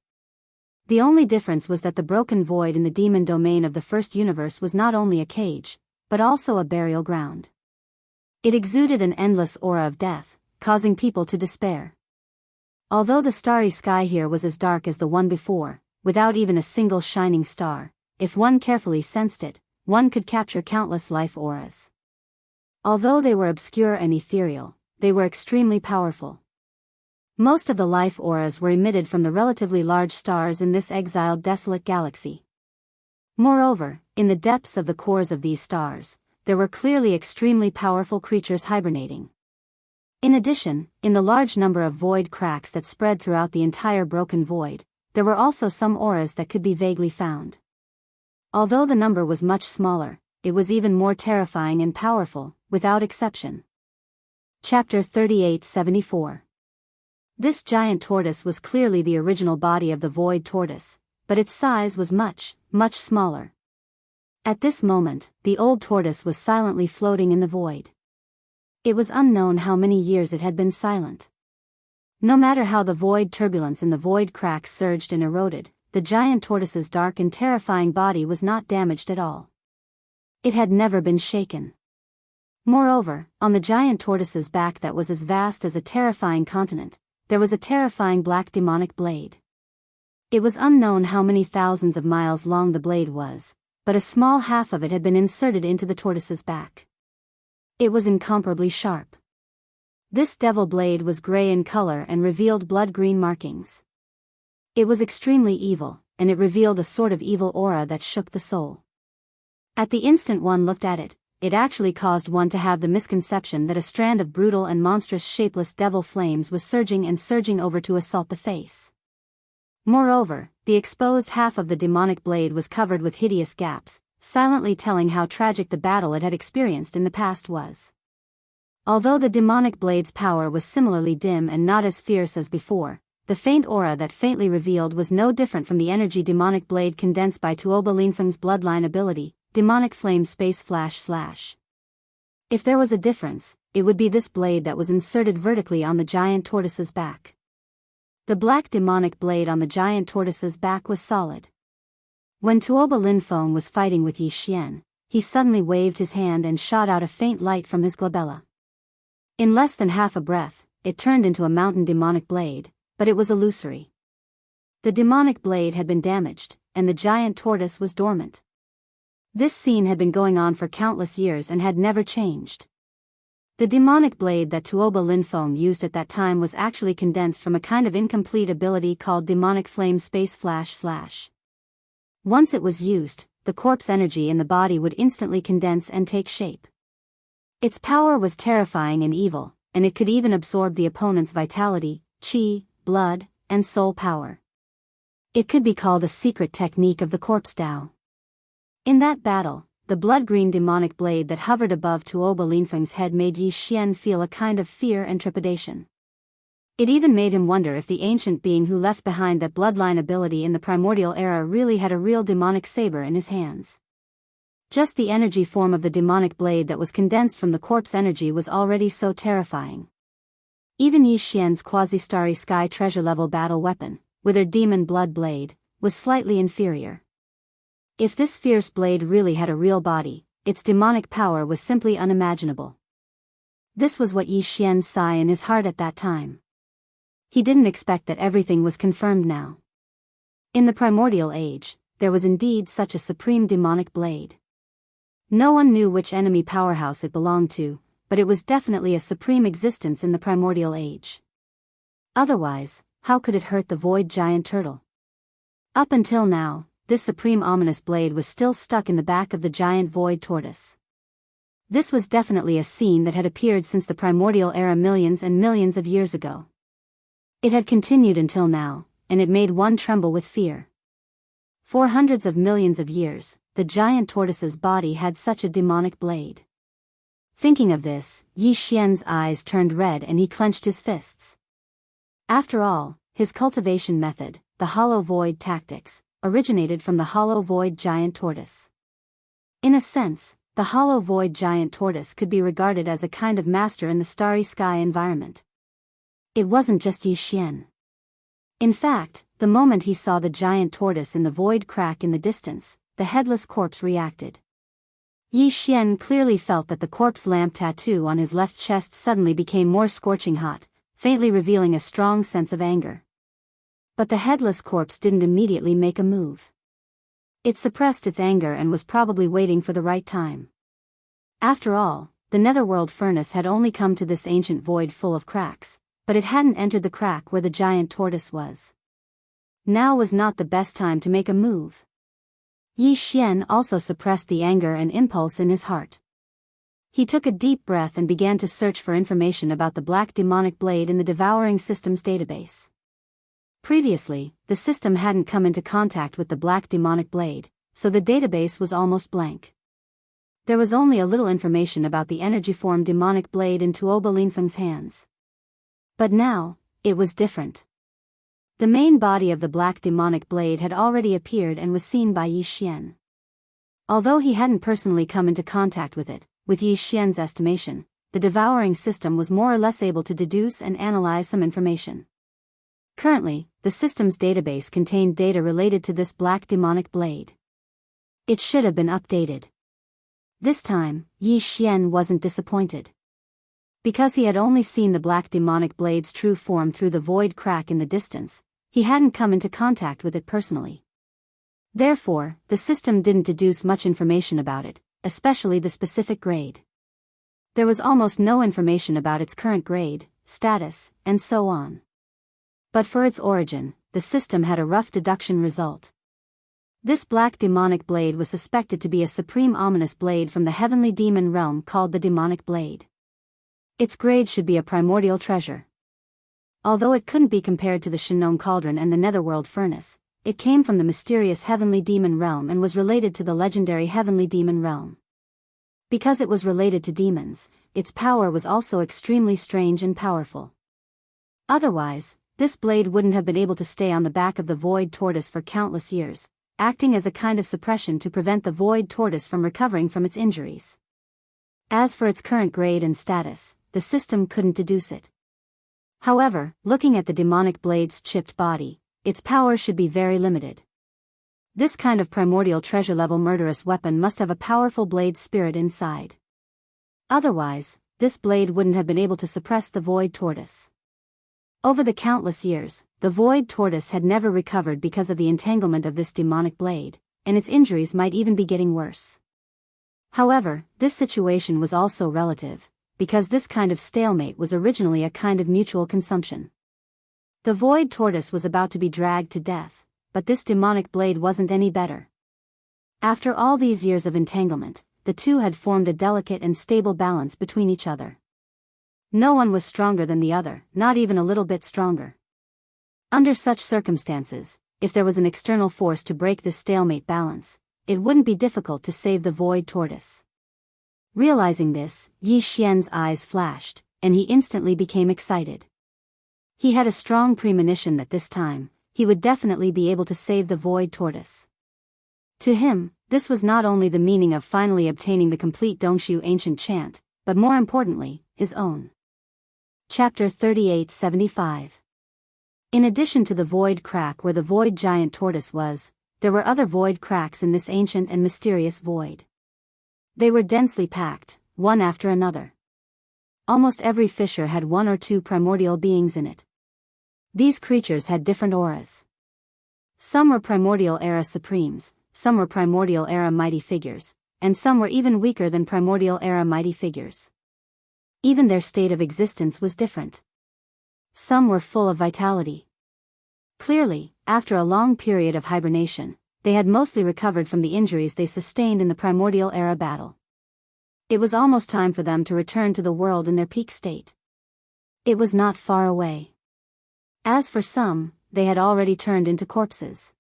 The only difference was that the broken void in the demon domain of the first universe was not only a cage, but also a burial ground. It exuded an endless aura of death, causing people to despair. Although the starry sky here was as dark as the one before, without even a single shining star, if one carefully sensed it, one could capture countless life auras. Although they were obscure and ethereal, they were extremely powerful. Most of the life auras were emitted from the relatively large stars in this exiled desolate galaxy. Moreover, in the depths of the cores of these stars, there were clearly extremely powerful creatures hibernating. In addition, in the large number of void cracks that spread throughout the entire broken void, there were also some auras that could be vaguely found. Although the number was much smaller, it was even more terrifying and powerful, without exception. Chapter 3874. This giant tortoise was clearly the original body of the void tortoise, but its size was much, much smaller. At this moment, the old tortoise was silently floating in the void. It was unknown how many years it had been silent. No matter how the void turbulence in the void cracks surged and eroded, the giant tortoise's dark and terrifying body was not damaged at all. It had never been shaken. Moreover, on the giant tortoise's back that was as vast as a terrifying continent, there was a terrifying black demonic blade. It was unknown how many thousands of miles long the blade was, but a small half of it had been inserted into the tortoise's back. It was incomparably sharp. This devil blade was gray in color and revealed blood-green markings. It was extremely evil, and it revealed a sort of evil aura that shook the soul. At the instant one looked at it, it actually caused one to have the misconception that a strand of brutal and monstrous shapeless devil flames was surging over to assault the face. Moreover, the exposed half of the demonic blade was covered with hideous gaps, silently telling how tragic the battle it had experienced in the past was. Although the demonic blade's power was similarly dim and not as fierce as before, the faint aura that faintly revealed was no different from the energy demonic blade condensed by Tuoba Linfeng's bloodline ability, Demonic Flame Space Flash//. If there was a difference, it would be this blade that was inserted vertically on the giant tortoise's back. The black demonic blade on the giant tortoise's back was solid. When Tuoba Linfeng was fighting with Yi Xian, he suddenly waved his hand and shot out a faint light from his glabella. In less than half a breath, it turned into a mountain demonic blade, but it was illusory. The demonic blade had been damaged, and the giant tortoise was dormant. This scene had been going on for countless years and had never changed. The demonic blade that Tuoba Linfeng used at that time was actually condensed from a kind of incomplete ability called Demonic Flame Space Flash//. Once it was used, the corpse energy in the body would instantly condense and take shape. Its power was terrifying and evil, and it could even absorb the opponent's vitality, chi, blood, and soul power. It could be called a secret technique of the corpse Tao. In that battle, the blood-green demonic blade that hovered above Tuoba Linfeng's head made Yi Xian feel a kind of fear and trepidation. It even made him wonder if the ancient being who left behind that bloodline ability in the primordial era really had a real demonic saber in his hands. Just the energy form of the demonic blade that was condensed from the corpse energy was already so terrifying. Even Yi Xian's quasi-starry sky treasure-level battle weapon, with her demon blood blade, was slightly inferior. If this fierce blade really had a real body, its demonic power was simply unimaginable. This was what Yi Xian saw in his heart at that time. He didn't expect that everything was confirmed now. In the primordial age, there was indeed such a supreme demonic blade. No one knew which enemy powerhouse it belonged to, but it was definitely a supreme existence in the primordial age. Otherwise, how could it hurt the void giant turtle? Up until now, this supreme ominous blade was still stuck in the back of the giant void tortoise. This was definitely a scene that had appeared since the primordial era millions and millions of years ago. It had continued until now, and it made one tremble with fear. For hundreds of millions of years, the giant tortoise's body had such a demonic blade. Thinking of this, Yi Xian's eyes turned red and he clenched his fists. After all, his cultivation method, the hollow void tactics, originated from the hollow void giant tortoise. In a sense, the hollow void giant tortoise could be regarded as a kind of master in the starry sky environment. It wasn't just Yi Xian. In fact, the moment he saw the giant tortoise in the void crack in the distance, the headless corpse reacted. Yi Xian clearly felt that the corpse lamp tattoo on his left chest suddenly became more scorching hot, faintly revealing a strong sense of anger. But the headless corpse didn't immediately make a move. It suppressed its anger and was probably waiting for the right time. After all, the netherworld furnace had only come to this ancient void full of cracks, but it hadn't entered the crack where the giant tortoise was. Now was not the best time to make a move. Yi Xian also suppressed the anger and impulse in his heart. He took a deep breath and began to search for information about the black demonic blade in the devouring system's database. Previously, the system hadn't come into contact with the black demonic blade, so the database was almost blank. There was only a little information about the energy-form demonic blade in Tuoba Linfeng's hands. But now, it was different. The main body of the black demonic blade had already appeared and was seen by Yi Xian. Although he hadn't personally come into contact with it, with Yi Xian's estimation, the devouring system was more or less able to deduce and analyze some information. Currently, the system's database contained data related to this black demonic blade. It should have been updated. This time, Yi Xian wasn't disappointed. Because he had only seen the black demonic blade's true form through the void crack in the distance, he hadn't come into contact with it personally. Therefore, the system didn't deduce much information about it, especially the specific grade. There was almost no information about its current grade, status, and so on. But for its origin, the system had a rough deduction result. This black demonic blade was suspected to be a supreme ominous blade from the heavenly demon realm called the demonic blade. Its grade should be a primordial treasure. Although it couldn't be compared to the Shinong cauldron and the netherworld furnace, it came from the mysterious heavenly demon realm and was related to the legendary heavenly demon realm. Because it was related to demons, its power was also extremely strange and powerful. Otherwise, this blade wouldn't have been able to stay on the back of the void tortoise for countless years, acting as a kind of suppression to prevent the void tortoise from recovering from its injuries. As for its current grade and status, the system couldn't deduce it. However, looking at the demonic blade's chipped body, its power should be very limited. This kind of primordial treasure-level murderous weapon must have a powerful blade spirit inside. Otherwise, this blade wouldn't have been able to suppress the void tortoise. Over the countless years, the void tortoise had never recovered because of the entanglement of this demonic blade, and its injuries might even be getting worse. However, this situation was also relative, because this kind of stalemate was originally a kind of mutual consumption. The void tortoise was about to be dragged to death, but this demonic blade wasn't any better. After all these years of entanglement, the two had formed a delicate and stable balance between each other. No one was stronger than the other, not even a little bit stronger. Under such circumstances, if there was an external force to break this stalemate balance, it wouldn't be difficult to save the void tortoise. Realizing this, Yi Xian's eyes flashed, and he instantly became excited. He had a strong premonition that this time, he would definitely be able to save the void tortoise. To him, this was not only the meaning of finally obtaining the complete Dongshu ancient chant, but more importantly, his own. Chapter 3875. In addition to the void crack where the void giant tortoise was, there were other void cracks in this ancient and mysterious void. They were densely packed, one after another. Almost every fissure had one or two primordial beings in it. These creatures had different auras. Some were primordial era supremes, some were primordial era mighty figures, and some were even weaker than primordial era mighty figures. Even their state of existence was different. Some were full of vitality. Clearly, after a long period of hibernation, they had mostly recovered from the injuries they sustained in the primordial era battle. It was almost time for them to return to the world in their peak state. It was not far away. As for some, they had already turned into corpses.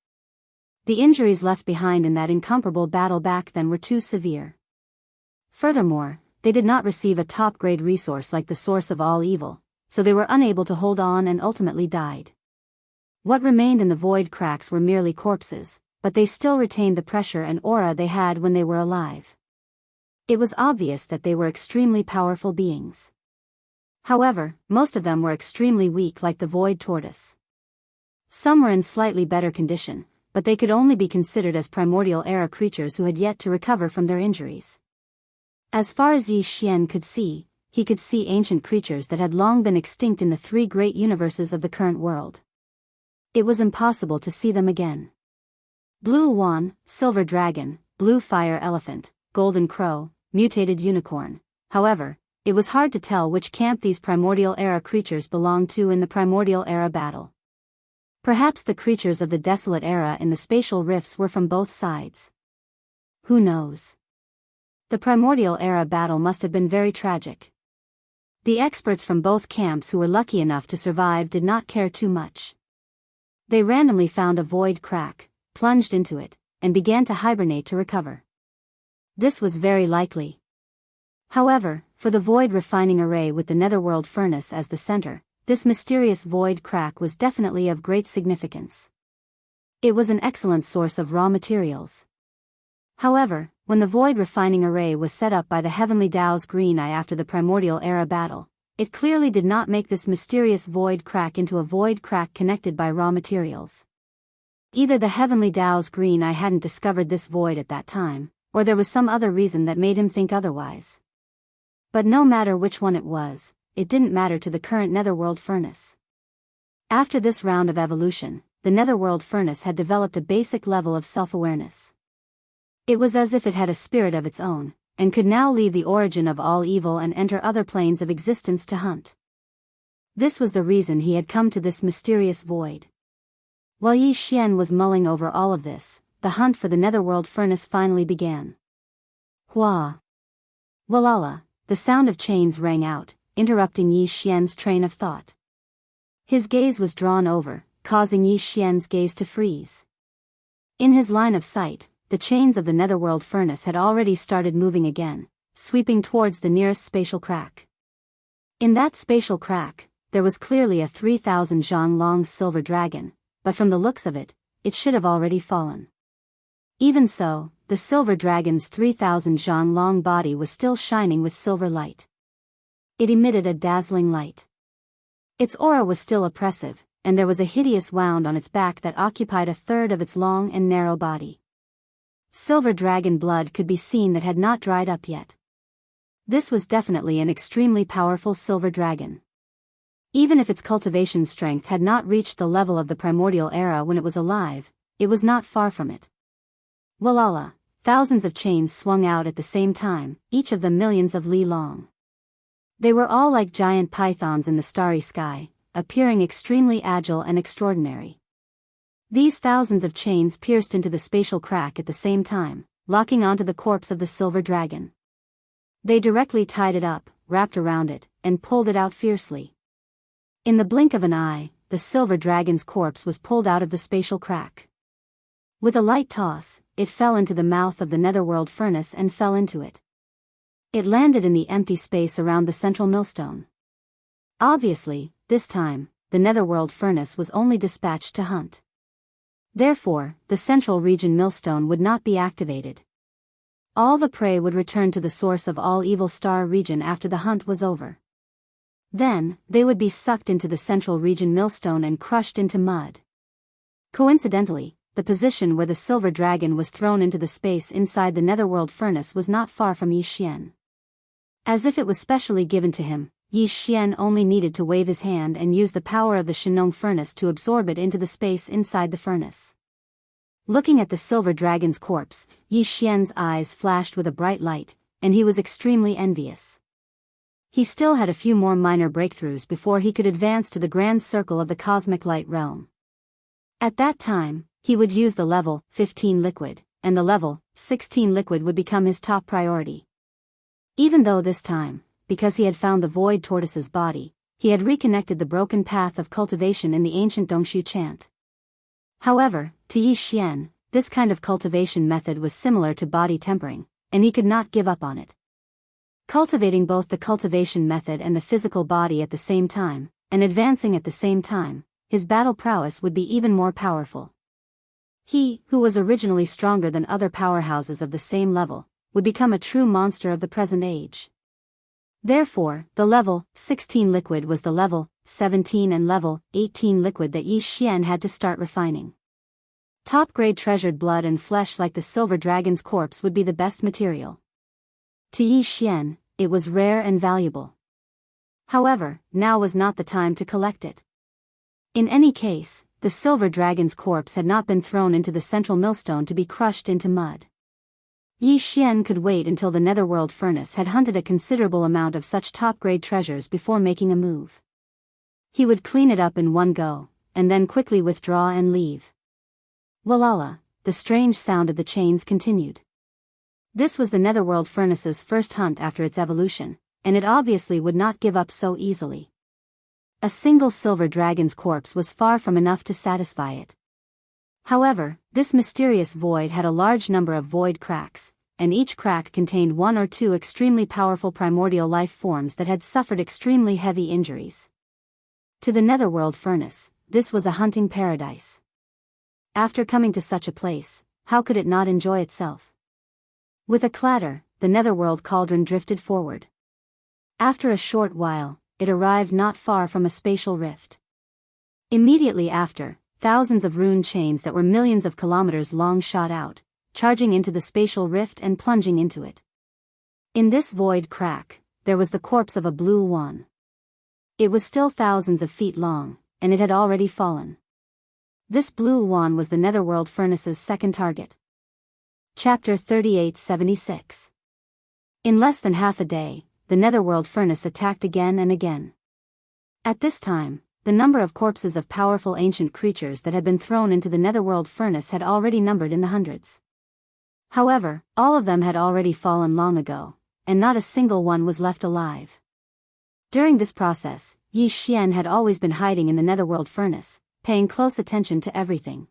The injuries left behind in that incomparable battle back then were too severe. Furthermore, they did not receive a top-grade resource like the source of all evil, so they were unable to hold on and ultimately died. What remained in the void cracks were merely corpses, but they still retained the pressure and aura they had when they were alive. It was obvious that they were extremely powerful beings. However, most of them were extremely weak like the void tortoise. Some were in slightly better condition, but they could only be considered as primordial era creatures who had yet to recover from their injuries. As far as Yi Xian could see, he could see ancient creatures that had long been extinct in the three great universes of the current world. It was impossible to see them again. Blue Swan, Silver Dragon, Blue Fire Elephant, Golden Crow, Mutated Unicorn. However, it was hard to tell which camp these primordial era creatures belonged to in the primordial era battle. Perhaps the creatures of the desolate era in the spatial rifts were from both sides. Who knows? The primordial era battle must have been very tragic. The experts from both camps who were lucky enough to survive did not care too much. They randomly found a void crack, plunged into it, and began to hibernate to recover. This was very likely. However, for the void refining array with the netherworld furnace as the center, this mysterious void crack was definitely of great significance. It was an excellent source of raw materials. However, when the void refining array was set up by the heavenly Tao's green eye after the primordial era battle, it clearly did not make this mysterious void crack into a void crack connected by raw materials. Either the heavenly Tao's green eye hadn't discovered this void at that time, or there was some other reason that made him think otherwise. But no matter which one it was, it didn't matter to the current netherworld furnace. After this round of evolution, the netherworld furnace had developed a basic level of self-awareness. It was as if it had a spirit of its own, and could now leave the origin of all evil and enter other planes of existence to hunt. This was the reason he had come to this mysterious void. While Yi Xian was mulling over all of this, the hunt for the netherworld furnace finally began. Hua! Walala! The sound of chains rang out, interrupting Yi Xian's train of thought. His gaze was drawn over, causing Yi Xian's gaze to freeze. In his line of sight, the chains of the netherworld furnace had already started moving again, sweeping towards the nearest spatial crack. In that spatial crack, there was clearly a 3,000 zhang long silver dragon, but from the looks of it, it should have already fallen. Even so, the silver dragon's 3,000 zhang long body was still shining with silver light. It emitted a dazzling light. Its aura was still oppressive, and there was a hideous wound on its back that occupied a third of its long and narrow body. Silver dragon blood could be seen that had not dried up yet. This was definitely an extremely powerful silver dragon. Even if its cultivation strength had not reached the level of the primordial era when it was alive, it was not far from it. Walala! Thousands of chains swung out at the same time, each of them millions of li long. They were all like giant pythons in the starry sky, appearing extremely agile and extraordinary. These thousands of chains pierced into the spatial crack at the same time, locking onto the corpse of the silver dragon. They directly tied it up, wrapped around it, and pulled it out fiercely. In the blink of an eye, the silver dragon's corpse was pulled out of the spatial crack. With a light toss, it fell into the mouth of the netherworld furnace and fell into it. It landed in the empty space around the central millstone. Obviously, this time, the netherworld furnace was only dispatched to hunt. Therefore, the central region millstone would not be activated. All the prey would return to the source of all evil star region after the hunt was over. Then, they would be sucked into the central region millstone and crushed into mud. Coincidentally, the position where the silver dragon was thrown into the space inside the netherworld furnace was not far from Yi Xian. As if it was specially given to him, Yi Xian only needed to wave his hand and use the power of the Shenong furnace to absorb it into the space inside the furnace. Looking at the silver dragon's corpse, Yi Xian's eyes flashed with a bright light, and he was extremely envious. He still had a few more minor breakthroughs before he could advance to the grand circle of the cosmic light realm. At that time, he would use the level 15 liquid, and the level 16 liquid would become his top priority. Even though this time, because he had found the void tortoise's body, he had reconnected the broken path of cultivation in the ancient Dongshu chant. However, to Yi Xian, this kind of cultivation method was similar to body tempering, and he could not give up on it. Cultivating both the cultivation method and the physical body at the same time, and advancing at the same time, his battle prowess would be even more powerful. He, who was originally stronger than other powerhouses of the same level, would become a true monster of the present age. Therefore, the level 16 liquid was the level 17 and level 18 liquid that Yi Xian had to start refining. Top-grade treasured blood and flesh like the silver dragon's corpse would be the best material. To Yi Xian, it was rare and valuable. However, now was not the time to collect it. In any case, the silver dragon's corpse had not been thrown into the central millstone to be crushed into mud. Yi Xian could wait until the netherworld furnace had hunted a considerable amount of such top-grade treasures before making a move. He would clean it up in one go, and then quickly withdraw and leave. Walala, the strange sound of the chains continued. This was the netherworld furnace's first hunt after its evolution, and it obviously would not give up so easily. A single silver dragon's corpse was far from enough to satisfy it. However, this mysterious void had a large number of void cracks, and each crack contained one or two extremely powerful primordial life forms that had suffered extremely heavy injuries. To the netherworld furnace, this was a hunting paradise. After coming to such a place, how could it not enjoy itself? With a clatter, the netherworld cauldron drifted forward. After a short while, it arrived not far from a spatial rift. Immediately after, thousands of rune chains that were millions of kilometers long shot out, charging into the spatial rift and plunging into it. In this void crack, there was the corpse of a blue one. It was still thousands of feet long, and it had already fallen. This blue one was the netherworld furnace's second target. Chapter 3876. In less than half a day, the netherworld furnace attacked again and again. At this time, the number of corpses of powerful ancient creatures that had been thrown into the netherworld furnace had already numbered in the hundreds. However, all of them had already fallen long ago, and not a single one was left alive. During this process, Yi Xian had always been hiding in the netherworld furnace, paying close attention to everything.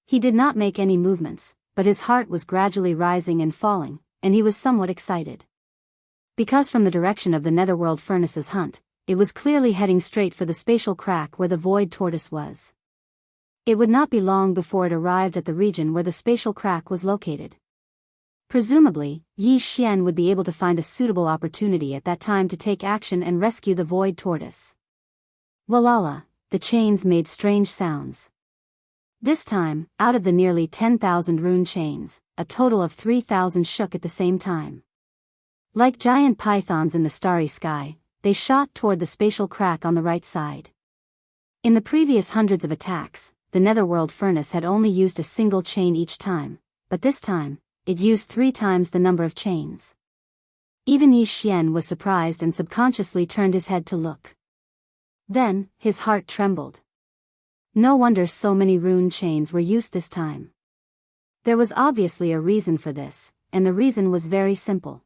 He did not make any movements, but his heart was gradually rising and falling, and he was somewhat excited. Because from the direction of the netherworld furnace's hunt, it was clearly heading straight for the spatial crack where the void tortoise was. It would not be long before it arrived at the region where the spatial crack was located. Presumably, Yi Xian would be able to find a suitable opportunity at that time to take action and rescue the void tortoise. Walala, the chains made strange sounds. This time, out of the nearly 10,000 rune chains, a total of 3,000 shook at the same time. Like giant pythons in the starry sky, they shot toward the spatial crack on the right side. In the previous hundreds of attacks, the netherworld furnace had only used a single chain each time, but this time, it used 3 times the number of chains. Even Yi Xian was surprised and subconsciously turned his head to look. Then, his heart trembled. No wonder so many rune chains were used this time. There was obviously a reason for this, and the reason was very simple.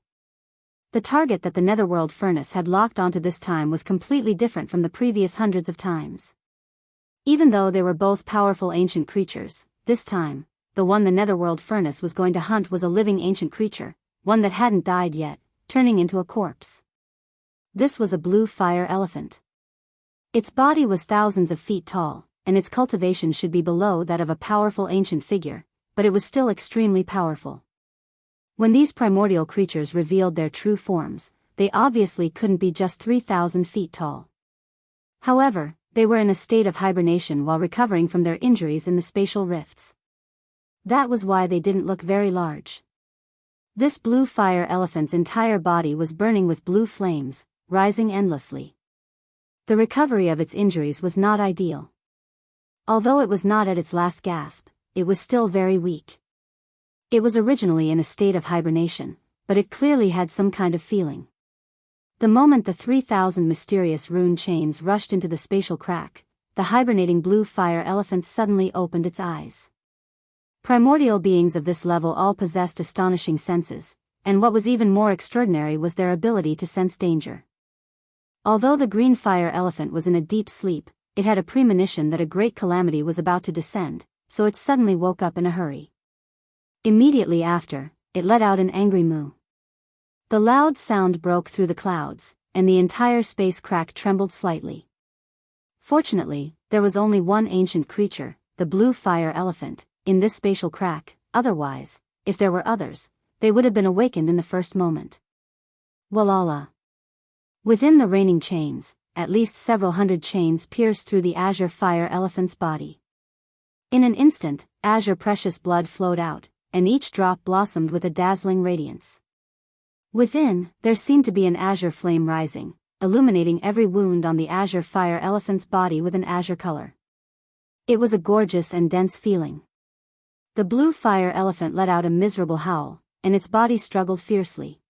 The target that the netherworld furnace had locked onto this time was completely different from the previous hundreds of times. Even though they were both powerful ancient creatures, this time, the one the netherworld furnace was going to hunt was a living ancient creature, one that hadn't died yet, turning into a corpse. This was a blue fire elephant. Its body was thousands of feet tall, and its cultivation should be below that of a powerful ancient figure, but it was still extremely powerful. When these primordial creatures revealed their true forms, they obviously couldn't be just 3,000 feet tall. However, they were in a state of hibernation while recovering from their injuries in the spatial rifts. That was why they didn't look very large. This blue fire elephant's entire body was burning with blue flames, rising endlessly. The recovery of its injuries was not ideal. Although it was not at its last gasp, it was still very weak. It was originally in a state of hibernation, but it clearly had some kind of feeling. The moment the 3,000 mysterious rune chains rushed into the spatial crack, the hibernating blue fire elephant suddenly opened its eyes. Primordial beings of this level all possessed astonishing senses, and what was even more extraordinary was their ability to sense danger. Although the green fire elephant was in a deep sleep, it had a premonition that a great calamity was about to descend, so it suddenly woke up in a hurry. Immediately after, it let out an angry moo. The loud sound broke through the clouds, and the entire space crack trembled slightly. Fortunately, there was only one ancient creature, the blue fire elephant, in this spatial crack. Otherwise, if there were others, they would have been awakened in the first moment. Walala. Within the raining chains, at least several hundred chains pierced through the azure fire elephant's body. In an instant, azure precious blood flowed out, and each drop blossomed with a dazzling radiance. Within, there seemed to be an azure flame rising, illuminating every wound on the azure fire elephant's body with an azure color. It was a gorgeous and dense feeling. The blue fire elephant let out a miserable howl, and its body struggled fiercely.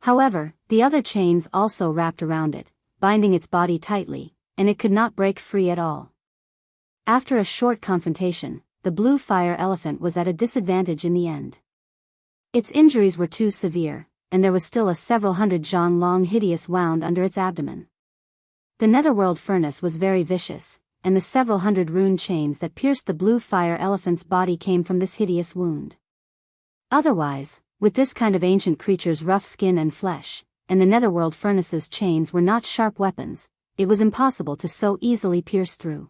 However, the other chains also wrapped around it, binding its body tightly, and it could not break free at all. After a short confrontation, the blue fire elephant was at a disadvantage in the end. Its injuries were too severe, and there was still a several hundred zhang long hideous wound under its abdomen. The netherworld furnace was very vicious, and the several hundred rune chains that pierced the blue fire elephant's body came from this hideous wound. Otherwise, with this kind of ancient creature's rough skin and flesh, and the netherworld furnace's chains were not sharp weapons, it was impossible to so easily pierce through.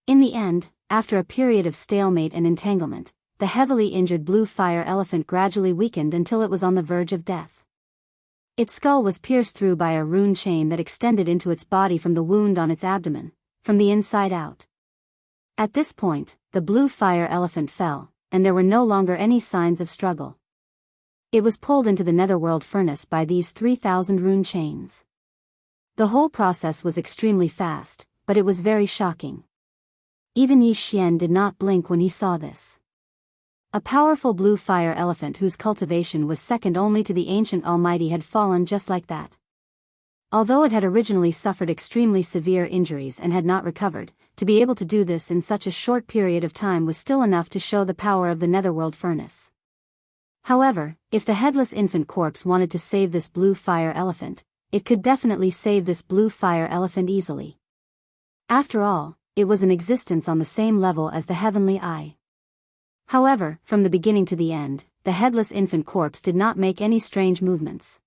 In the end, after a period of stalemate and entanglement, the heavily injured blue fire elephant gradually weakened until it was on the verge of death. Its skull was pierced through by a rune chain that extended into its body from the wound on its abdomen, from the inside out. At this point, the blue fire elephant fell, and there were no longer any signs of struggle. It was pulled into the netherworld furnace by these 3,000 rune chains. The whole process was extremely fast, but it was very shocking. Even Yi Xian did not blink when he saw this. A powerful blue fire elephant whose cultivation was second only to the ancient almighty had fallen just like that. Although it had originally suffered extremely severe injuries and had not recovered, to be able to do this in such a short period of time was still enough to show the power of the netherworld furnace. However, if the headless infant corpse wanted to save this blue fire elephant, it could definitely save this blue fire elephant easily. After all, it was in existence on the same level as the heavenly eye. However, from the beginning to the end, the headless infant corpse did not make any strange movements.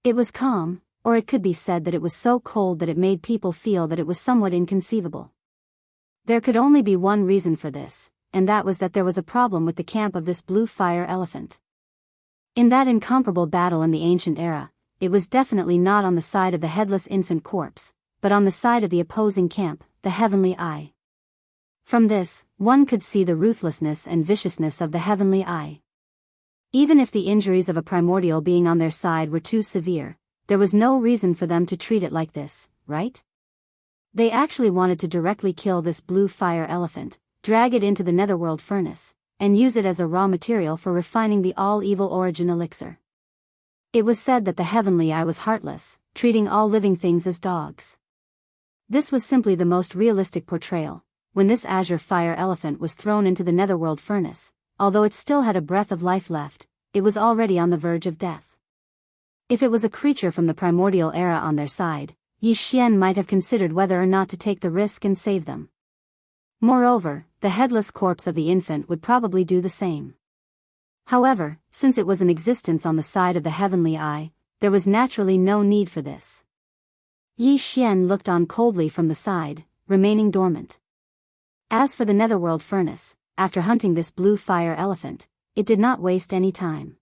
It was calm, or it could be said that it was so cold that it made people feel that it was somewhat inconceivable. There could only be one reason for this, and that was that there was a problem with the camp of this blue fire elephant. In that incomparable battle in the ancient era, it was definitely not on the side of the headless infant corpse, but on the side of the opposing camp, the heavenly eye. From this, one could see the ruthlessness and viciousness of the heavenly eye. Even if the injuries of a primordial being on their side were too severe, there was no reason for them to treat it like this, right? They actually wanted to directly kill this blue fire elephant, drag it into the netherworld furnace, and use it as a raw material for refining the all-evil origin elixir. It was said that the heavenly eye was heartless, treating all living things as dogs. This was simply the most realistic portrayal. When this azure fire elephant was thrown into the netherworld furnace, although it still had a breath of life left, it was already on the verge of death. If it was a creature from the primordial era on their side, Yi Xian might have considered whether or not to take the risk and save them. Moreover, the headless corpse of the infant would probably do the same. However, since it was in existence on the side of the heavenly eye, there was naturally no need for this. Yi Xian looked on coldly from the side, remaining dormant. As for the netherworld furnace, after hunting this blue fire elephant, it did not waste any time.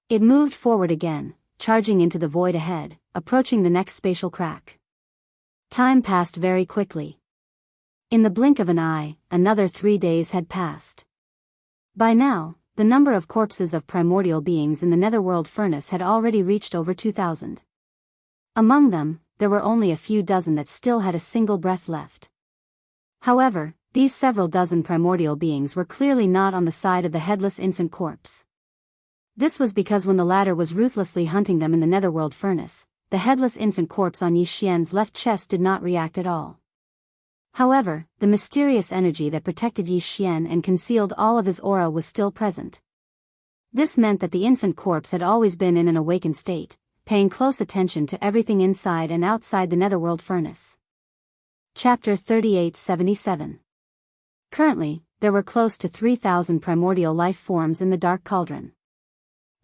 It moved forward again, charging into the void ahead, approaching the next spatial crack. Time passed very quickly. In the blink of an eye, another 3 days had passed. By now, the number of corpses of primordial beings in the netherworld furnace had already reached over 2,000. Among them, there were only a few dozen that still had a single breath left. However, these several dozen primordial beings were clearly not on the side of the headless infant corpse. This was because when the latter was ruthlessly hunting them in the netherworld furnace, the headless infant corpse on Yi Xian's left chest did not react at all. However, the mysterious energy that protected Yi Xian and concealed all of his aura was still present. This meant that the infant corpse had always been in an awakened state, paying close attention to everything inside and outside the netherworld furnace. Chapter 3877. Currently, there were close to 3,000 primordial life forms in the Dark Cauldron.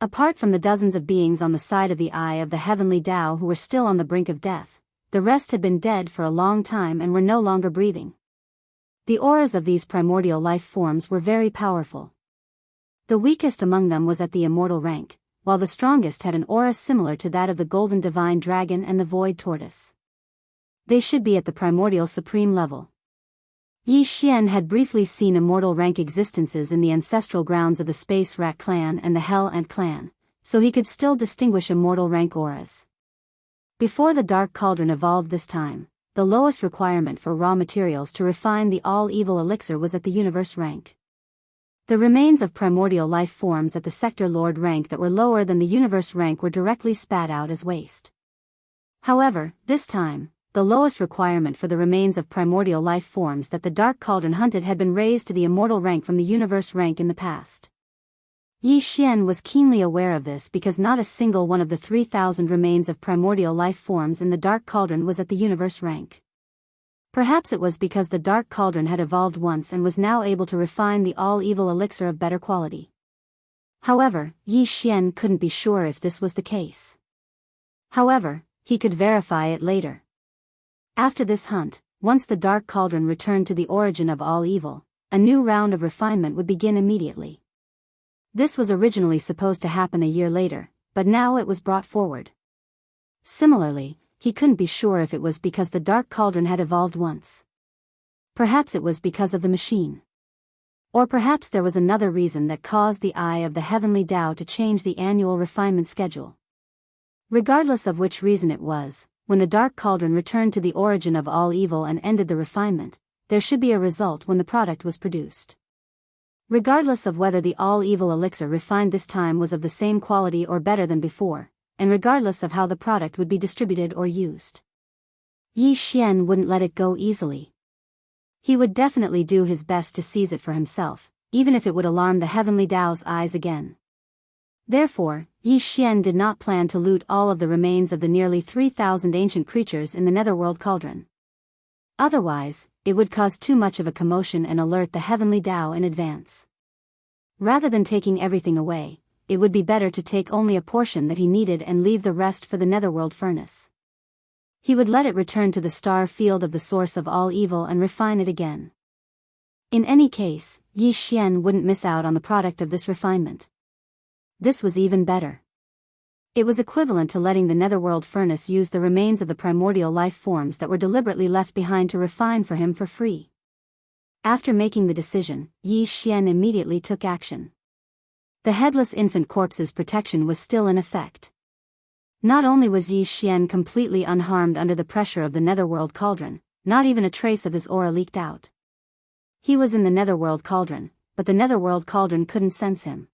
Apart from the dozens of beings on the side of the Eye of the Heavenly Tao who were still on the brink of death, the rest had been dead for a long time and were no longer breathing. The auras of these primordial life forms were very powerful. The weakest among them was at the immortal rank, while the strongest had an aura similar to that of the Golden Divine Dragon and the Void Tortoise. They should be at the primordial supreme level. Yi Xian had briefly seen immortal rank existences in the ancestral grounds of the Space Rat clan and the Hell Ant clan, so he could still distinguish immortal rank auras. Before the Dark Cauldron evolved this time, the lowest requirement for raw materials to refine the all-evil elixir was at the universe rank. The remains of primordial life forms at the sector lord rank that were lower than the universe rank were directly spat out as waste. However, this time, the lowest requirement for the remains of primordial life forms that the Dark Cauldron hunted had been raised to the immortal rank from the universe rank in the past. Yi Xian was keenly aware of this because not a single one of the 3,000 remains of primordial life forms in the Dark Cauldron was at the universe rank. Perhaps it was because the Dark Cauldron had evolved once and was now able to refine the all-evil elixir of better quality. However, Yi Xian couldn't be sure if this was the case. However, he could verify it later. After this hunt, once the Dark Cauldron returned to the origin of all evil, a new round of refinement would begin immediately. This was originally supposed to happen a year later, but now it was brought forward. Similarly, he couldn't be sure if it was because the Dark Cauldron had evolved once. Perhaps it was because of the machine. Or perhaps there was another reason that caused the Eye of the Heavenly Tao to change the annual refinement schedule. Regardless of which reason it was, when the Dark Cauldron returned to the origin of all evil and ended the refinement, there should be a result when the product was produced. Regardless of whether the all-evil elixir refined this time was of the same quality or better than before, and regardless of how the product would be distributed or used, Yi Xian wouldn't let it go easily. He would definitely do his best to seize it for himself, even if it would alarm the Heavenly Tao's eyes again. Therefore, Yi Xian did not plan to loot all of the remains of the nearly 3,000 ancient creatures in the Netherworld Cauldron. Otherwise, it would cause too much of a commotion and alert the Heavenly Tao in advance. Rather than taking everything away, it would be better to take only a portion that he needed and leave the rest for the Netherworld furnace. He would let it return to the star field of the source of all evil and refine it again. In any case, Yi Xian wouldn't miss out on the product of this refinement. This was even better. It was equivalent to letting the Netherworld furnace use the remains of the primordial life forms that were deliberately left behind to refine for him for free. After making the decision, Yi Xian immediately took action. The headless infant corpse's protection was still in effect. Not only was Yi Xian completely unharmed under the pressure of the Netherworld Cauldron, not even a trace of his aura leaked out. He was in the Netherworld Cauldron, but the Netherworld Cauldron couldn't sense him.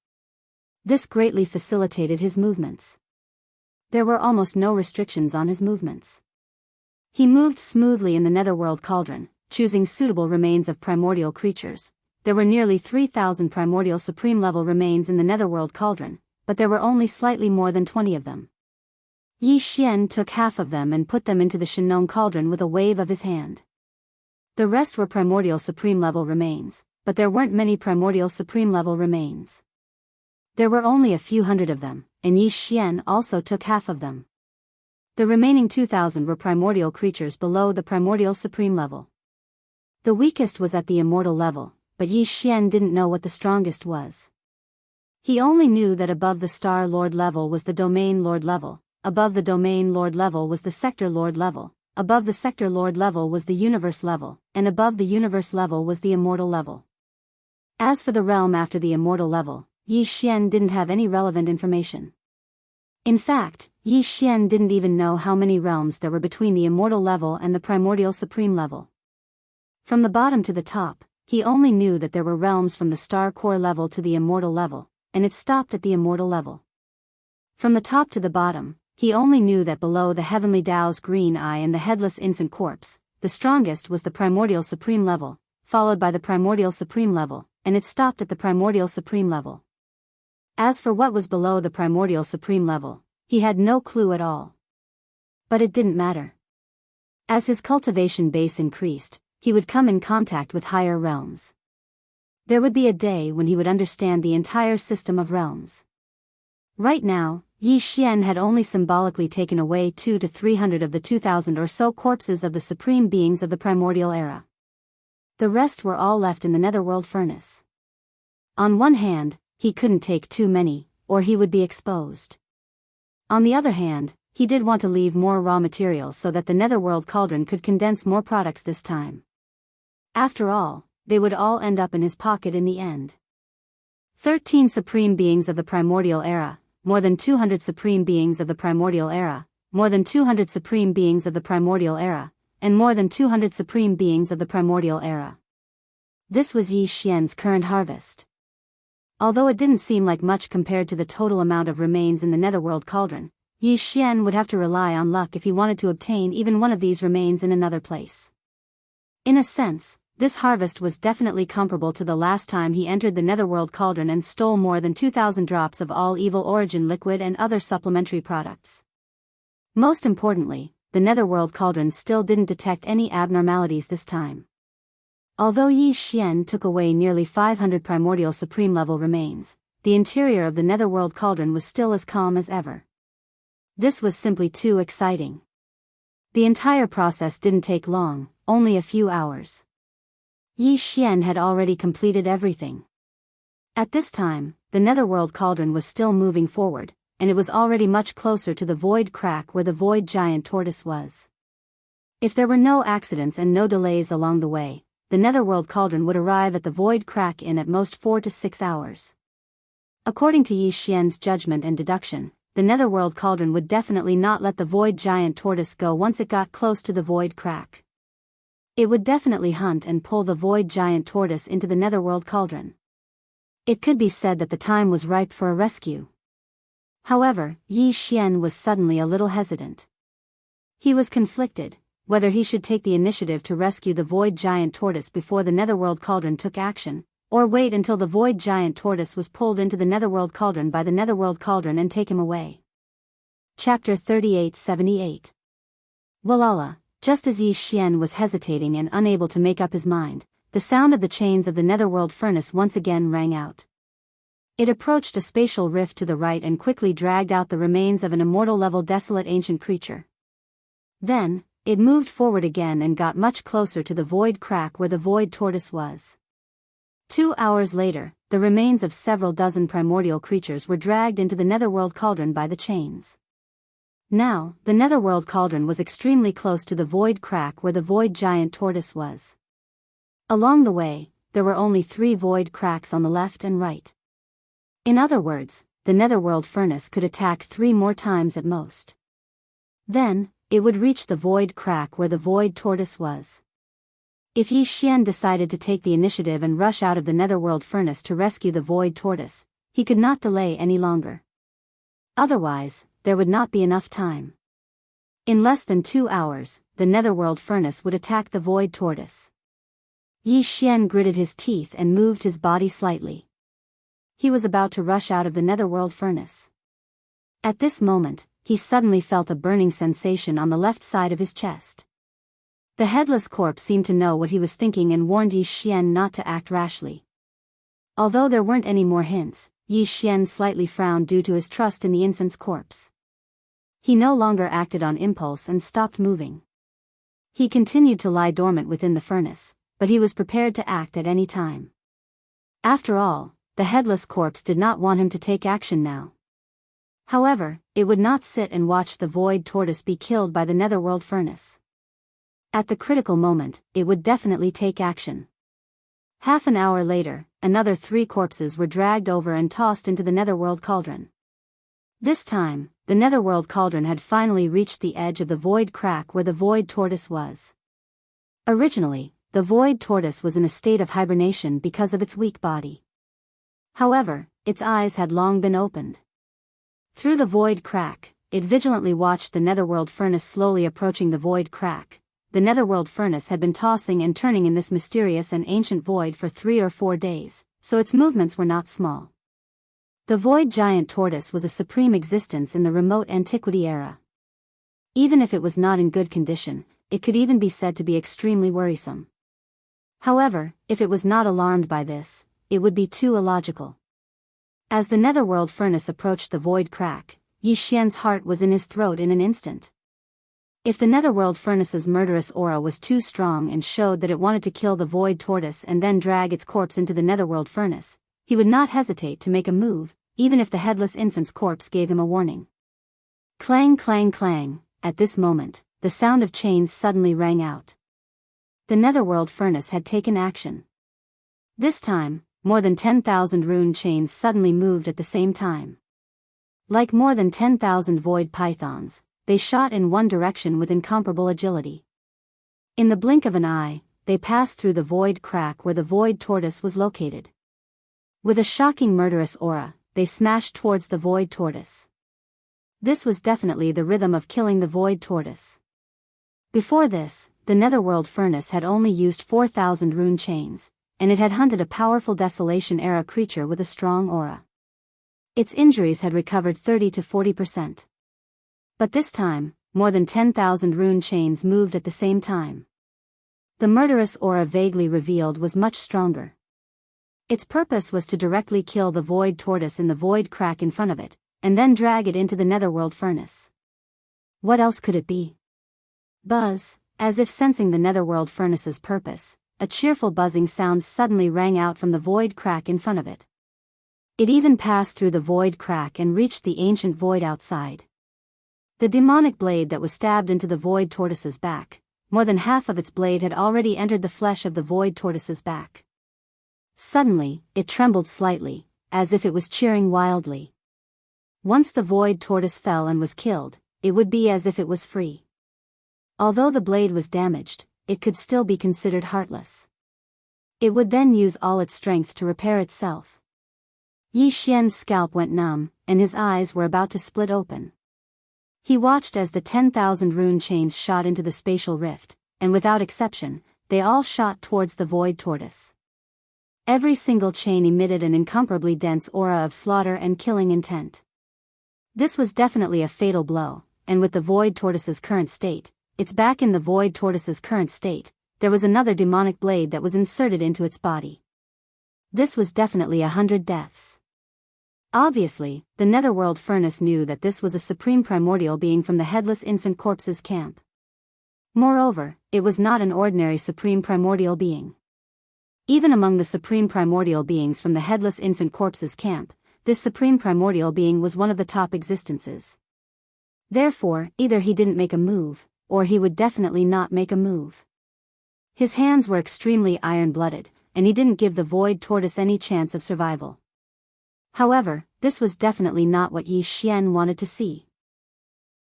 This greatly facilitated his movements. There were almost no restrictions on his movements. He moved smoothly in the Netherworld Cauldron, choosing suitable remains of primordial creatures. There were nearly 3,000 primordial supreme-level remains in the Netherworld Cauldron, but there were only slightly more than 20 of them. Yi Xian took half of them and put them into the Shinong Cauldron with a wave of his hand. The rest were primordial supreme-level remains, but there weren't many primordial supreme-level remains. There were only a few hundred of them, and Yi Xian also took half of them. The remaining 2,000 were primordial creatures below the primordial supreme level. The weakest was at the immortal level, but Yi Xian didn't know what the strongest was. He only knew that above the Star Lord level was the Domain Lord level, above the Domain Lord level was the Sector Lord level, above the Sector Lord level was the Universe level, and above the Universe level was the Immortal level. As for the realm after the Immortal level, Yi Xian didn't have any relevant information. In fact, Yi Xian didn't even know how many realms there were between the Immortal level and the Primordial Supreme level. From the bottom to the top, he only knew that there were realms from the Star Core level to the Immortal level, and it stopped at the Immortal level. From the top to the bottom, he only knew that below the Heavenly Tao's green eye and the headless infant corpse, the strongest was the Primordial Supreme level, followed by the Primordial Supreme level, and it stopped at the Primordial Supreme level. As for what was below the Primordial Supreme level, he had no clue at all. But it didn't matter. As his cultivation base increased, he would come in contact with higher realms. There would be a day when he would understand the entire system of realms. Right now, Yi Xian had only symbolically taken away 200 to 300 of the 2,000 or so corpses of the supreme beings of the primordial era. The rest were all left in the Netherworld furnace. On one hand, he couldn't take too many, or he would be exposed. On the other hand, he did want to leave more raw materials so that the Netherworld Cauldron could condense more products this time. After all, they would all end up in his pocket in the end. 13 supreme beings of the primordial era, more than 200 supreme beings of the primordial era, more than 200 supreme beings of the primordial era, and more than 200 supreme beings of the primordial era. This was Yi Xian's current harvest. Although it didn't seem like much compared to the total amount of remains in the Netherworld cauldron, Yi Xian would have to rely on luck if he wanted to obtain even one of these remains in another place. In a sense, this harvest was definitely comparable to the last time he entered the Netherworld cauldron and stole more than 2,000 drops of all evil origin liquid and other supplementary products. Most importantly, the Netherworld cauldron still didn't detect any abnormalities this time. Although Yi Xian took away nearly 500 primordial supreme level remains, the interior of the Netherworld cauldron was still as calm as ever. This was simply too exciting. The entire process didn't take long, only a few hours. Yi Xian had already completed everything. At this time, the Netherworld cauldron was still moving forward, and it was already much closer to the void crack where the void giant tortoise was. If there were no accidents and no delays along the way, the Netherworld cauldron would arrive at the void crack in at most 4 to 6 hours. According to Yi Xian's judgment and deduction, the Netherworld cauldron would definitely not let the void giant tortoise go once it got close to the void crack. It would definitely hunt and pull the void giant tortoise into the Netherworld cauldron. It could be said that the time was ripe for a rescue. However, Yi Xian was suddenly a little hesitant. He was conflicted, whether he should take the initiative to rescue the void giant tortoise before the Netherworld cauldron took action, or wait until the void giant tortoise was pulled into the Netherworld cauldron by the Netherworld cauldron and take him away. Chapter 3878. Walala. Just as Yi Xian was hesitating and unable to make up his mind, the sound of the chains of the Netherworld furnace once again rang out. It approached a spatial rift to the right and quickly dragged out the remains of an immortal-level desolate ancient creature. Then, it moved forward again and got much closer to the void crack where the void tortoise was. 2 hours later, the remains of several dozen primordial creatures were dragged into the Netherworld cauldron by the chains. Now, the Netherworld cauldron was extremely close to the void crack where the void giant tortoise was. Along the way, there were only 3 void cracks on the left and right. In other words, the Netherworld furnace could attack 3 more times at most. Then, it would reach the void crack where the void tortoise was. If Yi Xian decided to take the initiative and rush out of the Netherworld furnace to rescue the void tortoise, he could not delay any longer. Otherwise, there would not be enough time. In less than 2 hours, the Netherworld furnace would attack the void tortoise. Yi Xian gritted his teeth and moved his body slightly. He was about to rush out of the Netherworld furnace. At this moment, he suddenly felt a burning sensation on the left side of his chest. The headless corpse seemed to know what he was thinking and warned Yi Xian not to act rashly. Although there weren't any more hints, Yi Xian slightly frowned due to his trust in the infant's corpse. He no longer acted on impulse and stopped moving. He continued to lie dormant within the furnace, but he was prepared to act at any time. After all, the headless corpse did not want him to take action now. However, it would not sit and watch the void tortoise be killed by the Netherworld furnace. At the critical moment, it would definitely take action. Half an hour later, another 3 corpses were dragged over and tossed into the Netherworld cauldron. This time, the Netherworld cauldron had finally reached the edge of the void crack where the void tortoise was. Originally, the void tortoise was in a state of hibernation because of its weak body. However, its eyes had long been opened. Through the void crack, it vigilantly watched the Netherworld furnace slowly approaching the void crack. The Netherworld furnace had been tossing and turning in this mysterious and ancient void for 3 or 4 days, so its movements were not small. The void giant tortoise was a supreme existence in the remote antiquity era. Even if it was not in good condition, it could even be said to be extremely worrisome. However, if it was not alarmed by this, it would be too illogical. As the Netherworld furnace approached the void crack, Yi Xian's heart was in his throat in an instant. If the Netherworld furnace's murderous aura was too strong and showed that it wanted to kill the void tortoise and then drag its corpse into the Netherworld furnace, he would not hesitate to make a move, even if the headless infant's corpse gave him a warning. Clang clang clang, at this moment, the sound of chains suddenly rang out. The Netherworld furnace had taken action. This time, more than 10,000 rune chains suddenly moved at the same time. Like more than 10,000 void pythons, they shot in one direction with incomparable agility. In the blink of an eye, they passed through the void crack where the void tortoise was located. With a shocking murderous aura, they smashed towards the void tortoise. This was definitely the rhythm of killing the void tortoise. Before this, the Netherworld furnace had only used 4,000 rune chains, and it had hunted a powerful Desolation-era creature with a strong aura. Its injuries had recovered 30 to 40%. But this time, more than 10,000 rune chains moved at the same time. The murderous aura vaguely revealed was much stronger. Its purpose was to directly kill the void tortoise in the void crack in front of it, and then drag it into the Netherworld furnace. What else could it be? Buzz, as if sensing the Netherworld furnace's purpose, a cheerful buzzing sound suddenly rang out from the void crack in front of it. It even passed through the void crack and reached the ancient void outside. The demonic blade that was stabbed into the void tortoise's back, more than half of its blade had already entered the flesh of the void tortoise's back. Suddenly, it trembled slightly, as if it was cheering wildly. Once the void tortoise fell and was killed, it would be as if it was free. Although the blade was damaged, it could still be considered heartless. It would then use all its strength to repair itself. Yi Xian's scalp went numb, and his eyes were about to split open. He watched as the 10,000 rune chains shot into the spatial rift, and without exception, they all shot towards the void tortoise. Every single chain emitted an incomparably dense aura of slaughter and killing intent. This was definitely a fatal blow, and with the void tortoise's current state, its back in the void tortoise's current state, there was another demonic blade that was inserted into its body. This was definitely 100 deaths. Obviously, the Netherworld furnace knew that this was a supreme primordial being from the Headless Infant Corpse's camp. Moreover, it was not an ordinary supreme primordial being. Even among the supreme primordial beings from the Headless Infant Corpse's camp, this supreme primordial being was one of the top existences. Therefore, either he didn't make a move, or he would definitely not make a move. His hands were extremely iron-blooded, and he didn't give the void tortoise any chance of survival. However, this was definitely not what Yi Xian wanted to see.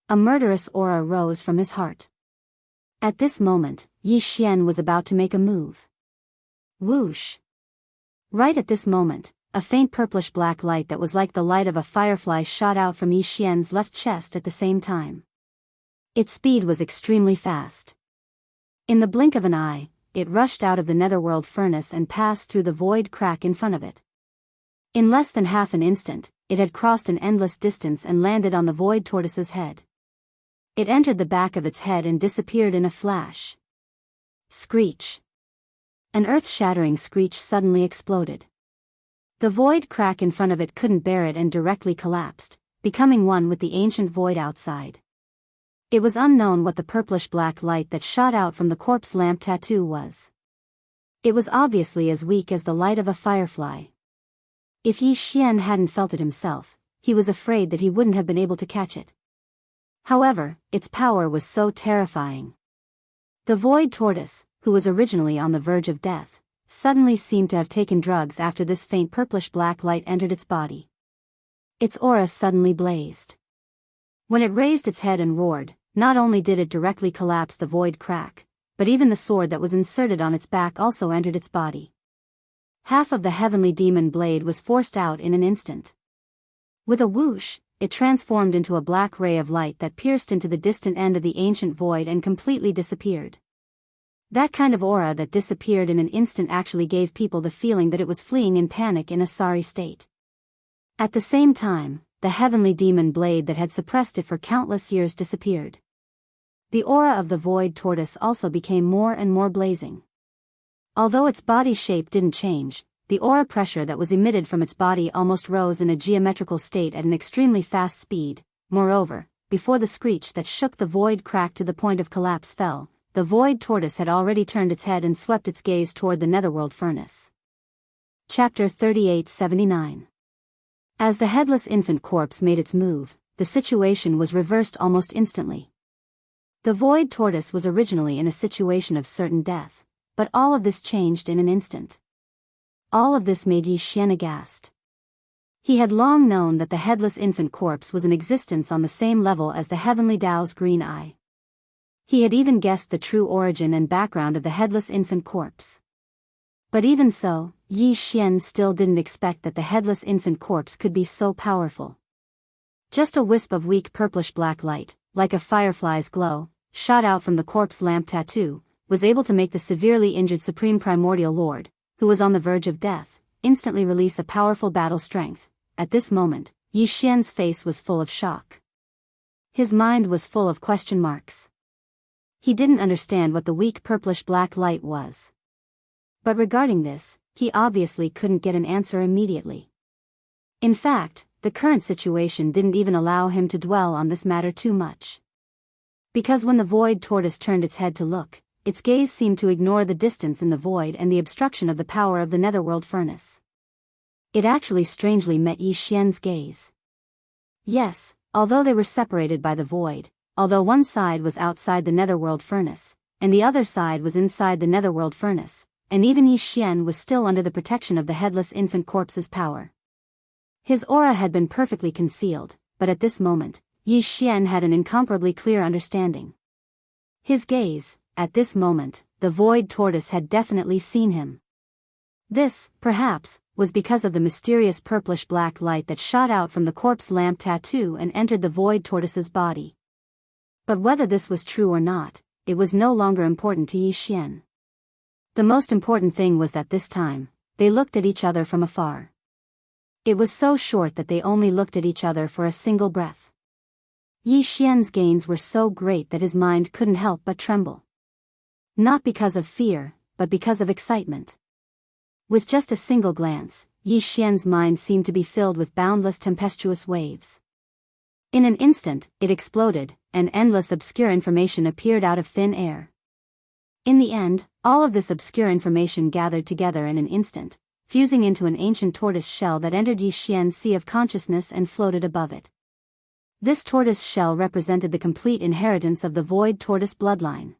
A murderous aura rose from his heart. At this moment, Yi Xian was about to make a move. Whoosh! Right at this moment, a faint purplish-black light that was like the light of a firefly shot out from Yi Xian's left chest at the same time. Its speed was extremely fast. In the blink of an eye, it rushed out of the Netherworld furnace and passed through the void crack in front of it. In less than half an instant, it had crossed an endless distance and landed on the void tortoise's head. It entered the back of its head and disappeared in a flash. Screech! An earth-shattering screech suddenly exploded. The void crack in front of it couldn't bear it and directly collapsed, becoming one with the ancient void outside. It was unknown what the purplish-black light that shot out from the corpse lamp tattoo was. It was obviously as weak as the light of a firefly. If Yi Xian hadn't felt it himself, he was afraid that he wouldn't have been able to catch it. However, its power was so terrifying. The void tortoise, who was originally on the verge of death, suddenly seemed to have taken drugs after this faint purplish-black light entered its body. Its aura suddenly blazed. When it raised its head and roared, not only did it directly collapse the void crack, but even the sword that was inserted on its back also entered its body. Half of the heavenly demon blade was forced out in an instant. With a whoosh, it transformed into a black ray of light that pierced into the distant end of the ancient void and completely disappeared. That kind of aura that disappeared in an instant actually gave people the feeling that it was fleeing in panic in a sorry state. At the same time, the heavenly demon blade that had suppressed it for countless years disappeared. The aura of the void tortoise also became more and more blazing. Although its body shape didn't change, the aura pressure that was emitted from its body almost rose in a geometrical state at an extremely fast speed. Moreover, before the screech that shook the void crack to the point of collapse fell, the void tortoise had already turned its head and swept its gaze toward the Netherworld furnace. Chapter 3879. As the headless infant corpse made its move, the situation was reversed almost instantly. The void tortoise was originally in a situation of certain death, but all of this changed in an instant. All of this made Yi Xian aghast. He had long known that the headless infant corpse was in existence on the same level as the heavenly Tao's green eye. He had even guessed the true origin and background of the headless infant corpse. But even so, Yi Xian still didn't expect that the headless infant corpse could be so powerful. Just a wisp of weak purplish-black light, like a firefly's glow, shot out from the corpse lamp tattoo, was able to make the severely injured Supreme Primordial Lord, who was on the verge of death, instantly release a powerful battle strength. At this moment, Yi Xian's face was full of shock. His mind was full of question marks. He didn't understand what the weak purplish-black light was. But regarding this, he obviously couldn't get an answer immediately. In fact, the current situation didn't even allow him to dwell on this matter too much. Because when the void tortoise turned its head to look, its gaze seemed to ignore the distance in the void and the obstruction of the power of the netherworld furnace. It actually strangely met Yi Xian's gaze. Yes, although they were separated by the void, although one side was outside the netherworld furnace, and the other side was inside the netherworld furnace, and even Yi Xian was still under the protection of the headless infant corpse's power. His aura had been perfectly concealed, but at this moment, Yi Xian had an incomparably clear understanding. His gaze, at this moment, the void tortoise had definitely seen him. This, perhaps, was because of the mysterious purplish-black light that shot out from the corpse lamp tattoo and entered the void tortoise's body. But whether this was true or not, it was no longer important to Yi Xian. The most important thing was that this time, they looked at each other from afar. It was so short that they only looked at each other for a single breath. Yi Xian's gains were so great that his mind couldn't help but tremble. Not because of fear, but because of excitement. With just a single glance, Yi Xian's mind seemed to be filled with boundless tempestuous waves. In an instant, it exploded, and endless obscure information appeared out of thin air. In the end, all of this obscure information gathered together in an instant, fusing into an ancient tortoise shell that entered Yi Xian's sea of consciousness and floated above it. This tortoise shell represented the complete inheritance of the void tortoise bloodline.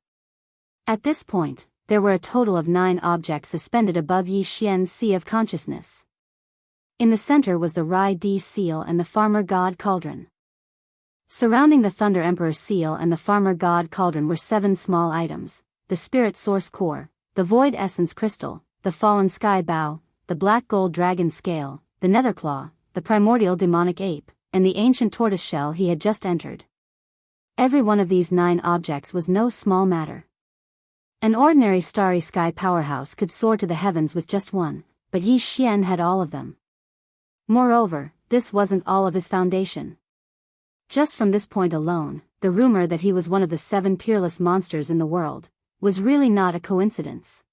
At this point, there were a total of 9 objects suspended above Yi Xian's sea of consciousness. In the center was the Rai Di seal and the Farmer God Cauldron. Surrounding the Thunder Emperor seal and the Farmer God Cauldron were 7 small items: the Spirit Source Core, the Void Essence Crystal, the Fallen Sky Bow, the Black Gold Dragon Scale, the Netherclaw, the Primordial Demonic Ape, and the ancient tortoise shell he had just entered. Every one of these 9 objects was no small matter. An ordinary starry sky powerhouse could soar to the heavens with just one, but Yi Xian had all of them. Moreover, this wasn't all of his foundation. Just from this point alone, the rumor that he was one of the 7 peerless monsters in the world was really not a coincidence.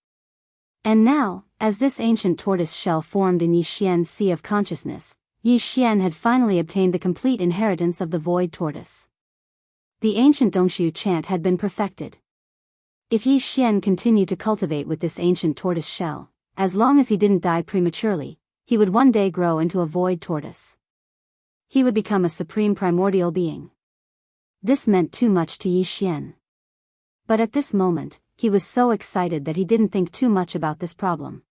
And now, as this ancient tortoise shell formed in Yi Xian's sea of consciousness, Yi Xian had finally obtained the complete inheritance of the void tortoise. The ancient Dongxiu chant had been perfected. If Yi Xian continued to cultivate with this ancient tortoise shell, as long as he didn't die prematurely, he would one day grow into a void tortoise. He would become a supreme primordial being. This meant too much to Yi Xian. But at this moment, he was so excited that he didn't think too much about this problem.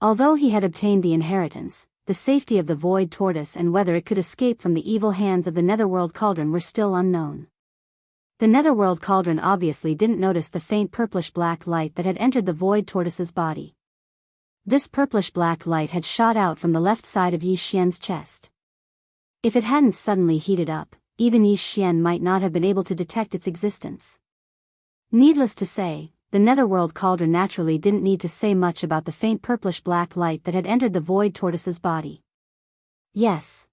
Although he had obtained the inheritance, the safety of the void tortoise and whether it could escape from the evil hands of the netherworld cauldron were still unknown. The netherworld cauldron obviously didn't notice the faint purplish-black light that had entered the void tortoise's body. This purplish-black light had shot out from the left side of Yi Xian's chest. If it hadn't suddenly heated up, even Yi Xian might not have been able to detect its existence. Needless to say, the netherworld cauldron naturally didn't need to say much about the faint purplish-black light that had entered the void tortoise's body. Yes.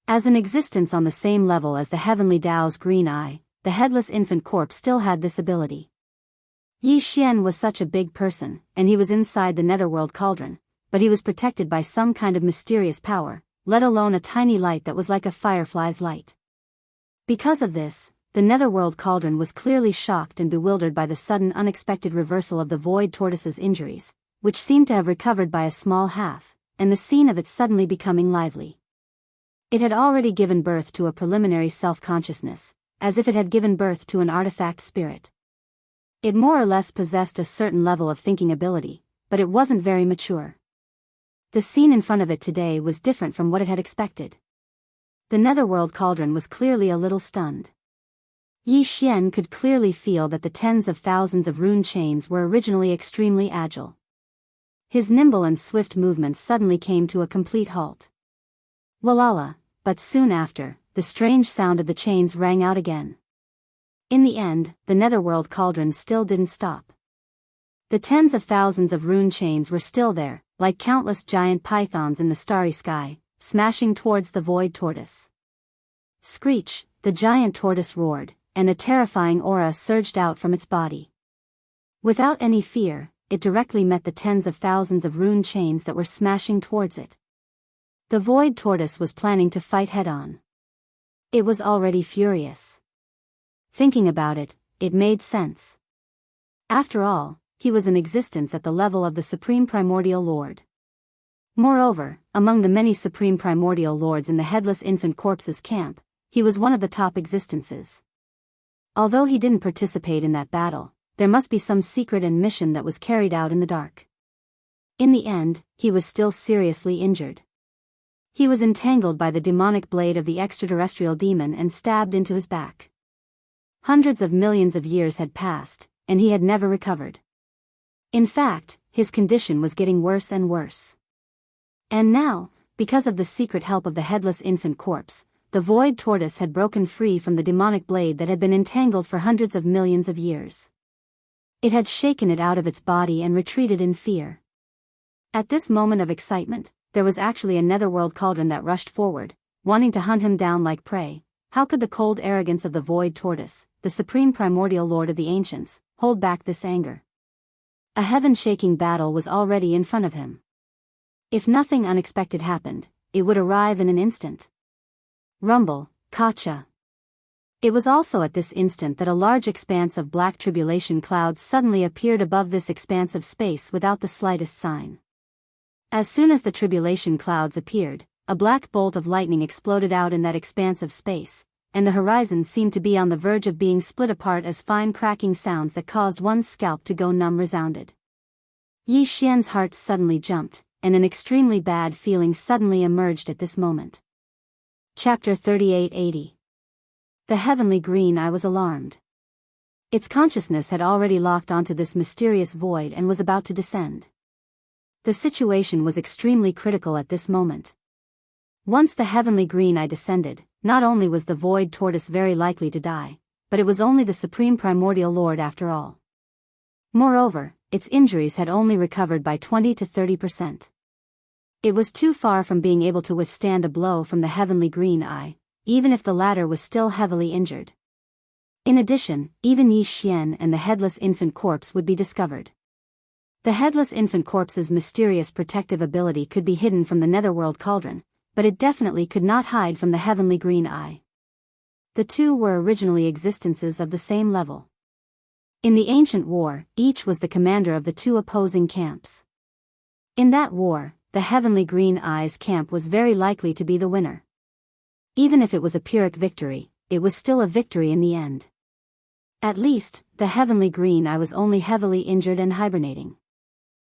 As an existence on the same level as the heavenly Tao's green eye, the headless infant corpse still had this ability. Yi Xian was such a big person, and he was inside the netherworld cauldron, but he was protected by some kind of mysterious power, let alone a tiny light that was like a firefly's light. Because of this, the netherworld cauldron was clearly shocked and bewildered by the sudden unexpected reversal of the void tortoise's injuries, which seemed to have recovered by a small half, and the scene of it suddenly becoming lively. It had already given birth to a preliminary self-consciousness, as if it had given birth to an artifact spirit. It more or less possessed a certain level of thinking ability, but it wasn't very mature. The scene in front of it today was different from what it had expected. The netherworld cauldron was clearly a little stunned. Yi Xian could clearly feel that the tens of thousands of rune chains were originally extremely agile. His nimble and swift movements suddenly came to a complete halt. Walala, but soon after, the strange sound of the chains rang out again. In the end, the netherworld cauldron still didn't stop. The tens of thousands of rune chains were still there, like countless giant pythons in the starry sky, smashing towards the void tortoise. Screech, the giant tortoise roared, and a terrifying aura surged out from its body. Without any fear, it directly met the tens of thousands of rune chains that were smashing towards it. The void tortoise was planning to fight head-on. It was already furious. Thinking about it, it made sense. After all, he was in existence at the level of the Supreme Primordial Lord. Moreover, among the many Supreme Primordial Lords in the Headless Infant Corpse's camp, he was one of the top existences. Although he didn't participate in that battle, there must be some secret and mission that was carried out in the dark. In the end, he was still seriously injured. He was entangled by the demonic blade of the extraterrestrial demon and stabbed into his back. Hundreds of millions of years had passed, and he had never recovered. In fact, his condition was getting worse and worse. And now, because of the secret help of the Headless Infant Corpse, the void tortoise had broken free from the demonic blade that had been entangled for hundreds of millions of years. It had shaken it out of its body and retreated in fear. At this moment of excitement, there was actually a netherworld cauldron that rushed forward, wanting to hunt him down like prey. How could the cold arrogance of the void tortoise, the supreme primordial lord of the ancients, hold back this anger? A heaven-shaking battle was already in front of him. If nothing unexpected happened, it would arrive in an instant. Rumble, Kacha. It was also at this instant that a large expanse of black tribulation clouds suddenly appeared above this expanse of space without the slightest sign. As soon as the tribulation clouds appeared, a black bolt of lightning exploded out in that expanse of space, and the horizon seemed to be on the verge of being split apart as fine cracking sounds that caused one's scalp to go numb resounded. Yi Xian's heart suddenly jumped, and an extremely bad feeling suddenly emerged at this moment. Chapter 3880. The heavenly green eye was alarmed. Its consciousness had already locked onto this mysterious void and was about to descend. The situation was extremely critical at this moment. Once the heavenly green eye descended, not only was the void tortoise very likely to die, but it was only the supreme primordial lord after all. Moreover, its injuries had only recovered by 20 to 30%. It was too far from being able to withstand a blow from the heavenly green eye, even if the latter was still heavily injured. In addition, even Yi Xian and the Headless Infant Corpse would be discovered. The Headless Infant Corpse's mysterious protective ability could be hidden from the netherworld cauldron, but it definitely could not hide from the heavenly green eye. The two were originally existences of the same level. In the ancient war, each was the commander of the two opposing camps. In that war, the heavenly green eye's camp was very likely to be the winner. Even if it was a Pyrrhic victory, it was still a victory in the end. At least, the heavenly green eye was only heavily injured and hibernating.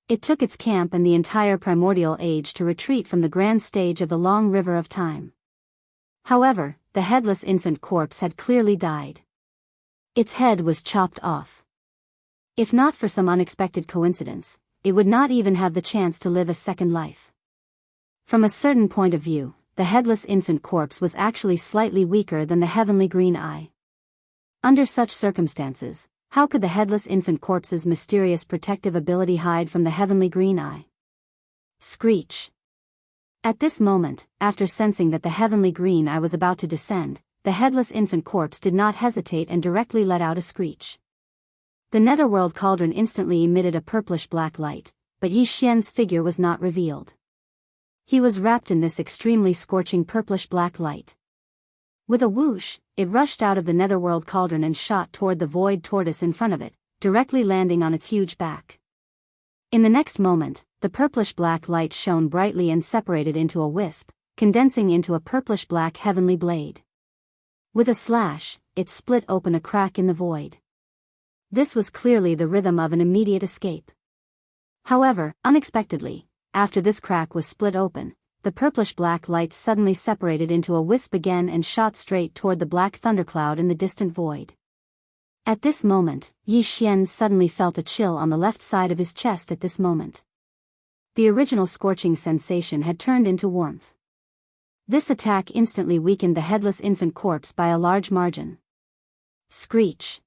It took its camp and the entire primordial age to retreat from the grand stage of the long river of time. However, the headless infant corpse had clearly died. Its head was chopped off. If not for some unexpected coincidence, it would not even have the chance to live a second life. From a certain point of view, the headless infant corpse was actually slightly weaker than the heavenly green eye. Under such circumstances, how could the headless infant corpse's mysterious protective ability hide from the heavenly green eye? Screech. At this moment, after sensing that the heavenly green eye was about to descend, the headless infant corpse did not hesitate and directly let out a screech. The netherworld cauldron instantly emitted a purplish-black light, but Yi Xian's figure was not revealed. He was wrapped in this extremely scorching purplish-black light. With a whoosh, it rushed out of the netherworld cauldron and shot toward the void tortoise in front of it, directly landing on its huge back. In the next moment, the purplish-black light shone brightly and separated into a wisp, condensing into a purplish-black heavenly blade. With a slash, it split open a crack in the void. This was clearly the rhythm of an immediate escape. However, unexpectedly, after this crack was split open, the purplish-black light suddenly separated into a wisp again and shot straight toward the black thundercloud in the distant void. At this moment, Yi Xian suddenly felt a chill on the left side of his chest at this moment. The original scorching sensation had turned into warmth. This attack instantly weakened the headless infant corpse by a large margin. Screech!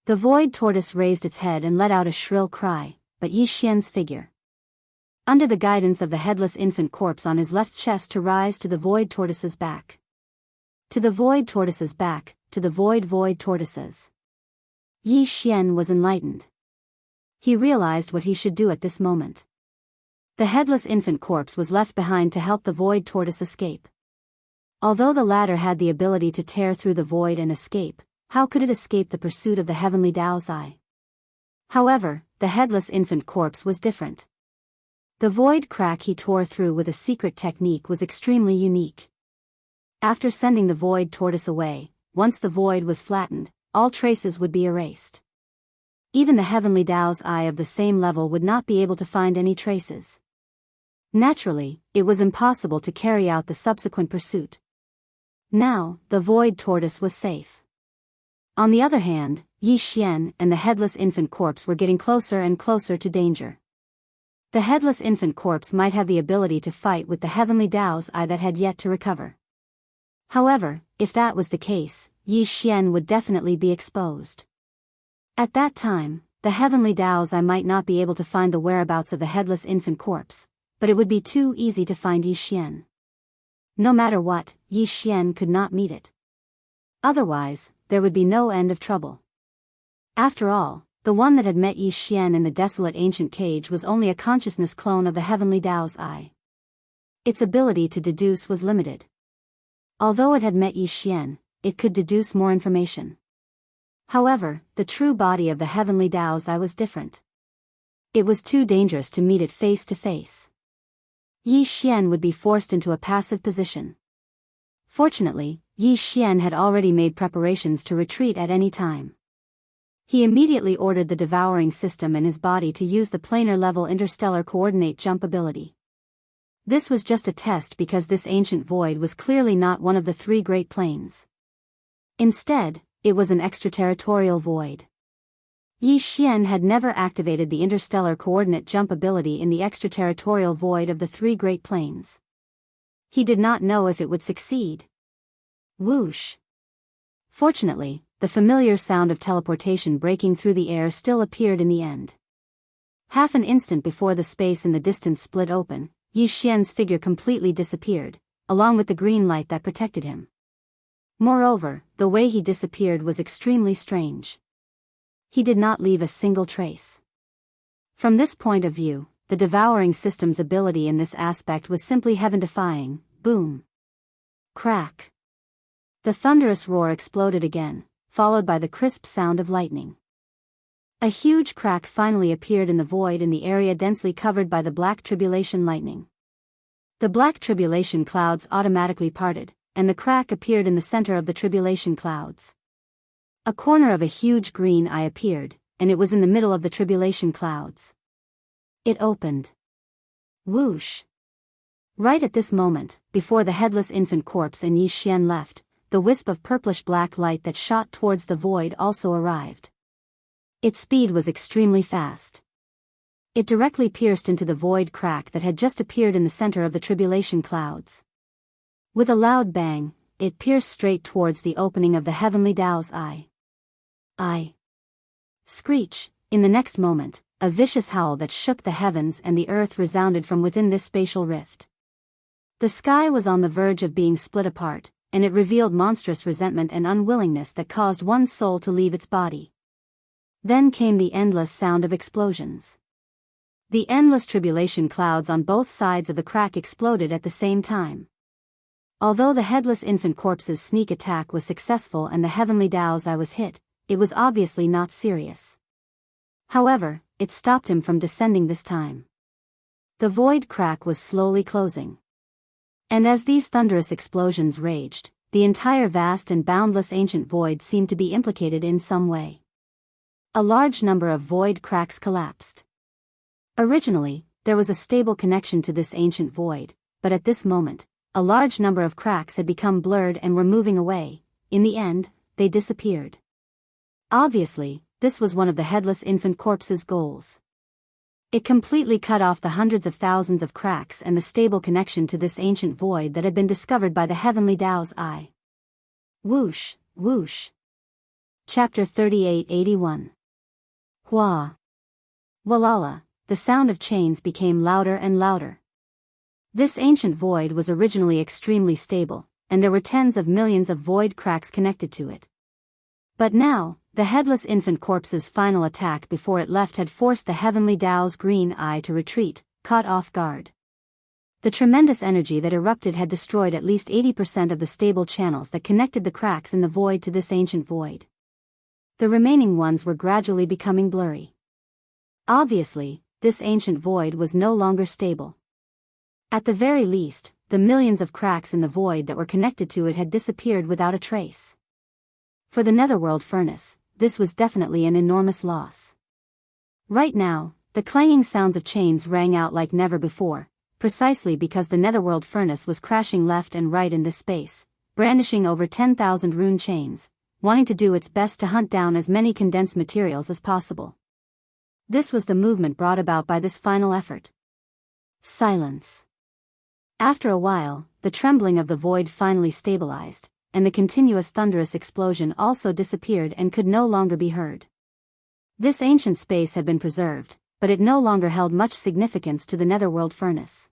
The void tortoise raised its head and let out a shrill cry, but Yi Xian's figure, under the guidance of the headless infant corpse on his left chest, to rise to the void tortoise's back. To the void tortoise's back, to the void tortoises. Yi Xian was enlightened. He realized what he should do at this moment. The headless infant corpse was left behind to help the void tortoise escape. Although the latter had the ability to tear through the void and escape, how could it escape the pursuit of the heavenly Tao's eye? However, the headless infant corpse was different. The void crack he tore through with a secret technique was extremely unique. After sending the void tortoise away, once the void was flattened, all traces would be erased. Even the heavenly Tao's eye of the same level would not be able to find any traces. Naturally, it was impossible to carry out the subsequent pursuit. Now, the void tortoise was safe. On the other hand, Yi Xian and the headless infant corpse were getting closer and closer to danger. The headless infant corpse might have the ability to fight with the heavenly Tao's eye that had yet to recover. However, if that was the case, Yi Xian would definitely be exposed. At that time, the heavenly Tao's eye might not be able to find the whereabouts of the headless infant corpse, but it would be too easy to find Yi Xian. No matter what, Yi Xian could not meet it. Otherwise, there would be no end of trouble. After all, the one that had met Yi Xian in the desolate ancient cage was only a consciousness clone of the heavenly Tao's eye. Its ability to deduce was limited. Although it had met Yi Xian, it could deduce more information. However, the true body of the heavenly Tao's eye was different. It was too dangerous to meet it face to face. Yi Xian would be forced into a passive position. Fortunately, Yi Xian had already made preparations to retreat at any time. He immediately ordered the devouring system in his body to use the planar-level interstellar coordinate jump ability. This was just a test because this ancient void was clearly not one of the three great planes. Instead, it was an extraterritorial void. Yi Xian had never activated the interstellar coordinate jump ability in the extraterritorial void of the three great planes. He did not know if it would succeed. Whoosh! Fortunately, the familiar sound of teleportation breaking through the air still appeared in the end. Half an instant before the space in the distance split open, Yi Xian's figure completely disappeared, along with the green light that protected him. Moreover, the way he disappeared was extremely strange. He did not leave a single trace. From this point of view, the devouring system's ability in this aspect was simply heaven-defying. Boom! Crack! The thunderous roar exploded again, followed by the crisp sound of lightning. A huge crack finally appeared in the void in the area densely covered by the black tribulation lightning. The black tribulation clouds automatically parted, and the crack appeared in the center of the tribulation clouds. A corner of a huge green eye appeared, and it was in the middle of the tribulation clouds. It opened. Whoosh! Right at this moment, before the headless infant corpse and Yi Xian left, the wisp of purplish-black light that shot towards the void also arrived. Its speed was extremely fast. It directly pierced into the void crack that had just appeared in the center of the tribulation clouds. With a loud bang, it pierced straight towards the opening of the heavenly Tao's eye. Screech! In the next moment, a vicious howl that shook the heavens and the earth resounded from within this spatial rift. The sky was on the verge of being split apart, and it revealed monstrous resentment and unwillingness that caused one's soul to leave its body. Then came the endless sound of explosions. The endless tribulation clouds on both sides of the crack exploded at the same time. Although the headless infant corpse's sneak attack was successful and the heavenly Tao's eye was hit, it was obviously not serious. However, it stopped him from descending this time. The void crack was slowly closing. And as these thunderous explosions raged, the entire vast and boundless ancient void seemed to be implicated in some way. A large number of void cracks collapsed. Originally, there was a stable connection to this ancient void, but at this moment, a large number of cracks had become blurred and were moving away. In the end, they disappeared. Obviously, this was one of the headless infant corpse's goals. It completely cut off the hundreds of thousands of cracks and the stable connection to this ancient void that had been discovered by the heavenly Tao's eye. Whoosh, whoosh. Chapter 3881. Hua. Walala, the sound of chains became louder and louder. This ancient void was originally extremely stable, and there were tens of millions of void cracks connected to it. But now, the headless infant corpse's final attack before it left had forced the heavenly Tao's green eye to retreat, caught off guard. The tremendous energy that erupted had destroyed at least 80% of the stable channels that connected the cracks in the void to this ancient void. The remaining ones were gradually becoming blurry. Obviously, this ancient void was no longer stable. At the very least, the millions of cracks in the void that were connected to it had disappeared without a trace. For the netherworld furnace, this was definitely an enormous loss. Right now, the clanging sounds of chains rang out like never before, precisely because the netherworld furnace was crashing left and right in this space, brandishing over 10,000 rune chains, wanting to do its best to hunt down as many condensed materials as possible. This was the movement brought about by this final effort. Silence. After a while, the trembling of the void finally stabilized, and the continuous thunderous explosion also disappeared and could no longer be heard. This ancient space had been preserved, but it no longer held much significance to the netherworld furnace.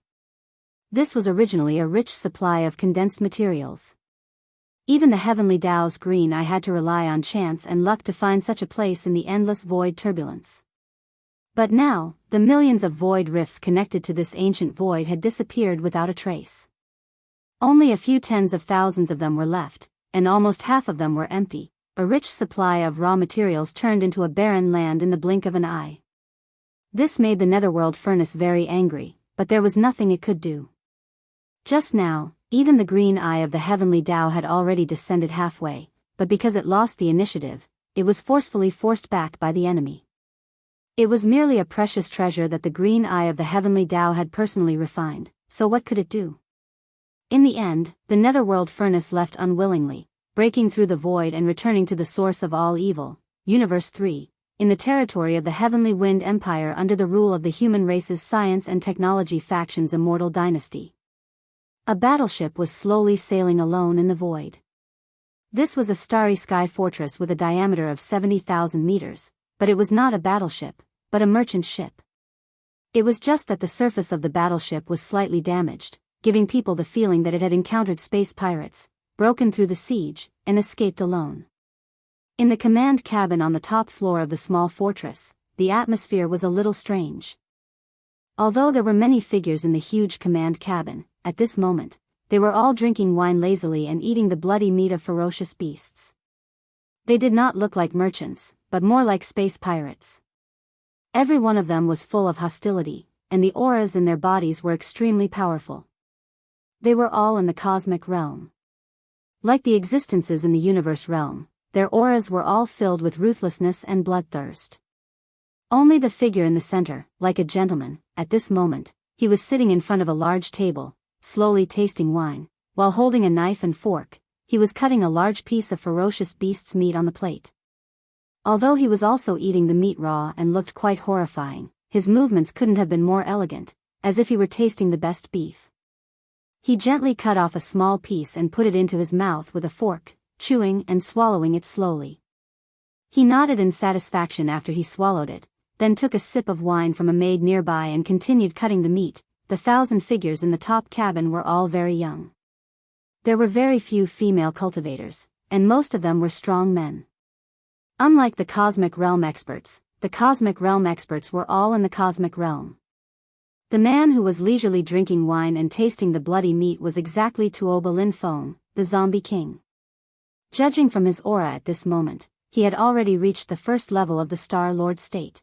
This was originally a rich supply of condensed materials. Even the heavenly Tao's green eye had to rely on chance and luck to find such a place in the endless void turbulence. But now, the millions of void rifts connected to this ancient void had disappeared without a trace. Only a few tens of thousands of them were left, and almost half of them were empty, a rich supply of raw materials turned into a barren land in the blink of an eye. This made the netherworld furnace very angry, but there was nothing it could do. Just now, even the green eye of the heavenly Tao had already descended halfway, but because it lost the initiative, it was forcefully forced back by the enemy. It was merely a precious treasure that the green eye of the heavenly Tao had personally refined, so what could it do? In the end, the netherworld furnace left unwillingly, breaking through the void and returning to the source of all evil, Universe 3, in the territory of the Heavenly Wind Empire under the rule of the human race's science and technology faction's immortal dynasty. A battleship was slowly sailing alone in the void. This was a starry sky fortress with a diameter of 70,000 meters, but it was not a battleship, but a merchant ship. It was just that the surface of the battleship was slightly damaged, giving people the feeling that it had encountered space pirates, broken through the siege, and escaped alone. In the command cabin on the top floor of the small fortress, the atmosphere was a little strange. Although there were many figures in the huge command cabin, at this moment, they were all drinking wine lazily and eating the bloody meat of ferocious beasts. They did not look like merchants, but more like space pirates. Every one of them was full of hostility, and the auras in their bodies were extremely powerful. They were all in the cosmic realm. Like the existences in the universe realm, their auras were all filled with ruthlessness and bloodthirst. Only the figure in the center, like a gentleman, at this moment, he was sitting in front of a large table, slowly tasting wine, while holding a knife and fork, he was cutting a large piece of ferocious beast's meat on the plate. Although he was also eating the meat raw and looked quite horrifying, his movements couldn't have been more elegant, as if he were tasting the best beef. He gently cut off a small piece and put it into his mouth with a fork, chewing and swallowing it slowly. He nodded in satisfaction after he swallowed it, then took a sip of wine from a maid nearby and continued cutting the meat. The 1,000 figures in the top cabin were all very young. There were very few female cultivators, and most of them were strong men. Unlike the cosmic realm experts were all in the cosmic realm. The man who was leisurely drinking wine and tasting the bloody meat was exactly Tuoba Linfeng, the zombie king. Judging from his aura at this moment, he had already reached the first level of the Star Lord state.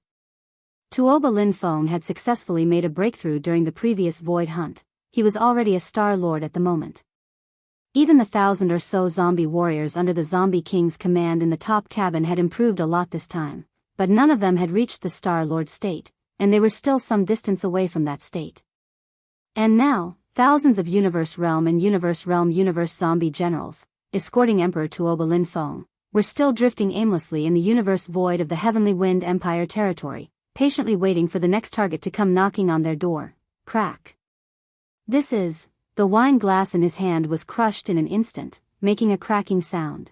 Tuoba Linfeng had successfully made a breakthrough during the previous void hunt. He was already a Star Lord at the moment. Even the 1,000 or so zombie warriors under the Zombie King's command in the top cabin had improved a lot this time, but none of them had reached the Star Lord state, and they were still some distance away from that state. And now, thousands of Universe Realm and Universe Realm Universe zombie generals, escorting Emperor Tuoba Linfeng, were still drifting aimlessly in the universe void of the Heavenly Wind Empire territory, patiently waiting for the next target to come knocking on their door. Crack. The wine glass in his hand was crushed in an instant, making a cracking sound.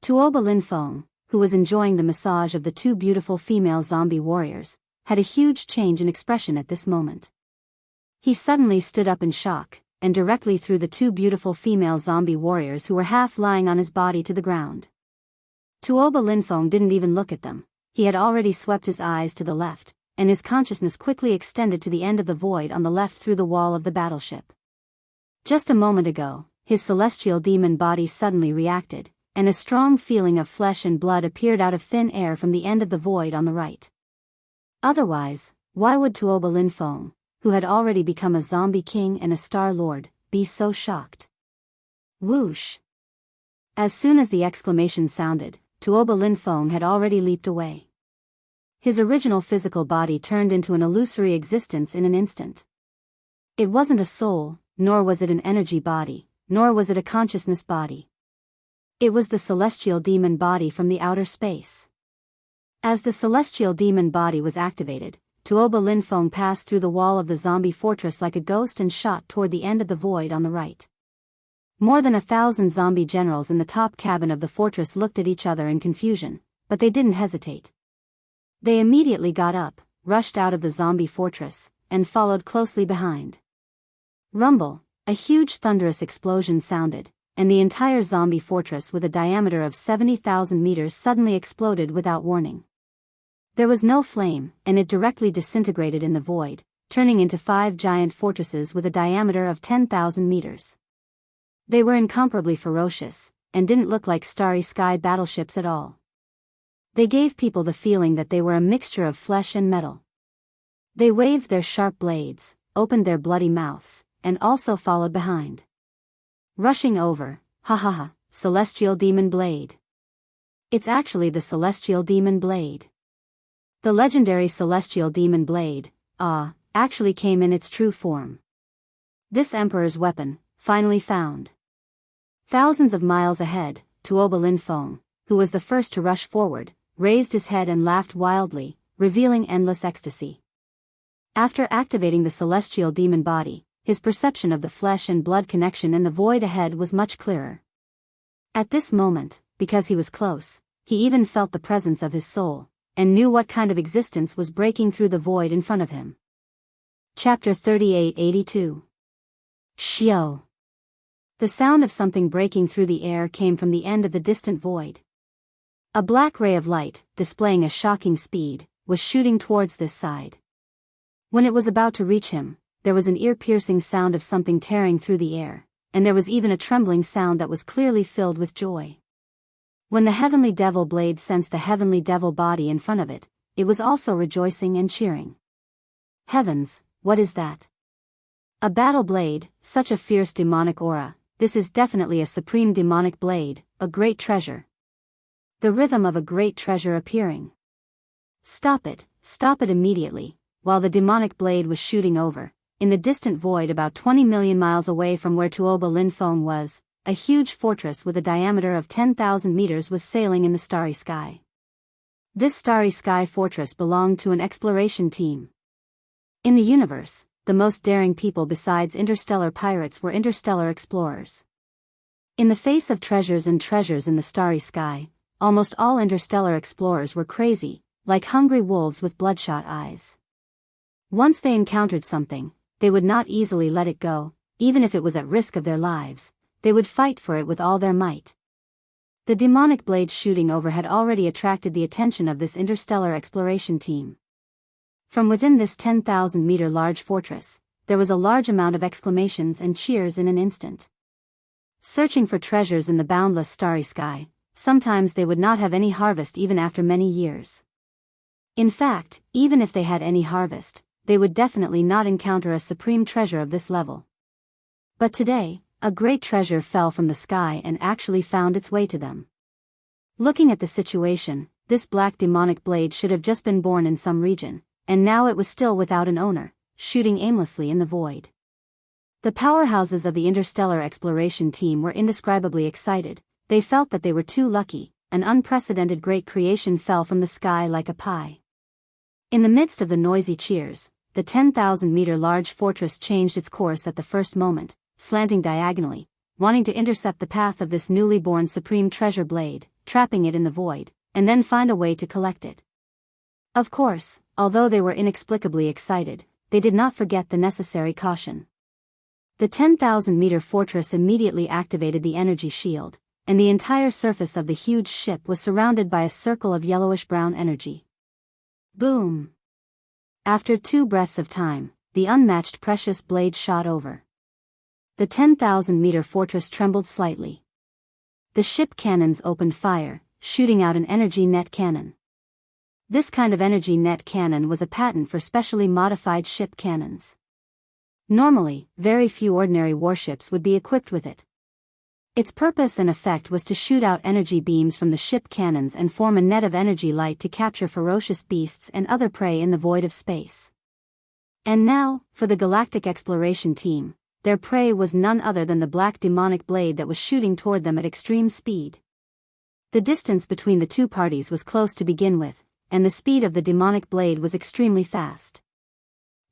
Tuoba Linfeng, who was enjoying the massage of the two beautiful female zombie warriors, had a huge change in expression at this moment. He suddenly stood up in shock, and directly threw the two beautiful female zombie warriors who were half lying on his body to the ground. Tuoba Linfeng didn't even look at them. He had already swept his eyes to the left, and his consciousness quickly extended to the end of the void on the left through the wall of the battleship. Just a moment ago, his celestial demon body suddenly reacted, and a strong feeling of flesh and blood appeared out of thin air from the end of the void on the right. Otherwise, why would Tuoba Linfeng, who had already become a zombie king and a star lord, be so shocked? Whoosh! As soon as the exclamation sounded, Tuoba Linfeng had already leaped away. His original physical body turned into an illusory existence in an instant. It wasn't a soul, nor was it an energy body, nor was it a consciousness body. It was the celestial demon body from the outer space. As the celestial demon body was activated, Tuoba Linfeng passed through the wall of the zombie fortress like a ghost and shot toward the end of the void on the right. More than 1,000 zombie generals in the top cabin of the fortress looked at each other in confusion, but they didn't hesitate. They immediately got up, rushed out of the zombie fortress, and followed closely behind. Rumble, a huge thunderous explosion sounded, and the entire zombie fortress with a diameter of 70,000 meters suddenly exploded without warning. There was no flame, and it directly disintegrated in the void, turning into 5 giant fortresses with a diameter of 10,000 meters. They were incomparably ferocious, and didn't look like starry sky battleships at all. They gave people the feeling that they were a mixture of flesh and metal. They waved their sharp blades, opened their bloody mouths, and also followed behind. Rushing over, ha ha ha, Celestial Demon Blade. It's actually the Celestial Demon Blade. The legendary Celestial Demon Blade, actually came in its true form. This Emperor's weapon, finally found. Thousands of miles ahead, Tuoba Linfeng, who was the first to rush forward, raised his head and laughed wildly, revealing endless ecstasy. After activating the celestial demon body, his perception of the flesh and blood connection in the void ahead was much clearer. At this moment, because he was close, he even felt the presence of his soul, and knew what kind of existence was breaking through the void in front of him. Chapter 3882. Shio. The sound of something breaking through the air came from the end of the distant void. A black ray of light, displaying a shocking speed, was shooting towards this side. When it was about to reach him, there was an ear-piercing sound of something tearing through the air, and there was even a trembling sound that was clearly filled with joy. When the Heavenly Devil Blade sensed the Heavenly Devil body in front of it, it was also rejoicing and cheering. Heavens, what is that? A battle blade, such a fierce demonic aura. This is definitely a supreme demonic blade, a great treasure. The rhythm of a great treasure appearing. Stop it immediately. While the demonic blade was shooting over, in the distant void about 20 million miles away from where Tuoba Linfeng was, a huge fortress with a diameter of 10,000 meters was sailing in the starry sky. This starry sky fortress belonged to an exploration team. In the universe, the most daring people besides interstellar pirates were interstellar explorers. In the face of treasures and treasures in the starry sky, almost all interstellar explorers were crazy, like hungry wolves with bloodshot eyes. Once they encountered something, they would not easily let it go, even if it was at risk of their lives. They would fight for it with all their might. The demonic blade shooting over had already attracted the attention of this interstellar exploration team. From within this 10,000-meter large fortress, there was a large amount of exclamations and cheers in an instant. Searching for treasures in the boundless starry sky, sometimes they would not have any harvest even after many years. In fact, even if they had any harvest, they would definitely not encounter a supreme treasure of this level. But today, a great treasure fell from the sky and actually found its way to them. Looking at the situation, this black demonic blade should have just been born in some region, and now it was still without an owner, shooting aimlessly in the void. The powerhouses of the interstellar exploration team were indescribably excited. They felt that they were too lucky. An unprecedented great creation fell from the sky like a pie. In the midst of the noisy cheers, the 10,000-meter large fortress changed its course at the first moment, slanting diagonally, wanting to intercept the path of this newly born supreme treasure blade, trapping it in the void, and then find a way to collect it. Of course, although they were inexplicably excited, they did not forget the necessary caution. The 10,000-meter fortress immediately activated the energy shield, and the entire surface of the huge ship was surrounded by a circle of yellowish-brown energy. Boom! After 2 breaths of time, the unmatched precious blade shot over. The 10,000-meter fortress trembled slightly. The ship cannons opened fire, shooting out an energy net cannon. This kind of energy net cannon was a patent for specially modified ship cannons. Normally, very few ordinary warships would be equipped with it. Its purpose and effect was to shoot out energy beams from the ship cannons and form a net of energy light to capture ferocious beasts and other prey in the void of space. And now, for the galactic exploration team, their prey was none other than the black demonic blade that was shooting toward them at extreme speed. The distance between the two parties was close to begin with, and the speed of the demonic blade was extremely fast.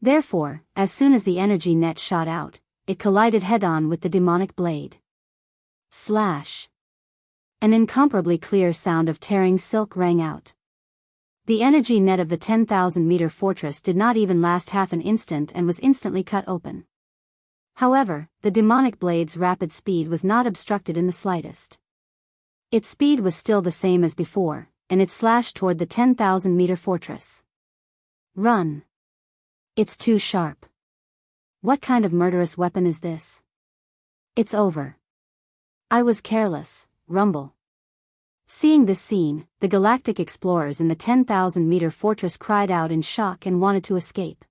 Therefore, as soon as the energy net shot out, it collided head-on with the demonic blade. Slash! An incomparably clear sound of tearing silk rang out. The energy net of the 10,000-meter fortress did not even last half an instant and was instantly cut open. However, the demonic blade's rapid speed was not obstructed in the slightest. Its speed was still the same as before, and it slashed toward the 10,000-meter fortress. Run! It's too sharp. What kind of murderous weapon is this? It's over. I was careless, rumble. Seeing this scene, the galactic explorers in the 10,000-meter fortress cried out in shock and wanted to escape.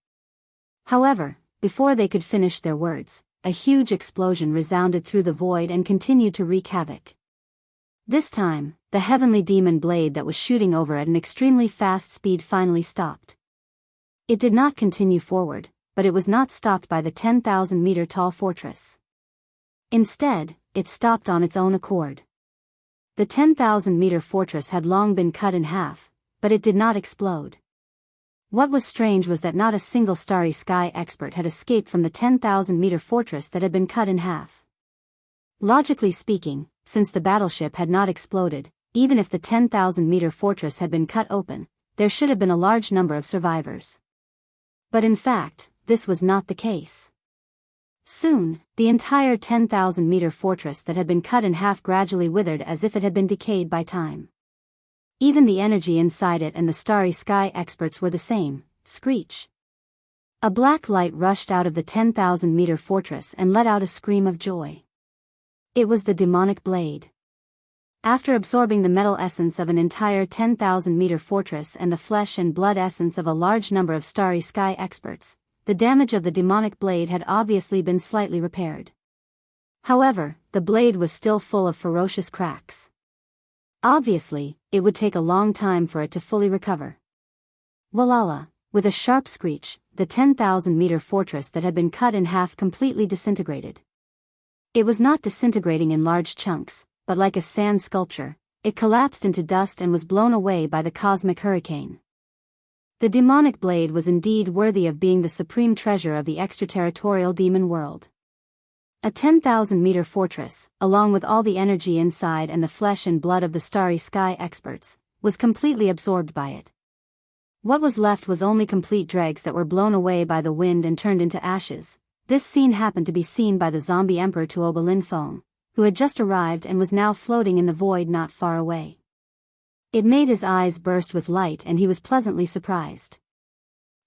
However, before they could finish their words, a huge explosion resounded through the void and continued to wreak havoc. This time, the heavenly demon blade that was shooting over at an extremely fast speed finally stopped. It did not continue forward, but it was not stopped by the 10,000-meter tall fortress. Instead, it stopped on its own accord. The 10,000-meter fortress had long been cut in half, but it did not explode. What was strange was that not a single starry sky expert had escaped from the 10,000-meter fortress that had been cut in half. Logically speaking, since the battleship had not exploded, even if the 10,000-meter fortress had been cut open, there should have been a large number of survivors. But in fact, this was not the case. Soon, the entire 10,000-meter fortress that had been cut in half gradually withered as if it had been decayed by time. Even the energy inside it and the starry sky experts were the same. Screech! A black light rushed out of the 10,000-meter fortress and let out a scream of joy. It was the demonic blade. After absorbing the metal essence of an entire 10,000-meter fortress and the flesh and blood essence of a large number of starry sky experts, the damage of the demonic blade had obviously been slightly repaired. However, the blade was still full of ferocious cracks. Obviously, it would take a long time for it to fully recover. Walala! With a sharp screech, the 10,000-meter fortress that had been cut in half completely disintegrated. It was not disintegrating in large chunks, but like a sand sculpture, it collapsed into dust and was blown away by the cosmic hurricane. The demonic blade was indeed worthy of being the supreme treasure of the extraterritorial demon world. A 10,000-meter fortress, along with all the energy inside and the flesh and blood of the starry sky experts, was completely absorbed by it. What was left was only complete dregs that were blown away by the wind and turned into ashes. This scene happened to be seen by the zombie emperor Tuoba Linfeng, who had just arrived and was now floating in the void not far away. It made his eyes burst with light and he was pleasantly surprised.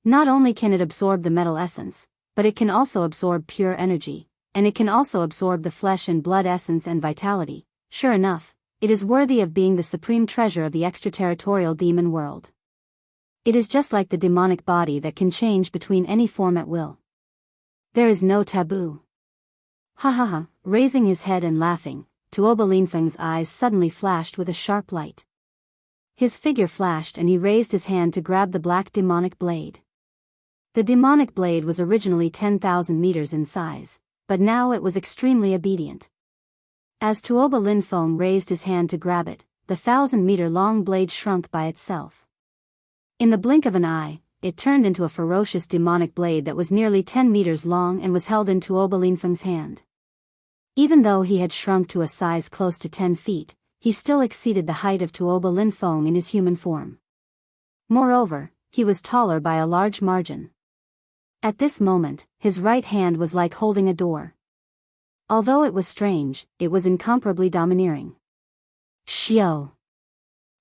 Not only can it absorb the metal essence, but it can also absorb pure energy, and it can also absorb the flesh and blood essence and vitality. Sure enough, it is worthy of being the supreme treasure of the extraterritorial demon world. It is just like the demonic body that can change between any form at will. There is no taboo. Ha ha ha! Raising his head and laughing, Tuoba Linfeng's eyes suddenly flashed with a sharp light. His figure flashed and he raised his hand to grab the black demonic blade. The demonic blade was originally 10,000 meters in size, but now it was extremely obedient. As Tuoba Linfeng raised his hand to grab it, the 1,000-meter-long blade shrunk by itself. In the blink of an eye, it turned into a ferocious demonic blade that was nearly 10 meters long and was held in Tuoba Linfeng's hand. Even though he had shrunk to a size close to 10 feet, he still exceeded the height of Tuoba Linfeng in his human form. Moreover, he was taller by a large margin. At this moment, his right hand was like holding a door. Although it was strange, it was incomparably domineering. Xiao!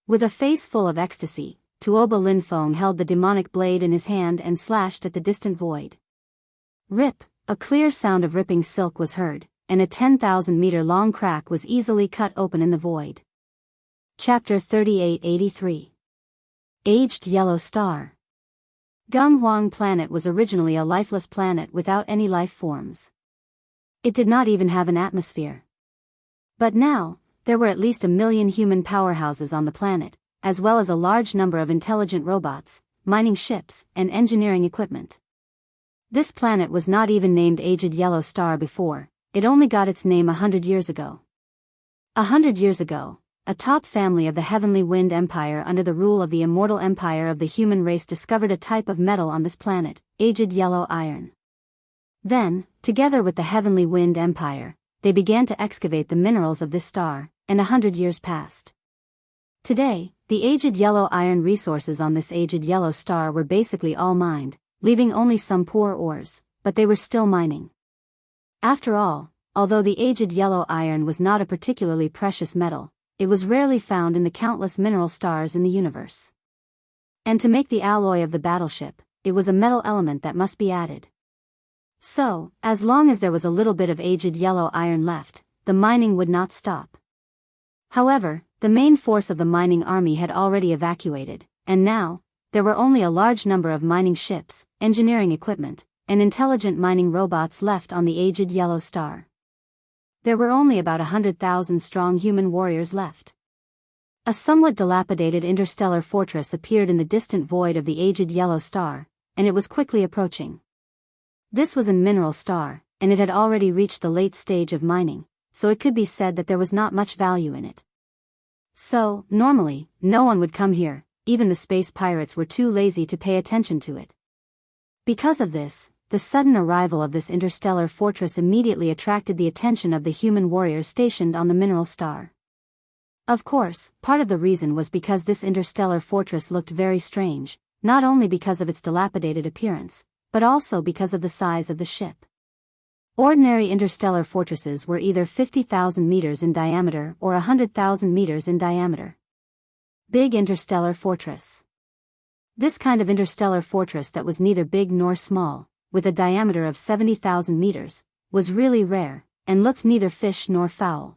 With a face full of ecstasy, Tuoba Linfeng held the demonic blade in his hand and slashed at the distant void. Rip! A clear sound of ripping silk was heard, and a 10,000-meter-long crack was easily cut open in the void. Chapter 3883. Aged Yellow Star. Gunghuang Planet was originally a lifeless planet without any life forms. It did not even have an atmosphere. But now, there were at least 1 million human powerhouses on the planet, as well as a large number of intelligent robots, mining ships, and engineering equipment. This planet was not even named Aged Yellow Star before, it only got its name 100 years ago. 100 years ago, a top family of the Heavenly Wind Empire under the rule of the immortal empire of the human race discovered a type of metal on this planet, aged yellow iron. Then, together with the Heavenly Wind Empire, they began to excavate the minerals of this star, and 100 years passed. Today, the aged yellow iron resources on this aged yellow star were basically all mined, leaving only some poor ores, but they were still mining. After all, although the aged yellow iron was not a particularly precious metal, it was rarely found in the countless mineral stars in the universe. And to make the alloy of the battleship, it was a metal element that must be added. So, as long as there was a little bit of aged yellow iron left, the mining would not stop. However, the main force of the mining army had already evacuated, and now, there were only a large number of mining ships, engineering equipment, and intelligent mining robots left on the aged yellow star. There were only about 100,000 strong human warriors left. A somewhat dilapidated interstellar fortress appeared in the distant void of the aged yellow star, and it was quickly approaching. This was a mineral star, and it had already reached the late stage of mining, so it could be said that there was not much value in it. So, normally, no one would come here, even the space pirates were too lazy to pay attention to it. Because of this, the sudden arrival of this interstellar fortress immediately attracted the attention of the human warriors stationed on the mineral star. Of course, part of the reason was because this interstellar fortress looked very strange, not only because of its dilapidated appearance, but also because of the size of the ship. Ordinary interstellar fortresses were either 50,000 meters in diameter or 100,000 meters in diameter. Big interstellar fortress. This kind of interstellar fortress that was neither big nor small, with a diameter of 70,000 meters, was really rare, and looked neither fish nor fowl.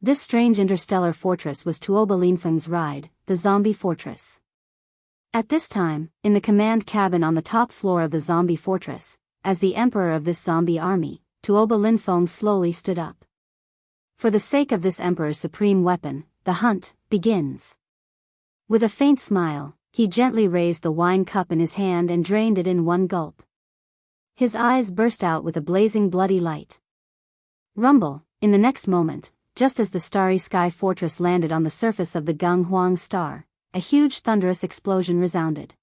This strange interstellar fortress was Tuoba Linfeng's ride, the zombie fortress. At this time, in the command cabin on the top floor of the zombie fortress, as the emperor of this zombie army, Tuoba Linfeng slowly stood up. For the sake of this emperor's supreme weapon, the hunt begins. With a faint smile, he gently raised the wine cup in his hand and drained it in one gulp. His eyes burst out with a blazing bloody light. Rumble, in the next moment, just as the starry sky fortress landed on the surface of the Gunghuang star, a huge thunderous explosion resounded.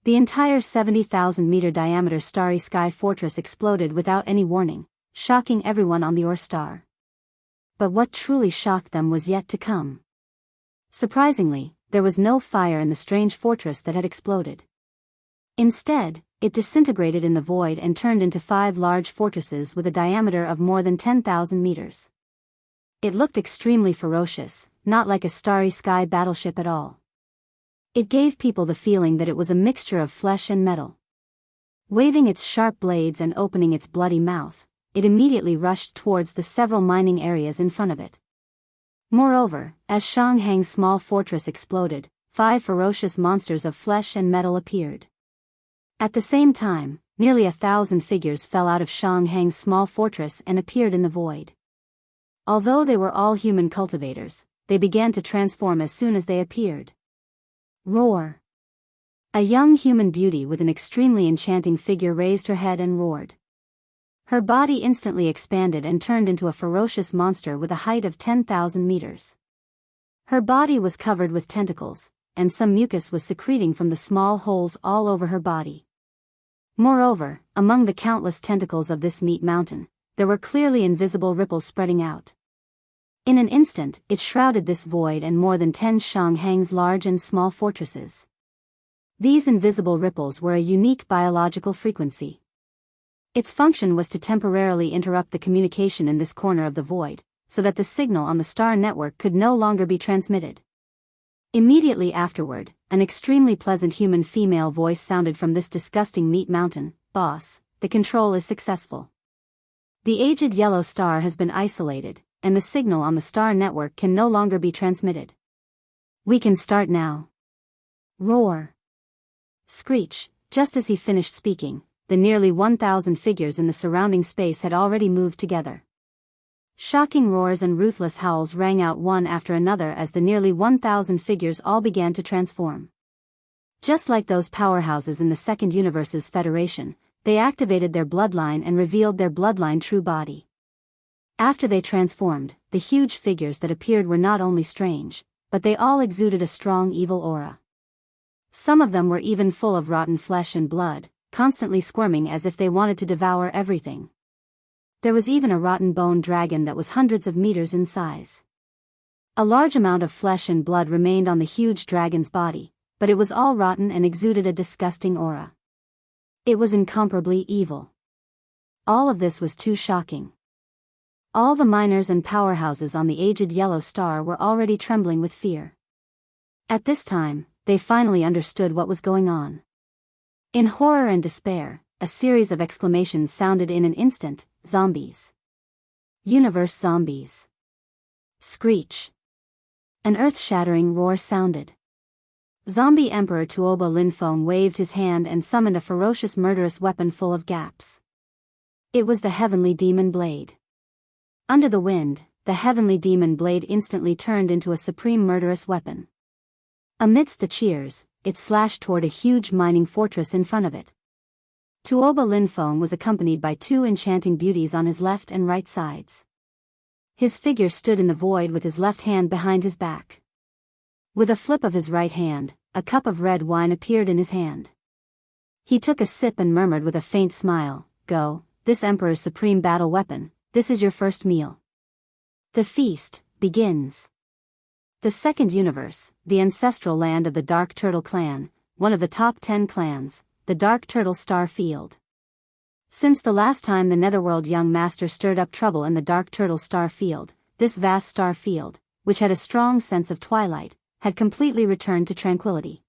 The entire 70,000-meter diameter starry sky fortress exploded without any warning, shocking everyone on the Ore star. But what truly shocked them was yet to come. Surprisingly, there was no fire in the strange fortress that had exploded. Instead, it disintegrated in the void and turned into 5 large fortresses with a diameter of more than 10,000 meters. It looked extremely ferocious, not like a starry sky battleship at all. It gave people the feeling that it was a mixture of flesh and metal. Waving its sharp blades and opening its bloody mouth, it immediately rushed towards the several mining areas in front of it. Moreover, as Shanghang's small fortress exploded, 5 ferocious monsters of flesh and metal appeared. At the same time, nearly 1,000 figures fell out of Shanghang's small fortress and appeared in the void. Although they were all human cultivators, they began to transform as soon as they appeared. Roar! A young human beauty with an extremely enchanting figure raised her head and roared. Her body instantly expanded and turned into a ferocious monster with a height of 10,000 meters. Her body was covered with tentacles, and some mucus was secreting from the small holes all over her body. Moreover, among the countless tentacles of this meat mountain, there were clearly invisible ripples spreading out. In an instant, it shrouded this void and more than 10 Shanghang's large and small fortresses. These invisible ripples were a unique biological frequency. Its function was to temporarily interrupt the communication in this corner of the void, so that the signal on the star network could no longer be transmitted. Immediately afterward, an extremely pleasant human female voice sounded from this disgusting meat mountain. "Boss, the control is successful. The aged yellow star has been isolated, and the signal on the star network can no longer be transmitted. We can start now." Roar. Screech. Just as he finished speaking, the nearly 1,000 figures in the surrounding space had already moved together. Shocking roars and ruthless howls rang out one after another as the nearly 1,000 figures all began to transform. Just like those powerhouses in the Second Universe's Federation, they activated their bloodline and revealed their bloodline true body. After they transformed, the huge figures that appeared were not only strange, but they all exuded a strong evil aura. Some of them were even full of rotten flesh and blood, constantly squirming as if they wanted to devour everything. There was even a rotten bone dragon that was hundreds of meters in size. A large amount of flesh and blood remained on the huge dragon's body, but it was all rotten and exuded a disgusting aura. It was incomparably evil. All of this was too shocking. All the miners and powerhouses on the aged yellow star were already trembling with fear. At this time, they finally understood what was going on. In horror and despair, a series of exclamations sounded in an instant. Zombies. Universe zombies. Screech. An earth-shattering roar sounded. Zombie Emperor Tuoba Linfeng waved his hand and summoned a ferocious murderous weapon full of gaps. It was the Heavenly Demon Blade. Under the wind, the Heavenly Demon Blade instantly turned into a supreme murderous weapon. Amidst the cheers, it slashed toward a huge mining fortress in front of it. Tuoba Linfeng was accompanied by 2 enchanting beauties on his left and right sides. His figure stood in the void with his left hand behind his back. With a flip of his right hand, a cup of red wine appeared in his hand. He took a sip and murmured with a faint smile, "Go, this Emperor's supreme battle weapon, this is your first meal. The feast begins." The Second Universe, the ancestral land of the Dark Turtle Clan, one of the top 10 clans, the Dark Turtle Star Field. Since the last time the Netherworld Young Master stirred up trouble in the Dark Turtle Star Field, this vast star field, which had a strong sense of twilight, had completely returned to tranquility.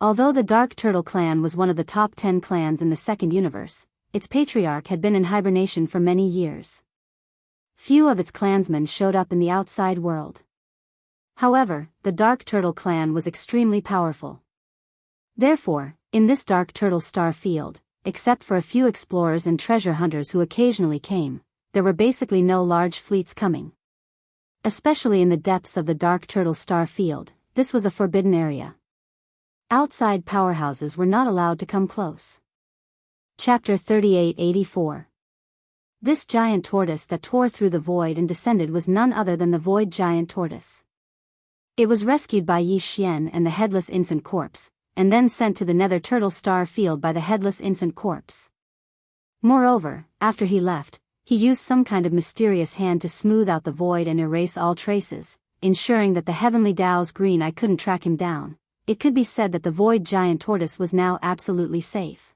Although the Dark Turtle Clan was one of the top 10 clans in the Second Universe, its patriarch had been in hibernation for many years. Few of its clansmen showed up in the outside world. However, the Dark Turtle Clan was extremely powerful. Therefore, in this Dark Turtle Star Field, except for a few explorers and treasure hunters who occasionally came, there were basically no large fleets coming. Especially in the depths of the Dark Turtle Star Field, this was a forbidden area. Outside powerhouses were not allowed to come close. Chapter 3884. This giant tortoise that tore through the void and descended was none other than the Void Giant Tortoise. It was rescued by Yi Xian and the Headless Infant Corpse, and then sent to the Nether Turtle Star Field by the Headless Infant Corpse. Moreover, after he left, he used some kind of mysterious hand to smooth out the void and erase all traces, ensuring that the Heavenly Dao's green eye couldn't track him down. It could be said that the Void Giant Tortoise was now absolutely safe.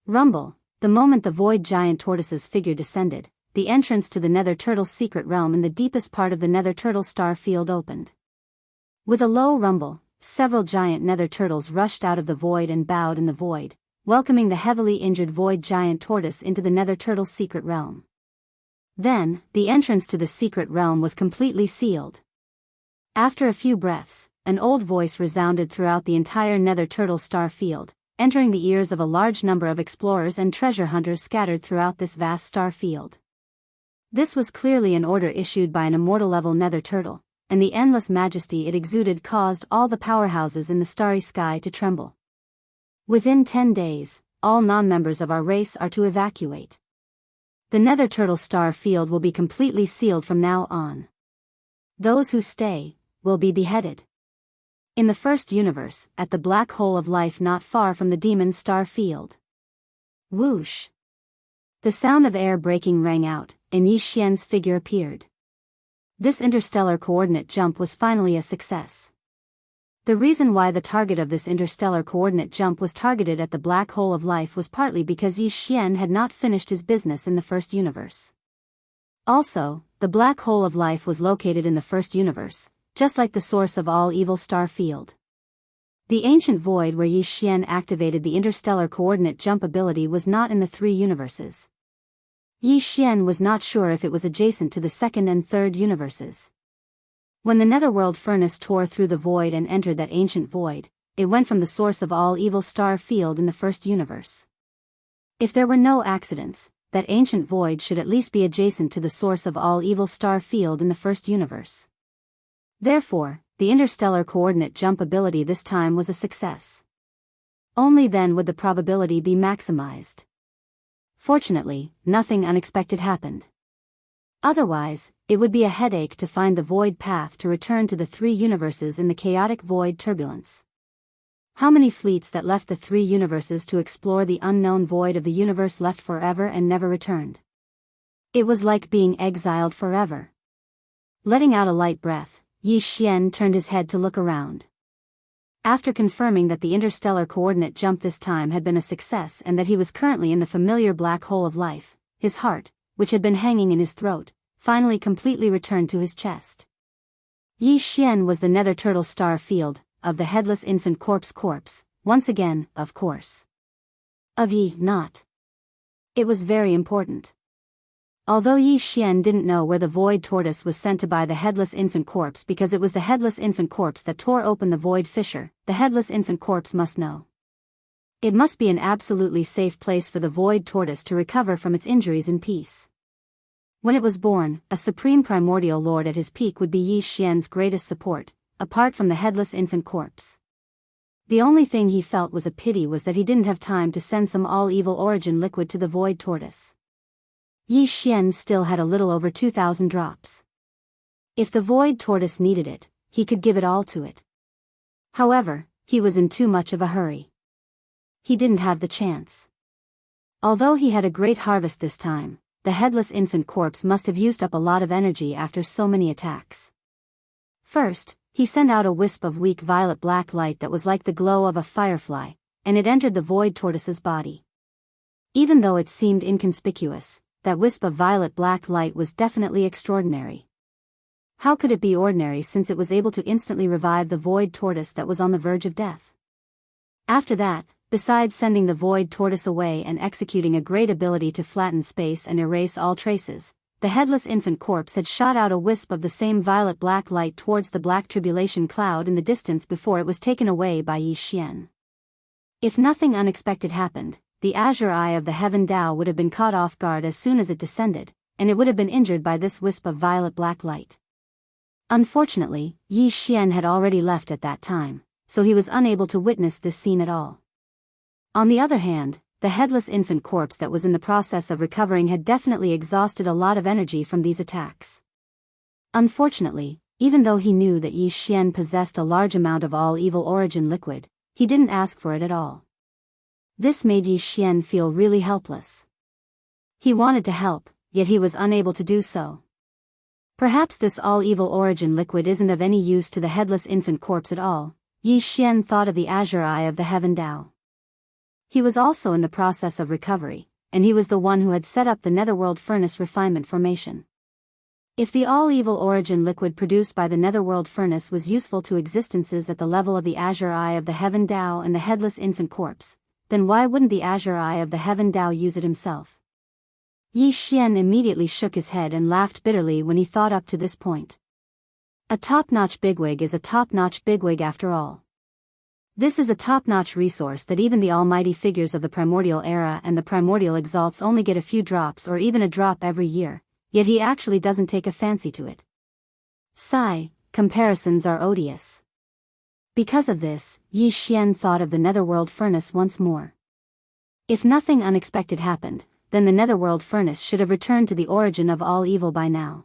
Rumble. The moment the Void Giant Tortoise's figure descended, the entrance to the Nether Turtle's secret realm in the deepest part of the Nether Turtle Star Field opened. With a low rumble, several giant Nether Turtles rushed out of the void and bowed in the void, welcoming the heavily injured Void Giant Tortoise into the Nether Turtle's secret realm. Then, the entrance to the secret realm was completely sealed. After a few breaths, an old voice resounded throughout the entire Nether Turtle Star Field, entering the ears of a large number of explorers and treasure hunters scattered throughout this vast star field. This was clearly an order issued by an immortal-level Nether Turtle, and the endless majesty it exuded caused all the powerhouses in the starry sky to tremble. Within 10 days, all non-members of our race are to evacuate. The nether turtle star field will be completely sealed from now on. Those who stay will be beheaded. In the first universe, at the black hole of life not far from the demon star field. Whoosh! The sound of air breaking rang out, and Yi Xian's figure appeared. This interstellar coordinate jump was finally a success. The reason why the target of this interstellar coordinate jump was targeted at the black hole of life was partly because Yi Xian had not finished his business in the first universe. Also, the black hole of life was located in the first universe, just like the source of all evil star field. The ancient void where Yi Xian activated the interstellar coordinate jump ability was not in the three universes. Yi Xian was not sure if it was adjacent to the second and third universes. When the netherworld furnace tore through the void and entered that ancient void, it went from the source of all evil star field in the first universe. If there were no accidents, that ancient void should at least be adjacent to the source of all evil star field in the first universe. Therefore, the interstellar coordinate jump ability this time was a success. Only then would the probability be maximized. Fortunately, nothing unexpected happened. Otherwise, it would be a headache to find the void path to return to the three universes in the chaotic void turbulence. How many fleets that left the three universes to explore the unknown void of the universe left forever and never returned? It was like being exiled forever. Letting out a light breath, Yi Xian turned his head to look around. After confirming that the interstellar coordinate jump this time had been a success and that he was currently in the familiar black hole of life, his heart, which had been hanging in his throat, finally completely returned to his chest. Yi Xian was the nether turtle star field, of the headless infant corpse, once again, of course. Of Yi, not. It was very important. Although Yi Xian didn't know where the void tortoise was sent to by the headless infant corpse because it was the headless infant corpse that tore open the void fissure, the headless infant corpse must know. It must be an absolutely safe place for the void tortoise to recover from its injuries in peace. When it was born, a supreme primordial lord at his peak would be Yi Xian's greatest support, apart from the headless infant corpse. The only thing he felt was a pity was that he didn't have time to send some all-evil origin liquid to the void tortoise. Yi Xian still had a little over 2,000 drops. If the void tortoise needed it, he could give it all to it. However, he was in too much of a hurry. He didn't have the chance. Although he had a great harvest this time, the headless infant corpse must have used up a lot of energy after so many attacks. First, he sent out a wisp of weak violet-black light that was like the glow of a firefly, and it entered the void tortoise's body. Even though it seemed inconspicuous, that wisp of violet-black light was definitely extraordinary. How could it be ordinary since it was able to instantly revive the void tortoise that was on the verge of death? After that, besides sending the void tortoise away and executing a great ability to flatten space and erase all traces, the headless infant corpse had shot out a wisp of the same violet-black light towards the black tribulation cloud in the distance before it was taken away by Yi Xian. If nothing unexpected happened, the azure eye of the heaven Tao would have been caught off guard as soon as it descended, and it would have been injured by this wisp of violet-black light. Unfortunately, Yi Xian had already left at that time, so he was unable to witness this scene at all. On the other hand, the headless infant corpse that was in the process of recovering had definitely exhausted a lot of energy from these attacks. Unfortunately, even though he knew that Yi Xian possessed a large amount of all-evil origin liquid, he didn't ask for it at all. This made Yi Xian feel really helpless. He wanted to help, yet he was unable to do so. Perhaps this all-evil origin liquid isn't of any use to the headless infant corpse at all. Yi Xian thought of the azure eye of the heaven Tao. He was also in the process of recovery, and he was the one who had set up the netherworld furnace refinement formation. If the all-evil origin liquid produced by the netherworld furnace was useful to existences at the level of the azure eye of the heaven Tao and the headless infant corpse, then why wouldn't the azure eye of the heaven Tao use it himself? Yi Xian immediately shook his head and laughed bitterly when he thought up to this point. A top-notch bigwig is a top-notch bigwig after all. This is a top-notch resource that even the almighty figures of the primordial era and the primordial exalts only get a few drops or even a drop every year, yet he actually doesn't take a fancy to it. Sigh, comparisons are odious. Because of this, Yi Xian thought of the netherworld furnace once more. If nothing unexpected happened, then the netherworld furnace should have returned to the origin of all evil by now.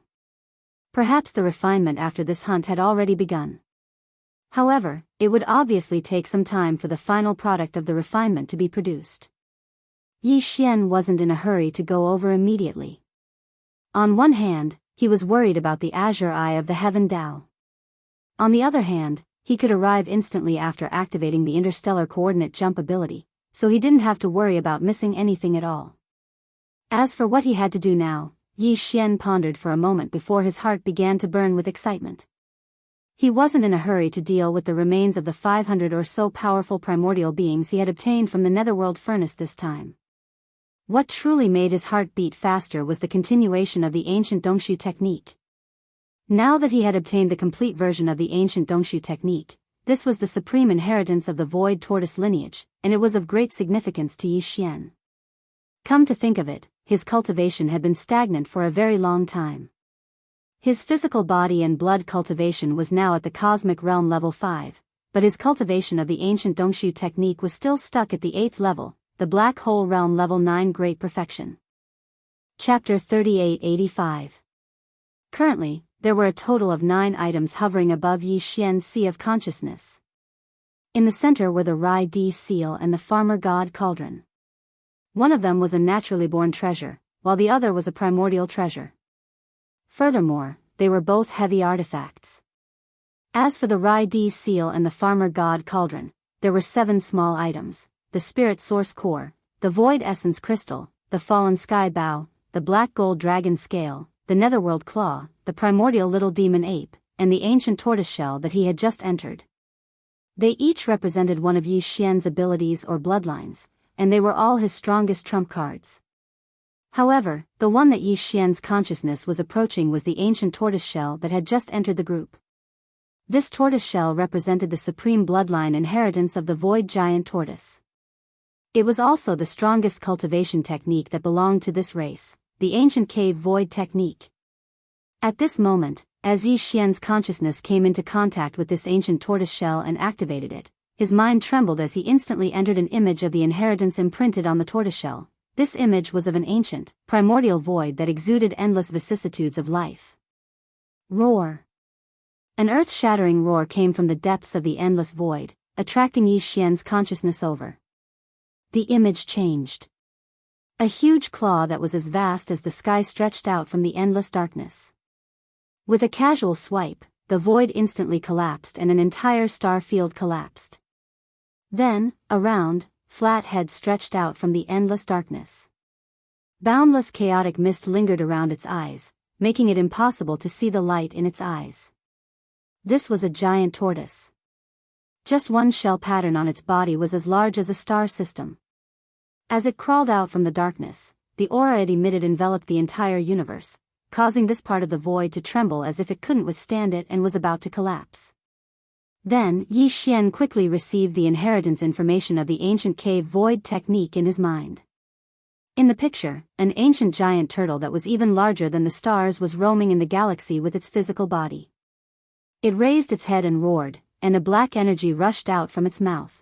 Perhaps the refinement after this hunt had already begun. However, it would obviously take some time for the final product of the refinement to be produced. Yi Xian wasn't in a hurry to go over immediately. On one hand, he was worried about the azure eye of the heaven Dao. On the other hand, he could arrive instantly after activating the interstellar coordinate jump ability, so he didn't have to worry about missing anything at all. As for what he had to do now, Yi Xian pondered for a moment before his heart began to burn with excitement. He wasn't in a hurry to deal with the remains of the 500 or so powerful primordial beings he had obtained from the netherworld furnace this time. What truly made his heart beat faster was the continuation of the ancient Dongshu technique. Now that he had obtained the complete version of the ancient Dongshu technique, this was the supreme inheritance of the void tortoise lineage, and it was of great significance to Yi Xian. Come to think of it, his cultivation had been stagnant for a very long time. His physical body and blood cultivation was now at the cosmic realm level 5, but his cultivation of the ancient Dongshu technique was still stuck at the 8th level, the black hole realm level 9 great perfection. Chapter 3885. Currently, there were a total of 9 items hovering above Yi Xian's sea of consciousness. In the center were the Rai Di seal and the farmer god cauldron. One of them was a naturally born treasure, while the other was a primordial treasure. Furthermore, they were both heavy artifacts. As for the Rai Di seal and the farmer god cauldron, there were 7 small items: the spirit source core, the void essence crystal, the fallen sky bow, the black gold dragon scale, the netherworld claw, the primordial little demon ape, and the ancient tortoiseshell that he had just entered. They each represented one of Yi Xian's abilities or bloodlines, and they were all his strongest trump cards. However, the one that Yi Xian's consciousness was approaching was the ancient tortoiseshell that had just entered the group. This tortoiseshell represented the supreme bloodline inheritance of the void giant tortoise. It was also the strongest cultivation technique that belonged to this race, the ancient cave void technique. At this moment, as Yi Xian's consciousness came into contact with this ancient tortoiseshell and activated it, his mind trembled as he instantly entered an image of the inheritance imprinted on the tortoiseshell. This image was of an ancient, primordial void that exuded endless vicissitudes of life. Roar. An earth-shattering roar came from the depths of the endless void, attracting Yi Xian's consciousness over. The image changed. A huge claw that was as vast as the sky stretched out from the endless darkness. With a casual swipe, the void instantly collapsed and an entire star field collapsed. Then, a round, flat head stretched out from the endless darkness. Boundless chaotic mist lingered around its eyes, making it impossible to see the light in its eyes. This was a giant tortoise. Just one shell pattern on its body was as large as a star system. As it crawled out from the darkness, the aura it emitted enveloped the entire universe, causing this part of the void to tremble as if it couldn't withstand it and was about to collapse. Then, Yi Xian quickly received the inheritance information of the ancient cave void technique in his mind. In the picture, an ancient giant turtle that was even larger than the stars was roaming in the galaxy with its physical body. It raised its head and roared, and a black energy rushed out from its mouth.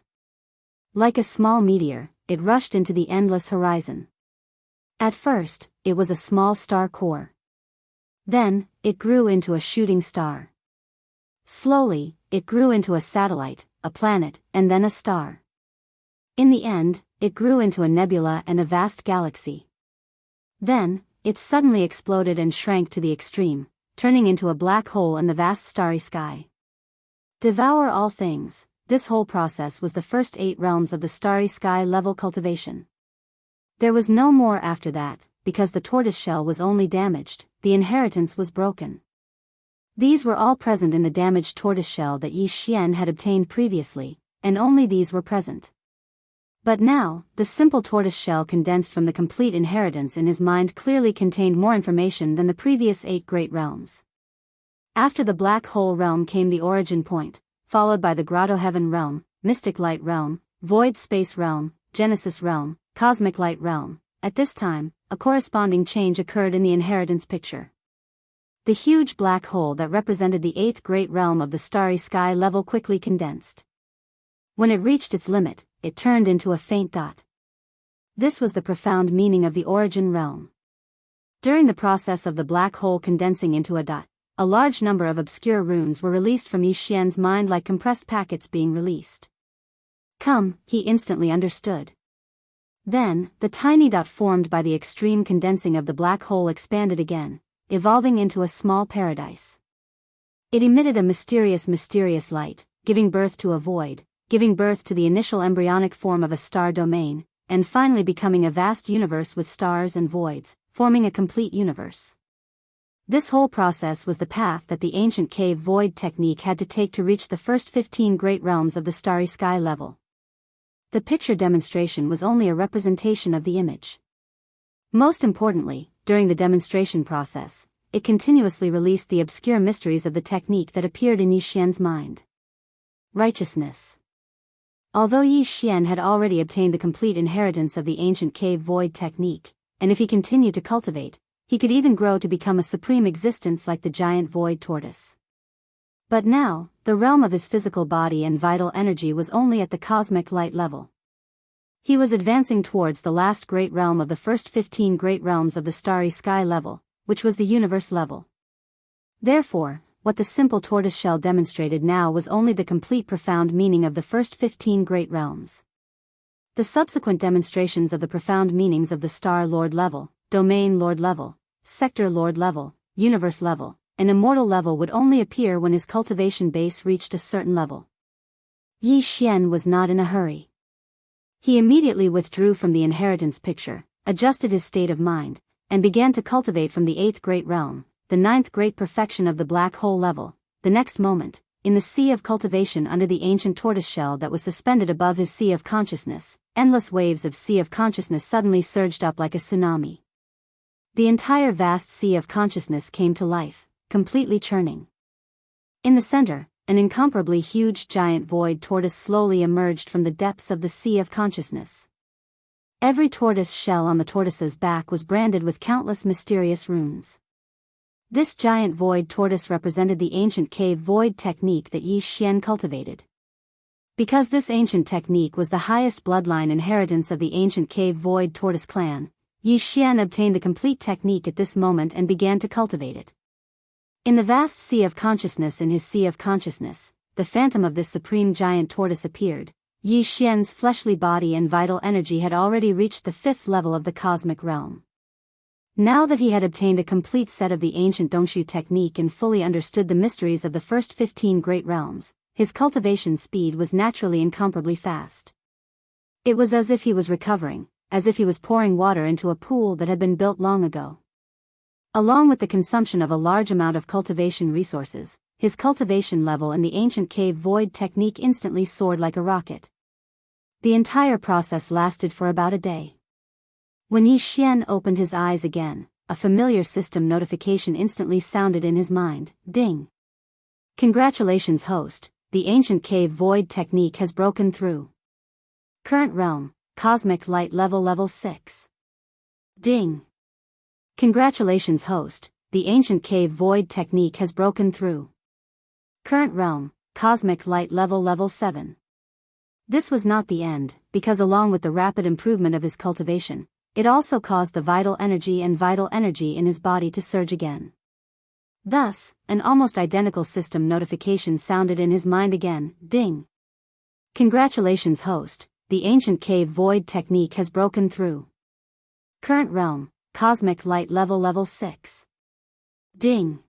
Like a small meteor, it rushed into the endless horizon. At first, it was a small star core. Then, it grew into a shooting star. Slowly, it grew into a satellite, a planet, and then a star. In the end, it grew into a nebula and a vast galaxy. Then, it suddenly exploded and shrank to the extreme, turning into a black hole in the vast starry sky. Devour all things. This whole process was the first 8 realms of the starry sky level cultivation. There was no more after that, because the tortoiseshell was only damaged, the inheritance was broken. These were all present in the damaged tortoiseshell that Yi Xian had obtained previously, and only these were present. But now, the simple tortoiseshell condensed from the complete inheritance in his mind clearly contained more information than the previous 8 great realms. After the black hole realm came the origin point, followed by the grotto heaven realm, mystic light realm, void space realm, genesis realm, cosmic light realm. At this time, a corresponding change occurred in the inheritance picture. The huge black hole that represented the eighth great realm of the starry sky level quickly condensed. When it reached its limit, it turned into a faint dot. This was the profound meaning of the origin realm. During the process of the black hole condensing into a dot, a large number of obscure runes were released from Yi Xian's mind like compressed packets being released. Come, he instantly understood. Then, the tiny dot formed by the extreme condensing of the black hole expanded again, evolving into a small paradise. It emitted a mysterious light, giving birth to a void, giving birth to the initial embryonic form of a star domain, and finally becoming a vast universe with stars and voids, forming a complete universe. This whole process was the path that the ancient cave void technique had to take to reach the first 15 great realms of the starry sky level. The picture demonstration was only a representation of the image. Most importantly, during the demonstration process, it continuously released the obscure mysteries of the technique that appeared in Yi Xian's mind. Righteousness. Although Yi Xian had already obtained the complete inheritance of the ancient cave void technique, and if he continued to cultivate, he could even grow to become a supreme existence like the giant void tortoise. But now, the realm of his physical body and vital energy was only at the cosmic light level. He was advancing towards the last great realm of the first 15 great realms of the starry sky level, which was the universe level. Therefore, what the simple tortoiseshell demonstrated now was only the complete profound meaning of the first 15 great realms. The subsequent demonstrations of the profound meanings of the Star Lord level, Domain Lord level, Sector Lord level, Universe level, and Immortal level would only appear when his cultivation base reached a certain level. Yi Xian was not in a hurry. He immediately withdrew from the inheritance picture, adjusted his state of mind, and began to cultivate from the eighth great realm, the ninth great perfection of the black hole level. The next moment, in the sea of cultivation under the ancient tortoiseshell that was suspended above his sea of consciousness, endless waves of sea of consciousness suddenly surged up like a tsunami. The entire vast sea of consciousness came to life, completely churning. In the center, an incomparably huge giant void tortoise slowly emerged from the depths of the sea of consciousness. Every tortoise shell on the tortoise's back was branded with countless mysterious runes. This giant void tortoise represented the ancient cave void technique that Yi Xian cultivated. Because this ancient technique was the highest bloodline inheritance of the ancient cave void tortoise clan, Yi Xian obtained the complete technique at this moment and began to cultivate it. In the vast sea of consciousness, in his sea of consciousness, the phantom of this supreme giant tortoise appeared. Yi Xian's fleshly body and vital energy had already reached the fifth level of the cosmic realm. Now that he had obtained a complete set of the ancient Dongshu technique and fully understood the mysteries of the first 15 great realms, his cultivation speed was naturally incomparably fast. It was as if he was recovering, as if he was pouring water into a pool that had been built long ago. Along with the consumption of a large amount of cultivation resources, his cultivation level in the ancient cave void technique instantly soared like a rocket. The entire process lasted for about a day. When Yi Xian opened his eyes again, a familiar system notification instantly sounded in his mind. Ding! Congratulations, host, the ancient cave void technique has broken through. Current realm, cosmic light level 6. Ding! Congratulations, host, the ancient cave void technique has broken through. Current realm, cosmic light level 7. This was not the end, because along with the rapid improvement of his cultivation, it also caused the vital energy in his body to surge again. Thus, an almost identical system notification sounded in his mind again. Ding! Congratulations, host, the ancient cave void technique has broken through. Current realm, cosmic light level 6. Ding!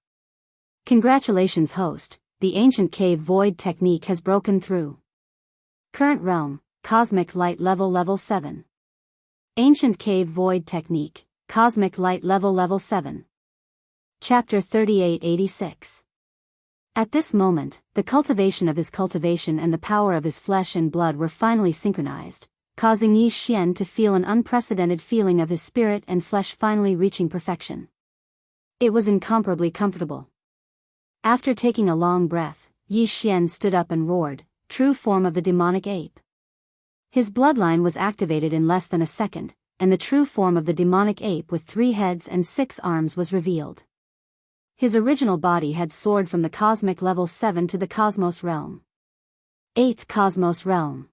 Congratulations, host, the ancient cave void technique has broken through. Current realm, cosmic light level 7. Ancient cave void technique, cosmic light level 7. Chapter 3886. At this moment, the cultivation of his cultivation and the power of his flesh and blood were finally synchronized, causing Yi Xian to feel an unprecedented feeling of his spirit and flesh finally reaching perfection. It was incomparably comfortable. After taking a long breath, Yi Xian stood up and roared, true form of the demonic ape. His bloodline was activated in less than a second, and the true form of the demonic ape with 3 heads and 6 arms was revealed. His original body had soared from the cosmic level 7 to the cosmos realm. 8th Cosmos Realm.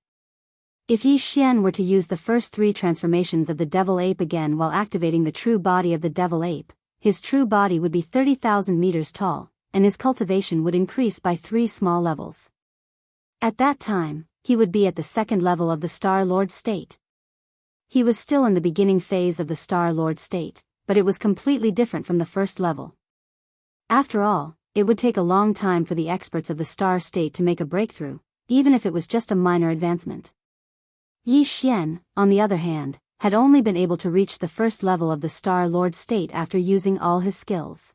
If Yi Xian were to use the first 3 transformations of the devil ape again while activating the true body of the devil ape, his true body would be 30,000 meters tall, and his cultivation would increase by 3 small levels. At that time, he would be at the 2nd level of the Star Lord state. He was still in the beginning phase of the Star Lord state, but it was completely different from the first level. After all, it would take a long time for the experts of the Star state to make a breakthrough, even if it was just a minor advancement. Yi Xian, on the other hand, had only been able to reach the first level of the Star Lord state after using all his skills.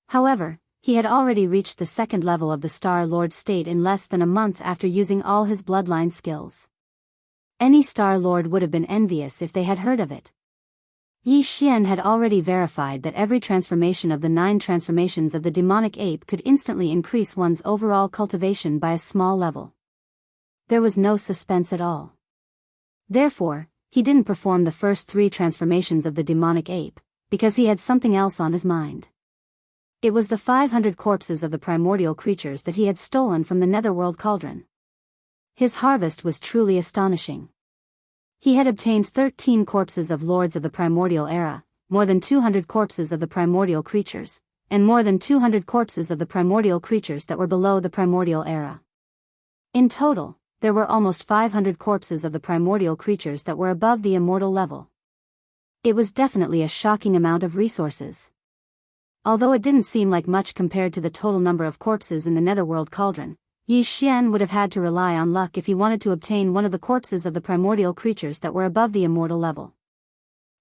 However, he had already reached the 2nd level of the Star Lord state in less than a month after using all his bloodline skills. Any Star Lord would have been envious if they had heard of it. Yi Xian had already verified that every transformation of the 9 transformations of the demonic ape could instantly increase one's overall cultivation by a small level. There was no suspense at all. Therefore, he didn't perform the first 3 transformations of the demonic ape, because he had something else on his mind. It was the 500 corpses of the primordial creatures that he had stolen from the netherworld cauldron. His harvest was truly astonishing. He had obtained 13 corpses of lords of the primordial era, more than 200 corpses of the primordial creatures, and more than 200 corpses of the primordial creatures that were below the primordial era. In total, there were almost 500 corpses of the primordial creatures that were above the immortal level. It was definitely a shocking amount of resources. Although it didn't seem like much compared to the total number of corpses in the netherworld cauldron, Yi Xian would have had to rely on luck if he wanted to obtain one of the corpses of the primordial creatures that were above the immortal level.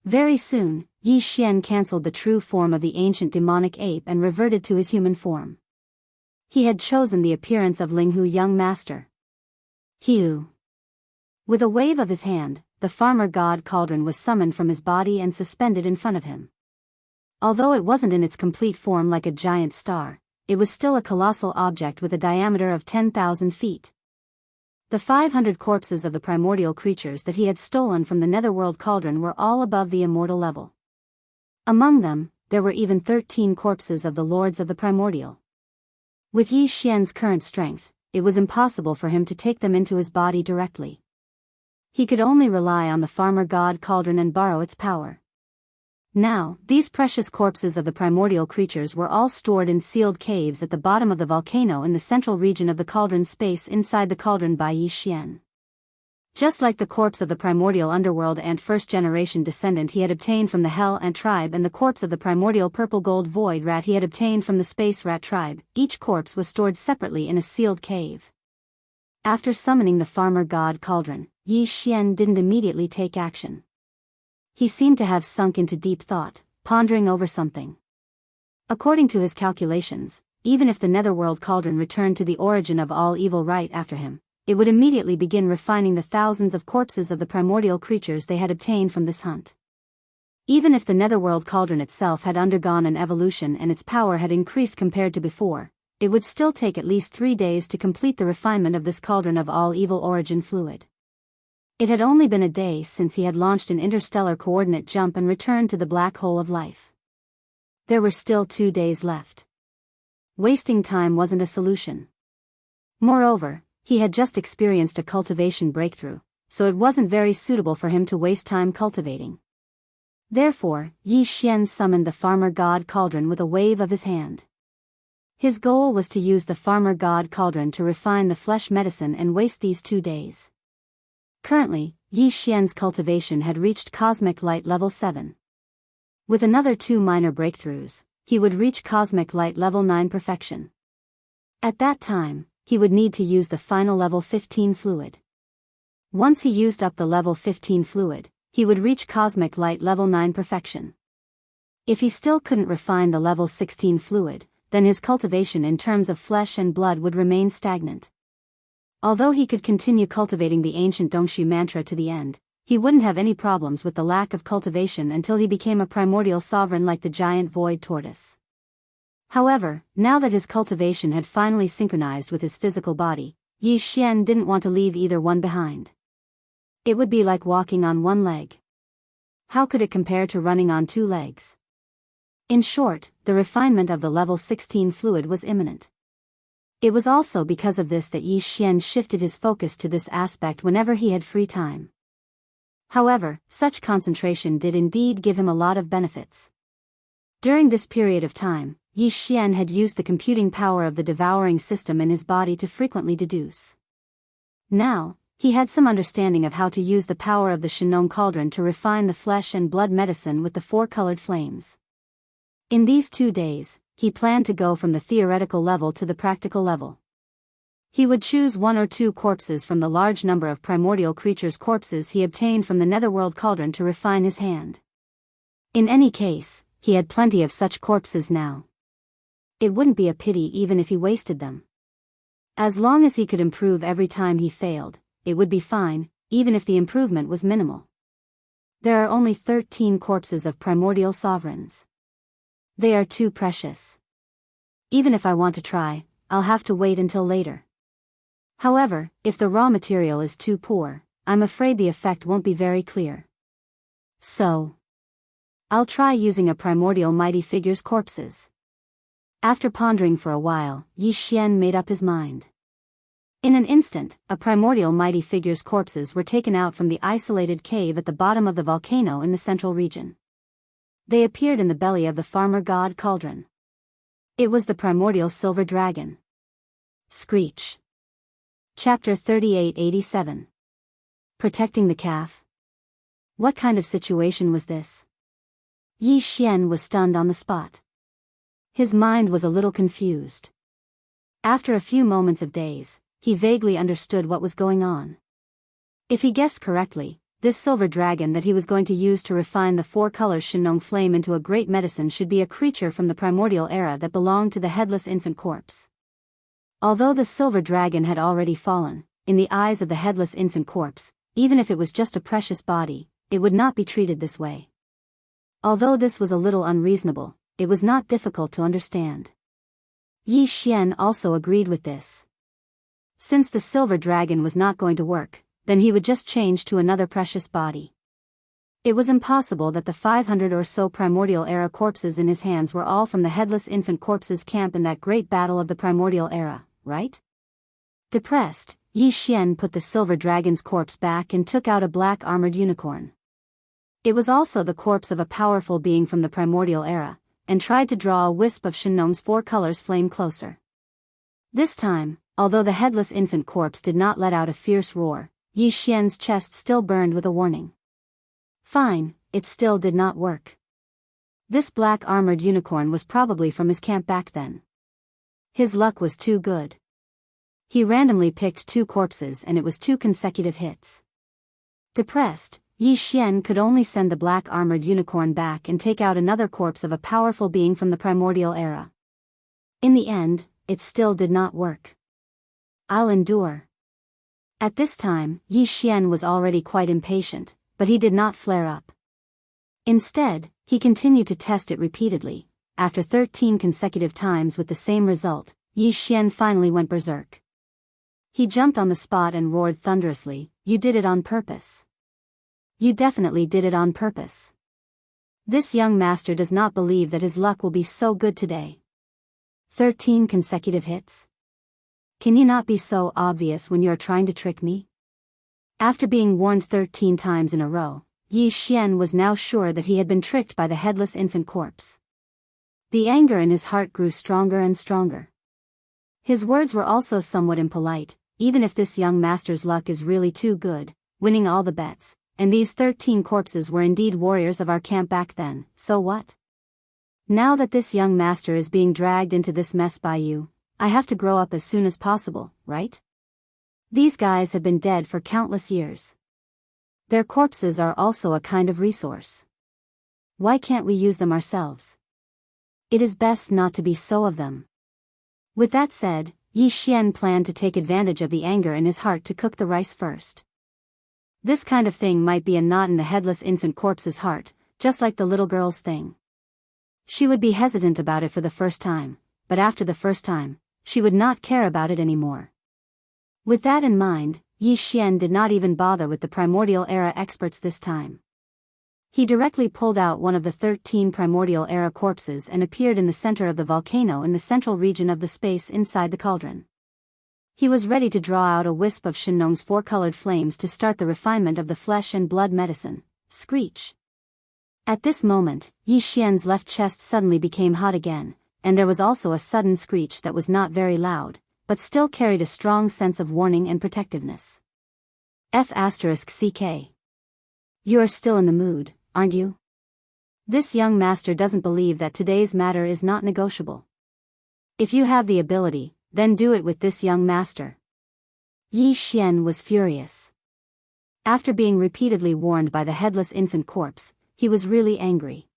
Very soon, Yi Xian cancelled the true form of the ancient demonic ape and reverted to his human form. He had chosen the appearance of Linghu young master. Hiu. With a wave of his hand, the farmer god cauldron was summoned from his body and suspended in front of him. Although it wasn't in its complete form like a giant star, it was still a colossal object with a diameter of 10,000 feet. The 500 corpses of the primordial creatures that he had stolen from the netherworld cauldron were all above the immortal level. Among them, there were even 13 corpses of the lords of the primordial. With Yi Xian's current strength, it was impossible for him to take them into his body directly. He could only rely on the farmer god cauldron and borrow its power. Now, these precious corpses of the primordial creatures were all stored in sealed caves at the bottom of the volcano in the central region of the cauldron space inside the cauldron by Yi Xian. Just like the corpse of the primordial underworld ant first-generation descendant he had obtained from the Hell Ant tribe and the corpse of the primordial purple-gold void rat he had obtained from the space rat tribe, each corpse was stored separately in a sealed cave. After summoning the farmer god cauldron, Yi Xian didn't immediately take action. He seemed to have sunk into deep thought, pondering over something. According to his calculations, even if the netherworld cauldron returned to the origin of all evil right after him, it would immediately begin refining the thousands of corpses of the primordial creatures they had obtained from this hunt. Even if the netherworld cauldron itself had undergone an evolution and its power had increased compared to before, it would still take at least 3 days to complete the refinement of this cauldron of all evil origin fluid. It had only been a day since he had launched an interstellar coordinate jump and returned to the black hole of life. There were still 2 days left. Wasting time wasn't a solution. Moreover, he had just experienced a cultivation breakthrough, so it wasn't very suitable for him to waste time cultivating. Therefore, Yi Xian summoned the farmer god cauldron with a wave of his hand. His goal was to use the farmer god cauldron to refine the flesh medicine and waste these 2 days. Currently, Yi Xian's cultivation had reached cosmic light level 7. With another 2 minor breakthroughs, he would reach cosmic light level 9 perfection. At that time, he would need to use the final level 15 fluid. Once he used up the level 15 fluid, he would reach cosmic light level 9 perfection. If he still couldn't refine the level 16 fluid, then his cultivation in terms of flesh and blood would remain stagnant. Although he could continue cultivating the ancient Dongshu mantra to the end, he wouldn't have any problems with the lack of cultivation until he became a primordial sovereign like the giant void tortoise. However, now that his cultivation had finally synchronized with his physical body, Yi Xian didn't want to leave either one behind. It would be like walking on one leg. How could it compare to running on 2 legs? In short, the refinement of the level 16 fluid was imminent. It was also because of this that Yi Xian shifted his focus to this aspect whenever he had free time. However, such concentration did indeed give him a lot of benefits. During this period of time, Yi Xian had used the computing power of the devouring system in his body to frequently deduce. Now, he had some understanding of how to use the power of the Shenong cauldron to refine the flesh and blood medicine with the four-colored flames. In these 2 days, he planned to go from the theoretical level to the practical level. He would choose 1 or 2 corpses from the large number of primordial creatures' corpses he obtained from the netherworld cauldron to refine his hand. In any case, he had plenty of such corpses now. It wouldn't be a pity even if he wasted them. As long as he could improve every time he failed, it would be fine, even if the improvement was minimal. There are only 13 corpses of primordial sovereigns. They are too precious. Even if I want to try, I'll have to wait until later. However, if the raw material is too poor, I'm afraid the effect won't be very clear. So, I'll try using a primordial mighty figure's corpses. After pondering for a while, Yi Xian made up his mind. In an instant, a primordial mighty figure's corpses were taken out from the isolated cave at the bottom of the volcano in the central region. They appeared in the belly of the farmer god cauldron. It was the primordial silver dragon. Screech. Chapter 3887. Protecting the calf. What kind of situation was this? Yi Xian was stunned on the spot. His mind was a little confused. After a few moments of daze, he vaguely understood what was going on. If he guessed correctly, this silver dragon that he was going to use to refine the 4 colors Shenong flame into a great medicine should be a creature from the primordial era that belonged to the headless infant corpse. Although the silver dragon had already fallen, in the eyes of the headless infant corpse, even if it was just a precious body, it would not be treated this way. Although this was a little unreasonable, it was not difficult to understand. Yi Xian also agreed with this. Since the silver dragon was not going to work, then he would just change to another precious body. It was impossible that the 500 or so primordial era corpses in his hands were all from the headless infant corpse's camp in that great battle of the primordial era, right? Depressed, Yi Xian put the silver dragon's corpse back and took out a black armored unicorn. It was also the corpse of a powerful being from the primordial era, and tried to draw a wisp of Shenong's 4 colors flame closer. This time, although the headless infant corpse did not let out a fierce roar, Yi Xian's chest still burned with a warning. Fine, it still did not work. This black armored unicorn was probably from his camp back then. His luck was too good. He randomly picked 2 corpses and it was 2 consecutive hits. Depressed, Yi Xian could only send the black armored unicorn back and take out another corpse of a powerful being from the primordial era. In the end, it still did not work. I'll endure. At this time, Yi Xian was already quite impatient, but he did not flare up. Instead, he continued to test it repeatedly. After 13 consecutive times with the same result, Yi Xian finally went berserk. He jumped on the spot and roared thunderously, "You did it on purpose. You definitely did it on purpose. This young master does not believe that his luck will be so good today. 13 consecutive hits? Can you not be so obvious when you are trying to trick me?" After being warned 13 times in a row, Yi Xian was now sure that he had been tricked by the headless infant corpse. The anger in his heart grew stronger and stronger. His words were also somewhat impolite. Even if this young master's luck is really too good, winning all the bets, and these 13 corpses were indeed warriors of our camp back then, so what? Now that this young master is being dragged into this mess by you, I have to grow up as soon as possible, right? These guys have been dead for countless years. Their corpses are also a kind of resource. Why can't we use them ourselves? It is best not to be so of them. With that said, Yi Xian planned to take advantage of the anger in his heart to cook the rice first. This kind of thing might be a knot in the headless infant corpse's heart, just like the little girl's thing. She would be hesitant about it for the first time, but after the first time, she would not care about it anymore. With that in mind, Yi Xian did not even bother with the primordial era experts this time. He directly pulled out one of the 13 primordial era corpses and appeared in the center of the volcano in the central region of the space inside the cauldron. He was ready to draw out a wisp of Shenong's four-colored flames to start the refinement of the flesh and blood medicine. Screech. At this moment, Yi Xian's left chest suddenly became hot again, and there was also a sudden screech that was not very loud, but still carried a strong sense of warning and protectiveness. F***CK. You are still in the mood, aren't you? This young master doesn't believe that today's matter is not negotiable. If you have the ability, then do it with this young master. Yi Xian was furious. After being repeatedly warned by the headless infant corpse, he was really angry.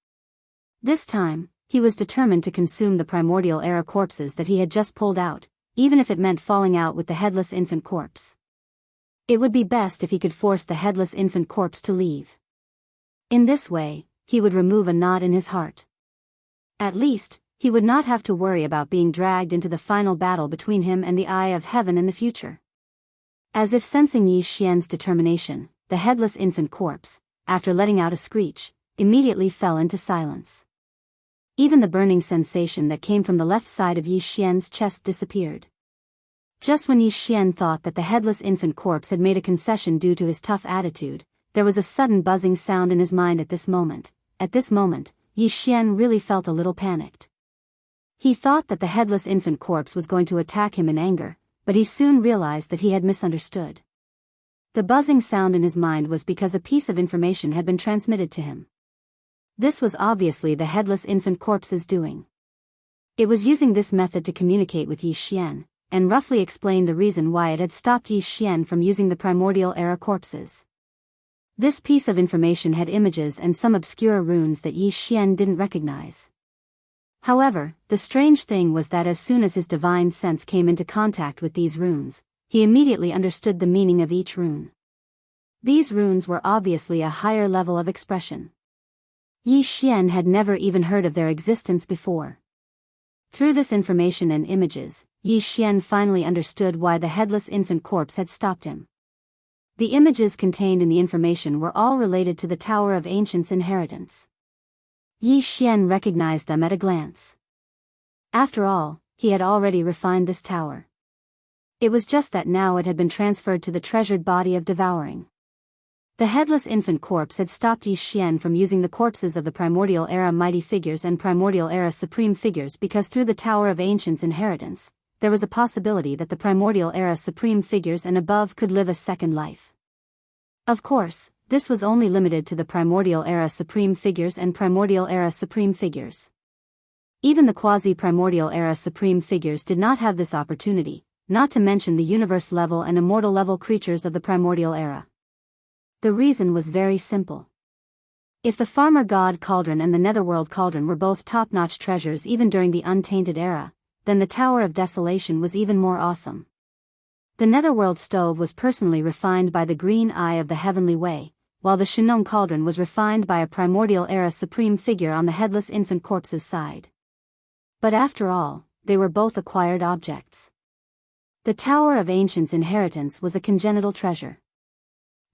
This time, he was determined to consume the primordial era corpses that he had just pulled out, even if it meant falling out with the headless infant corpse. It would be best if he could force the headless infant corpse to leave. In this way, he would remove a knot in his heart. At least, he would not have to worry about being dragged into the final battle between him and the Eye of Heaven in the future. As if sensing Yi Xian's determination, the headless infant corpse, after letting out a screech, immediately fell into silence. Even the burning sensation that came from the left side of Yi Xian's chest disappeared. Just when Yi Xian thought that the headless infant corpse had made a concession due to his tough attitude, there was a sudden buzzing sound in his mind at this moment. At this moment, Yi Xian really felt a little panicked. He thought that the headless infant corpse was going to attack him in anger, but he soon realized that he had misunderstood. The buzzing sound in his mind was because a piece of information had been transmitted to him. This was obviously the headless infant corpse's doing. It was using this method to communicate with Yi Xian, and roughly explain the reason why it had stopped Yi Xian from using the primordial era corpses. This piece of information had images and some obscure runes that Yi Xian didn't recognize. However, the strange thing was that as soon as his divine sense came into contact with these runes, he immediately understood the meaning of each rune. These runes were obviously a higher level of expression. Yi Xian had never even heard of their existence before. Through this information and images, Yi Xian finally understood why the headless infant corpse had stopped him. The images contained in the information were all related to the Tower of Ancients' inheritance. Yi Xian recognized them at a glance. After all, he had already refined this tower. It was just that now it had been transferred to the treasured body of devouring. The headless infant corpse had stopped Yi Xian from using the corpses of the primordial era mighty figures and primordial era supreme figures because through the Tower of Ancients' inheritance, there was a possibility that the primordial era supreme figures and above could live a second life. Of course, this was only limited to the primordial era supreme figures and primordial era supreme figures. Even the quasi-primordial era supreme figures did not have this opportunity, not to mention the universe level and immortal level creatures of the primordial era. The reason was very simple. If the farmer god cauldron and the netherworld cauldron were both top-notch treasures even during the untainted era, then the Tower of Desolation was even more awesome. The netherworld stove was personally refined by the green eye of the heavenly way, while the Shenong cauldron was refined by a primordial era supreme figure on the headless infant corpse's side. But after all, they were both acquired objects. The Tower of Ancients' inheritance was a congenital treasure.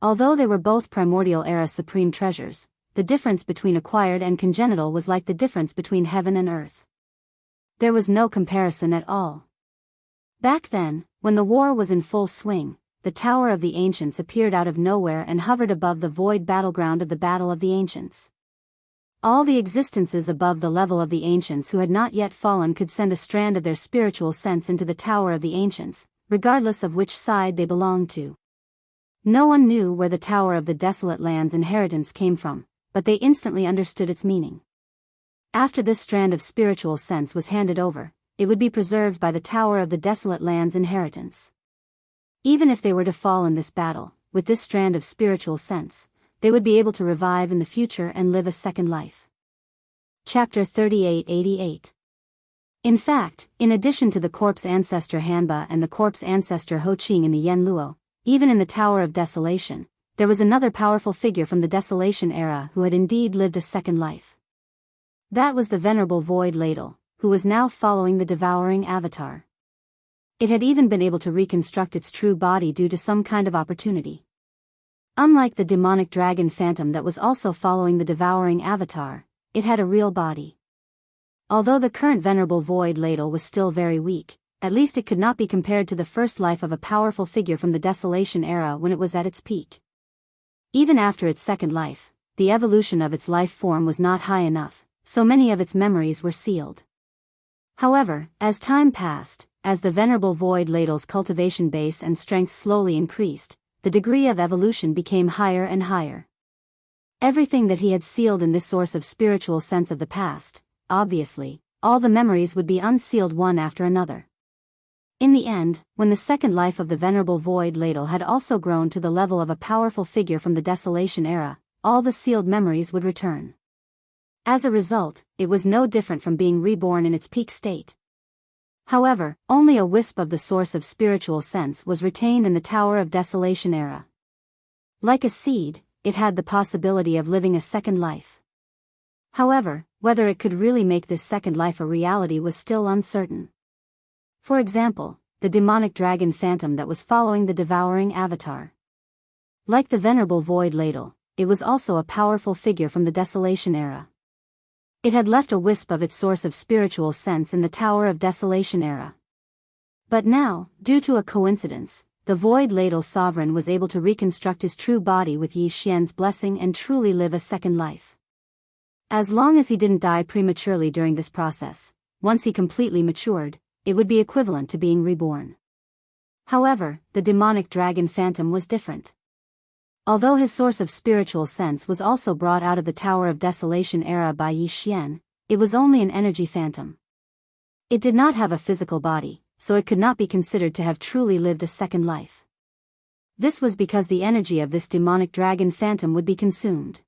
Although they were both primordial era supreme treasures, the difference between acquired and congenital was like the difference between heaven and earth. There was no comparison at all. Back then, when the war was in full swing, the Tower of the Ancients appeared out of nowhere and hovered above the void battleground of the Battle of the Ancients. All the existences above the level of the Ancients who had not yet fallen could send a strand of their spiritual sense into the Tower of the Ancients, regardless of which side they belonged to. No one knew where the Tower of the Desolate Land's inheritance came from, but they instantly understood its meaning. After this strand of spiritual sense was handed over, it would be preserved by the Tower of the Desolate Land's inheritance. Even if they were to fall in this battle, with this strand of spiritual sense, they would be able to revive in the future and live a second life. Chapter 3888. In fact, in addition to the corpse ancestor Hanba and the corpse ancestor Ho Qing in the Yen Luo, even in the Tower of Desolation, there was another powerful figure from the Desolation era who had indeed lived a second life. That was the venerable Void Ladle, who was now following the devouring avatar. It had even been able to reconstruct its true body due to some kind of opportunity. Unlike the demonic dragon phantom that was also following the devouring avatar, it had a real body. Although the current venerable void ladle was still very weak, at least it could not be compared to the first life of a powerful figure from the Desolation era when it was at its peak. Even after its second life, the evolution of its life form was not high enough, so many of its memories were sealed. However, as time passed, as the venerable void ladle's cultivation base and strength slowly increased, the degree of evolution became higher and higher. Everything that he had sealed in this source of spiritual sense of the past, obviously, all the memories would be unsealed one after another. In the end, when the second life of the venerable void ladle had also grown to the level of a powerful figure from the Desolation era, all the sealed memories would return. As a result, it was no different from being reborn in its peak state. However, only a wisp of the source of spiritual sense was retained in the Tower of Desolation era. Like a seed, it had the possibility of living a second life. However, whether it could really make this second life a reality was still uncertain. For example, the demonic dragon phantom that was following the devouring avatar. Like the venerable void ladle, it was also a powerful figure from the Desolation era. It had left a wisp of its source of spiritual sense in the Tower of Desolation era. But now, due to a coincidence, the Void Ladle Sovereign was able to reconstruct his true body with Yi Xian's blessing and truly live a second life. As long as he didn't die prematurely during this process, once he completely matured, it would be equivalent to being reborn. However, the demonic dragon phantom was different. Although his source of spiritual sense was also brought out of the Tower of Desolation era by Yi Xian, it was only an energy phantom. It did not have a physical body, so it could not be considered to have truly lived a second life. This was because the energy of this demonic dragon phantom would be consumed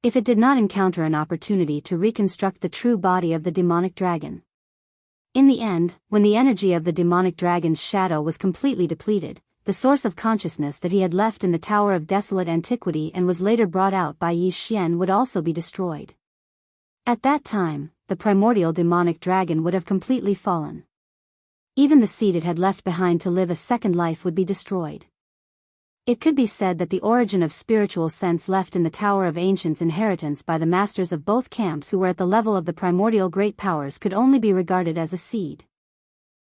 if it did not encounter an opportunity to reconstruct the true body of the demonic dragon. In the end, when the energy of the demonic dragon's shadow was completely depleted, the source of consciousness that he had left in the Tower of Desolate Antiquity and was later brought out by Yi Xian would also be destroyed. At that time, the primordial demonic dragon would have completely fallen. Even the seed it had left behind to live a second life would be destroyed. It could be said that the origin of spiritual sense left in the Tower of Ancients' inheritance by the masters of both camps who were at the level of the primordial great powers could only be regarded as a seed.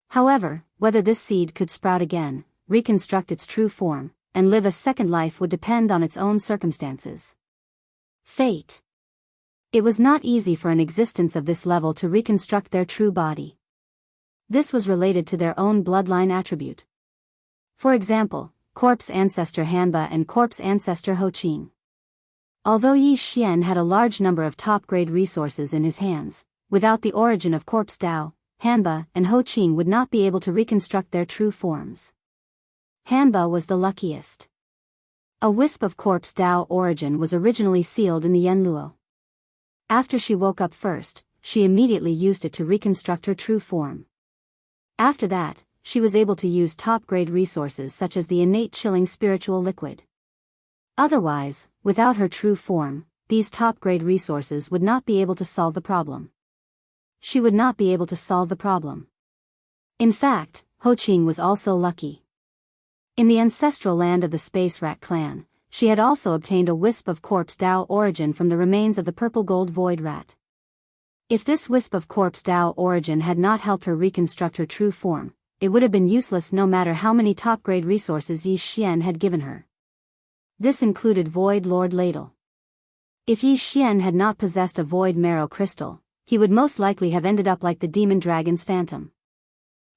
However, whether this seed could sprout again, reconstruct its true form, and live a second life would depend on its own circumstances. Fate. It was not easy for an existence of this level to reconstruct their true body. This was related to their own bloodline attribute. For example, corpse ancestor Hanba and corpse ancestor Ho Qing. Although Yi Xian had a large number of top-grade resources in his hands, without the origin of corpse Dao, Hanba and Ho Qing would not be able to reconstruct their true forms. Hanba was the luckiest. A wisp of corpse Dao origin was originally sealed in the Yenluo. After she woke up first, she immediately used it to reconstruct her true form. After that, she was able to use top-grade resources such as the innate chilling spiritual liquid. Otherwise, without her true form, these top-grade resources would not be able to solve the problem. She would not be able to solve the problem. In fact, Ho Qing was also lucky. In the ancestral land of the Space Rat clan, she had also obtained a wisp of corpse Dao origin from the remains of the purple gold void rat. If this wisp of corpse Dao origin had not helped her reconstruct her true form, it would have been useless no matter how many top-grade resources Yi Xian had given her. This included Void Lord Ladle. If Yi Xian had not possessed a void marrow crystal, he would most likely have ended up like the demon dragon's phantom.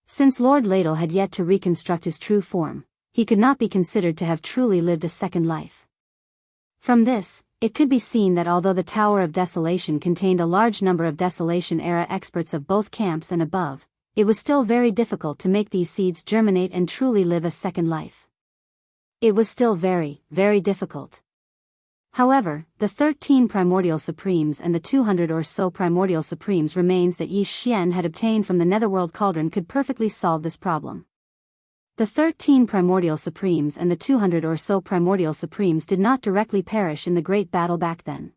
Since Lord Ladle had yet to reconstruct his true form, he could not be considered to have truly lived a second life. From this, it could be seen that although the Tower of Desolation contained a large number of Desolation-era experts of both camps and above, it was still very difficult to make these seeds germinate and truly live a second life. It was still very, very difficult. However, the 13 Primordial Supremes and the 200 or so Primordial Supremes remains that Yi Xian had obtained from the Netherworld Cauldron could perfectly solve this problem. The 13 Primordial Supremes and the 200 or so Primordial Supremes did not directly perish in the Great Battle back then.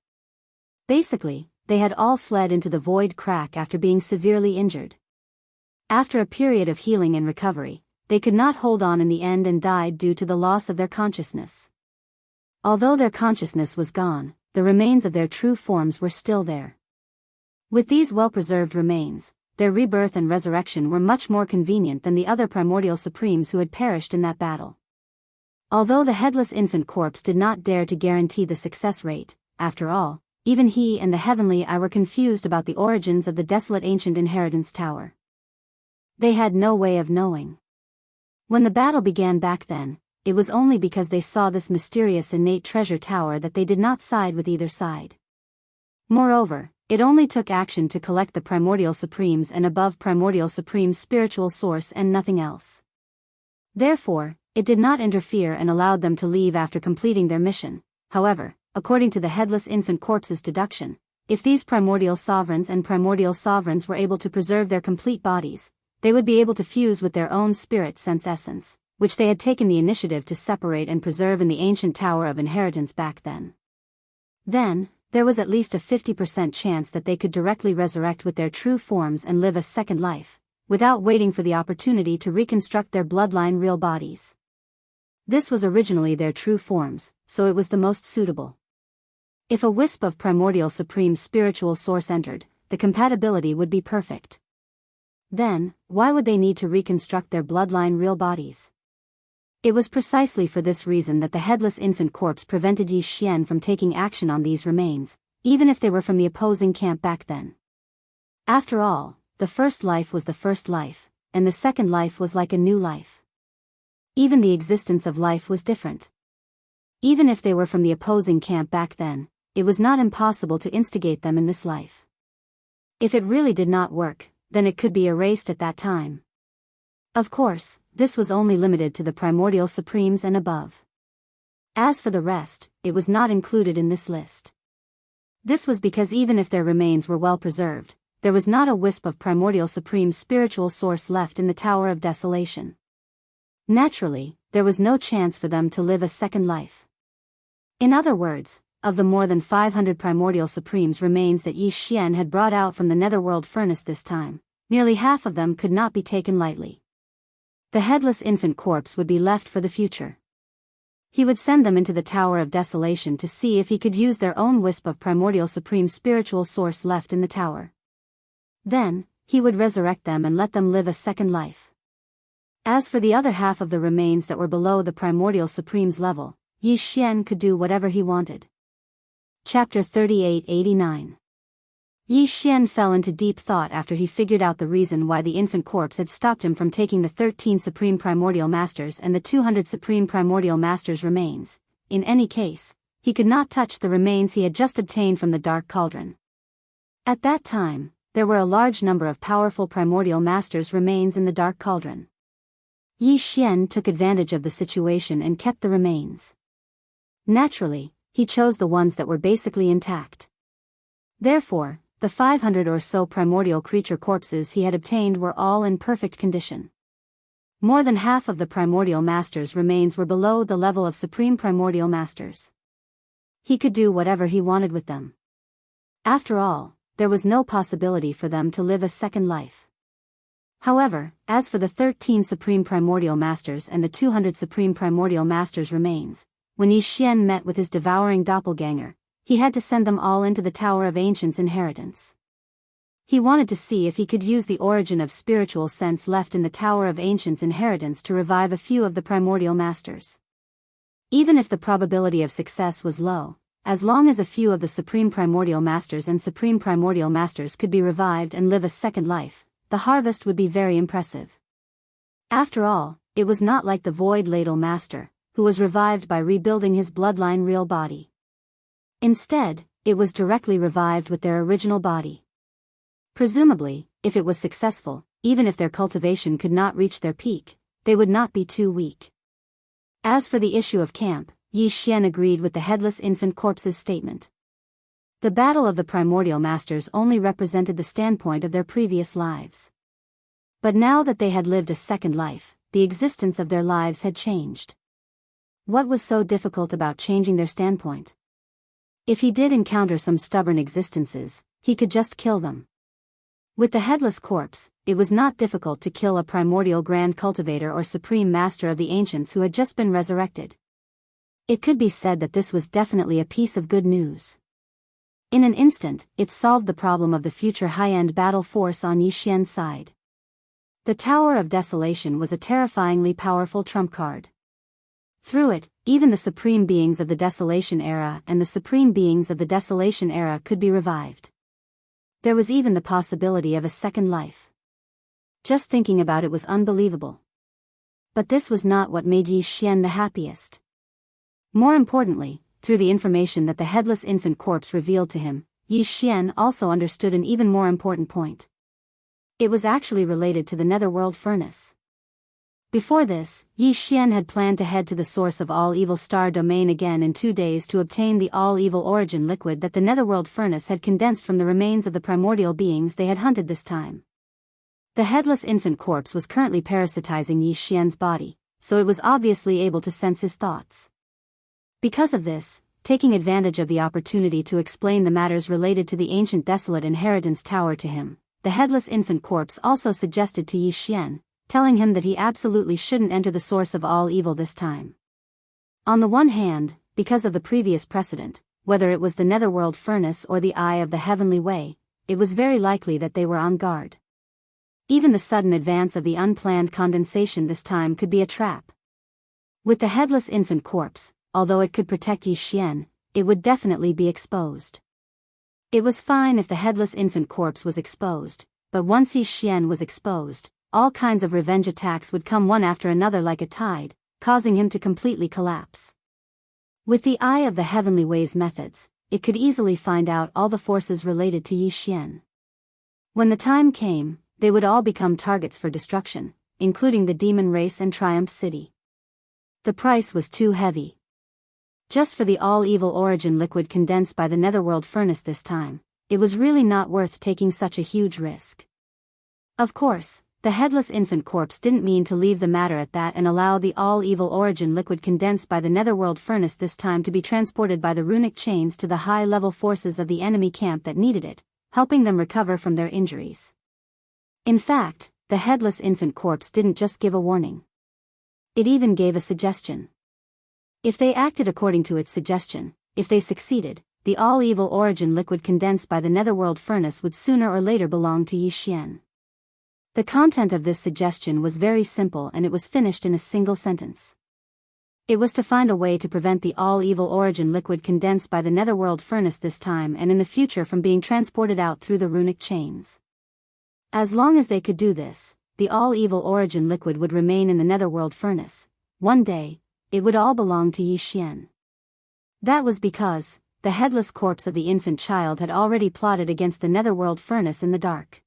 Basically, they had all fled into the Void Crack after being severely injured. After a period of healing and recovery, they could not hold on in the end and died due to the loss of their consciousness. Although their consciousness was gone, the remains of their true forms were still there. With these well-preserved remains, their rebirth and resurrection were much more convenient than the other primordial supremes who had perished in that battle. Although the headless infant corpse did not dare to guarantee the success rate, after all, even he and the Heavenly I were confused about the origins of the desolate ancient inheritance tower. They had no way of knowing. When the battle began back then, it was only because they saw this mysterious innate treasure tower that they did not side with either side. Moreover, it only took action to collect the primordial supremes and above primordial supreme spiritual source and nothing else. Therefore, it did not interfere and allowed them to leave after completing their mission. However, according to the headless infant corpse's deduction, if these primordial sovereigns and primordial sovereigns were able to preserve their complete bodies, they would be able to fuse with their own spirit sense essence, which they had taken the initiative to separate and preserve in the ancient Tower of Inheritance back then. Then, there was at least a 50% chance that they could directly resurrect with their true forms and live a second life, without waiting for the opportunity to reconstruct their bloodline real bodies. This was originally their true forms, so it was the most suitable. If a wisp of primordial supreme spiritual source entered, the compatibility would be perfect. Then, why would they need to reconstruct their bloodline real bodies? It was precisely for this reason that the headless infant corpse prevented Yi Xian from taking action on these remains, even if they were from the opposing camp back then. After all, the first life was the first life, and the second life was like a new life. Even the existence of life was different. Even if they were from the opposing camp back then, it was not impossible to instigate them in this life. If it really did not work, then it could be erased at that time. Of course, this was only limited to the primordial supremes and above. As for the rest, it was not included in this list. This was because even if their remains were well preserved, there was not a wisp of primordial supreme spiritual source left in the Tower of Desolation. Naturally, there was no chance for them to live a second life. In other words, of the more than 500 primordial supremes remains that Yi Xian had brought out from the netherworld furnace this time, nearly half of them could not be taken lightly. The headless infant corpse would be left for the future. He would send them into the Tower of Desolation to see if he could use their own wisp of primordial supreme spiritual source left in the tower. Then, he would resurrect them and let them live a second life. As for the other half of the remains that were below the primordial supreme's level, Yi Xian could do whatever he wanted. Chapter 3889. Yi Xian fell into deep thought after he figured out the reason why the infant corpse had stopped him from taking the 13 Supreme Primordial Masters and the 200 Supreme Primordial Masters remains. In any case, he could not touch the remains he had just obtained from the Dark Cauldron. At that time, there were a large number of powerful Primordial Masters remains in the Dark Cauldron. Yi Xian took advantage of the situation and kept the remains. Naturally, he chose the ones that were basically intact. Therefore, the 500 or so primordial creature corpses he had obtained were all in perfect condition. More than half of the primordial masters' remains were below the level of supreme primordial masters. He could do whatever he wanted with them. After all, there was no possibility for them to live a second life. However, as for the 13 supreme primordial masters and the 200 supreme primordial masters' remains, when Yi Xian met with his devouring doppelganger, he had to send them all into the Tower of Ancients' Inheritance. He wanted to see if he could use the origin of spiritual sense left in the Tower of Ancients' Inheritance to revive a few of the primordial masters. Even if the probability of success was low, as long as a few of the supreme primordial masters and supreme primordial masters could be revived and live a second life, the harvest would be very impressive. After all, it was not like the Void Ladle Master, who was revived by rebuilding his bloodline real body. Instead, it was directly revived with their original body. Presumably, if it was successful, even if their cultivation could not reach their peak, they would not be too weak. As for the issue of camp, Yi Xian agreed with the headless infant corpse's statement. The battle of the primordial masters only represented the standpoint of their previous lives. But now that they had lived a second life, the existence of their lives had changed. What was so difficult about changing their standpoint? If he did encounter some stubborn existences, he could just kill them. With the headless corpse, it was not difficult to kill a primordial grand cultivator or supreme master of the ancients who had just been resurrected. It could be said that this was definitely a piece of good news. In an instant, it solved the problem of the future high-end battle force on Yi Xian's side. The Tower of Desolation was a terrifyingly powerful trump card. Through it, even the supreme beings of the Desolation Era and the supreme beings of the Desolation Era could be revived. There was even the possibility of a second life. Just thinking about it was unbelievable. But this was not what made Yi Xian the happiest. More importantly, through the information that the headless infant corpse revealed to him, Yi Xian also understood an even more important point. It was actually related to the Netherworld Furnace. Before this, Yi Xian had planned to head to the source of all evil star domain again in 2 days to obtain the all-evil origin liquid that the Netherworld Furnace had condensed from the remains of the primordial beings they had hunted this time. The headless infant corpse was currently parasitizing Yi Xian's body, so it was obviously able to sense his thoughts. Because of this, taking advantage of the opportunity to explain the matters related to the ancient desolate inheritance tower to him, the headless infant corpse also suggested to Yi Xian, telling him that he absolutely shouldn't enter the source of all evil this time. On the one hand, because of the previous precedent, whether it was the Netherworld Furnace or the Eye of the Heavenly Way, it was very likely that they were on guard. Even the sudden advance of the unplanned condensation this time could be a trap. With the headless infant corpse, although it could protect Yi Xian, it would definitely be exposed. It was fine if the headless infant corpse was exposed, but once Yi Xian was exposed, all kinds of revenge attacks would come one after another like a tide, causing him to completely collapse. With the Eye of the Heavenly Way's methods, it could easily find out all the forces related to Yi Xian. When the time came, they would all become targets for destruction, including the demon race and Triumph City. The price was too heavy. Just for the all-evil origin liquid condensed by the Netherworld Furnace this time, it was really not worth taking such a huge risk. Of course, the headless infant corpse didn't mean to leave the matter at that and allow the all-evil origin liquid condensed by the Netherworld Furnace this time to be transported by the runic chains to the high-level forces of the enemy camp that needed it, helping them recover from their injuries. In fact, the headless infant corpse didn't just give a warning. It even gave a suggestion. If they acted according to its suggestion, if they succeeded, the all-evil origin liquid condensed by the Netherworld Furnace would sooner or later belong to Yi Xian. The content of this suggestion was very simple and it was finished in a single sentence. It was to find a way to prevent the all-evil origin liquid condensed by the Netherworld Furnace this time and in the future from being transported out through the runic chains. As long as they could do this, the all-evil origin liquid would remain in the Netherworld Furnace. One day, it would all belong to Yi Xian. That was because the headless corpse of the infant child had already plotted against the Netherworld Furnace in the dark.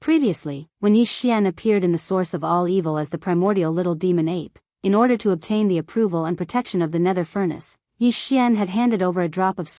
Previously, when Yi Xian appeared in the source of all evil as the primordial little demon ape, in order to obtain the approval and protection of the Nether Furnace, Yi Xian had handed over a drop of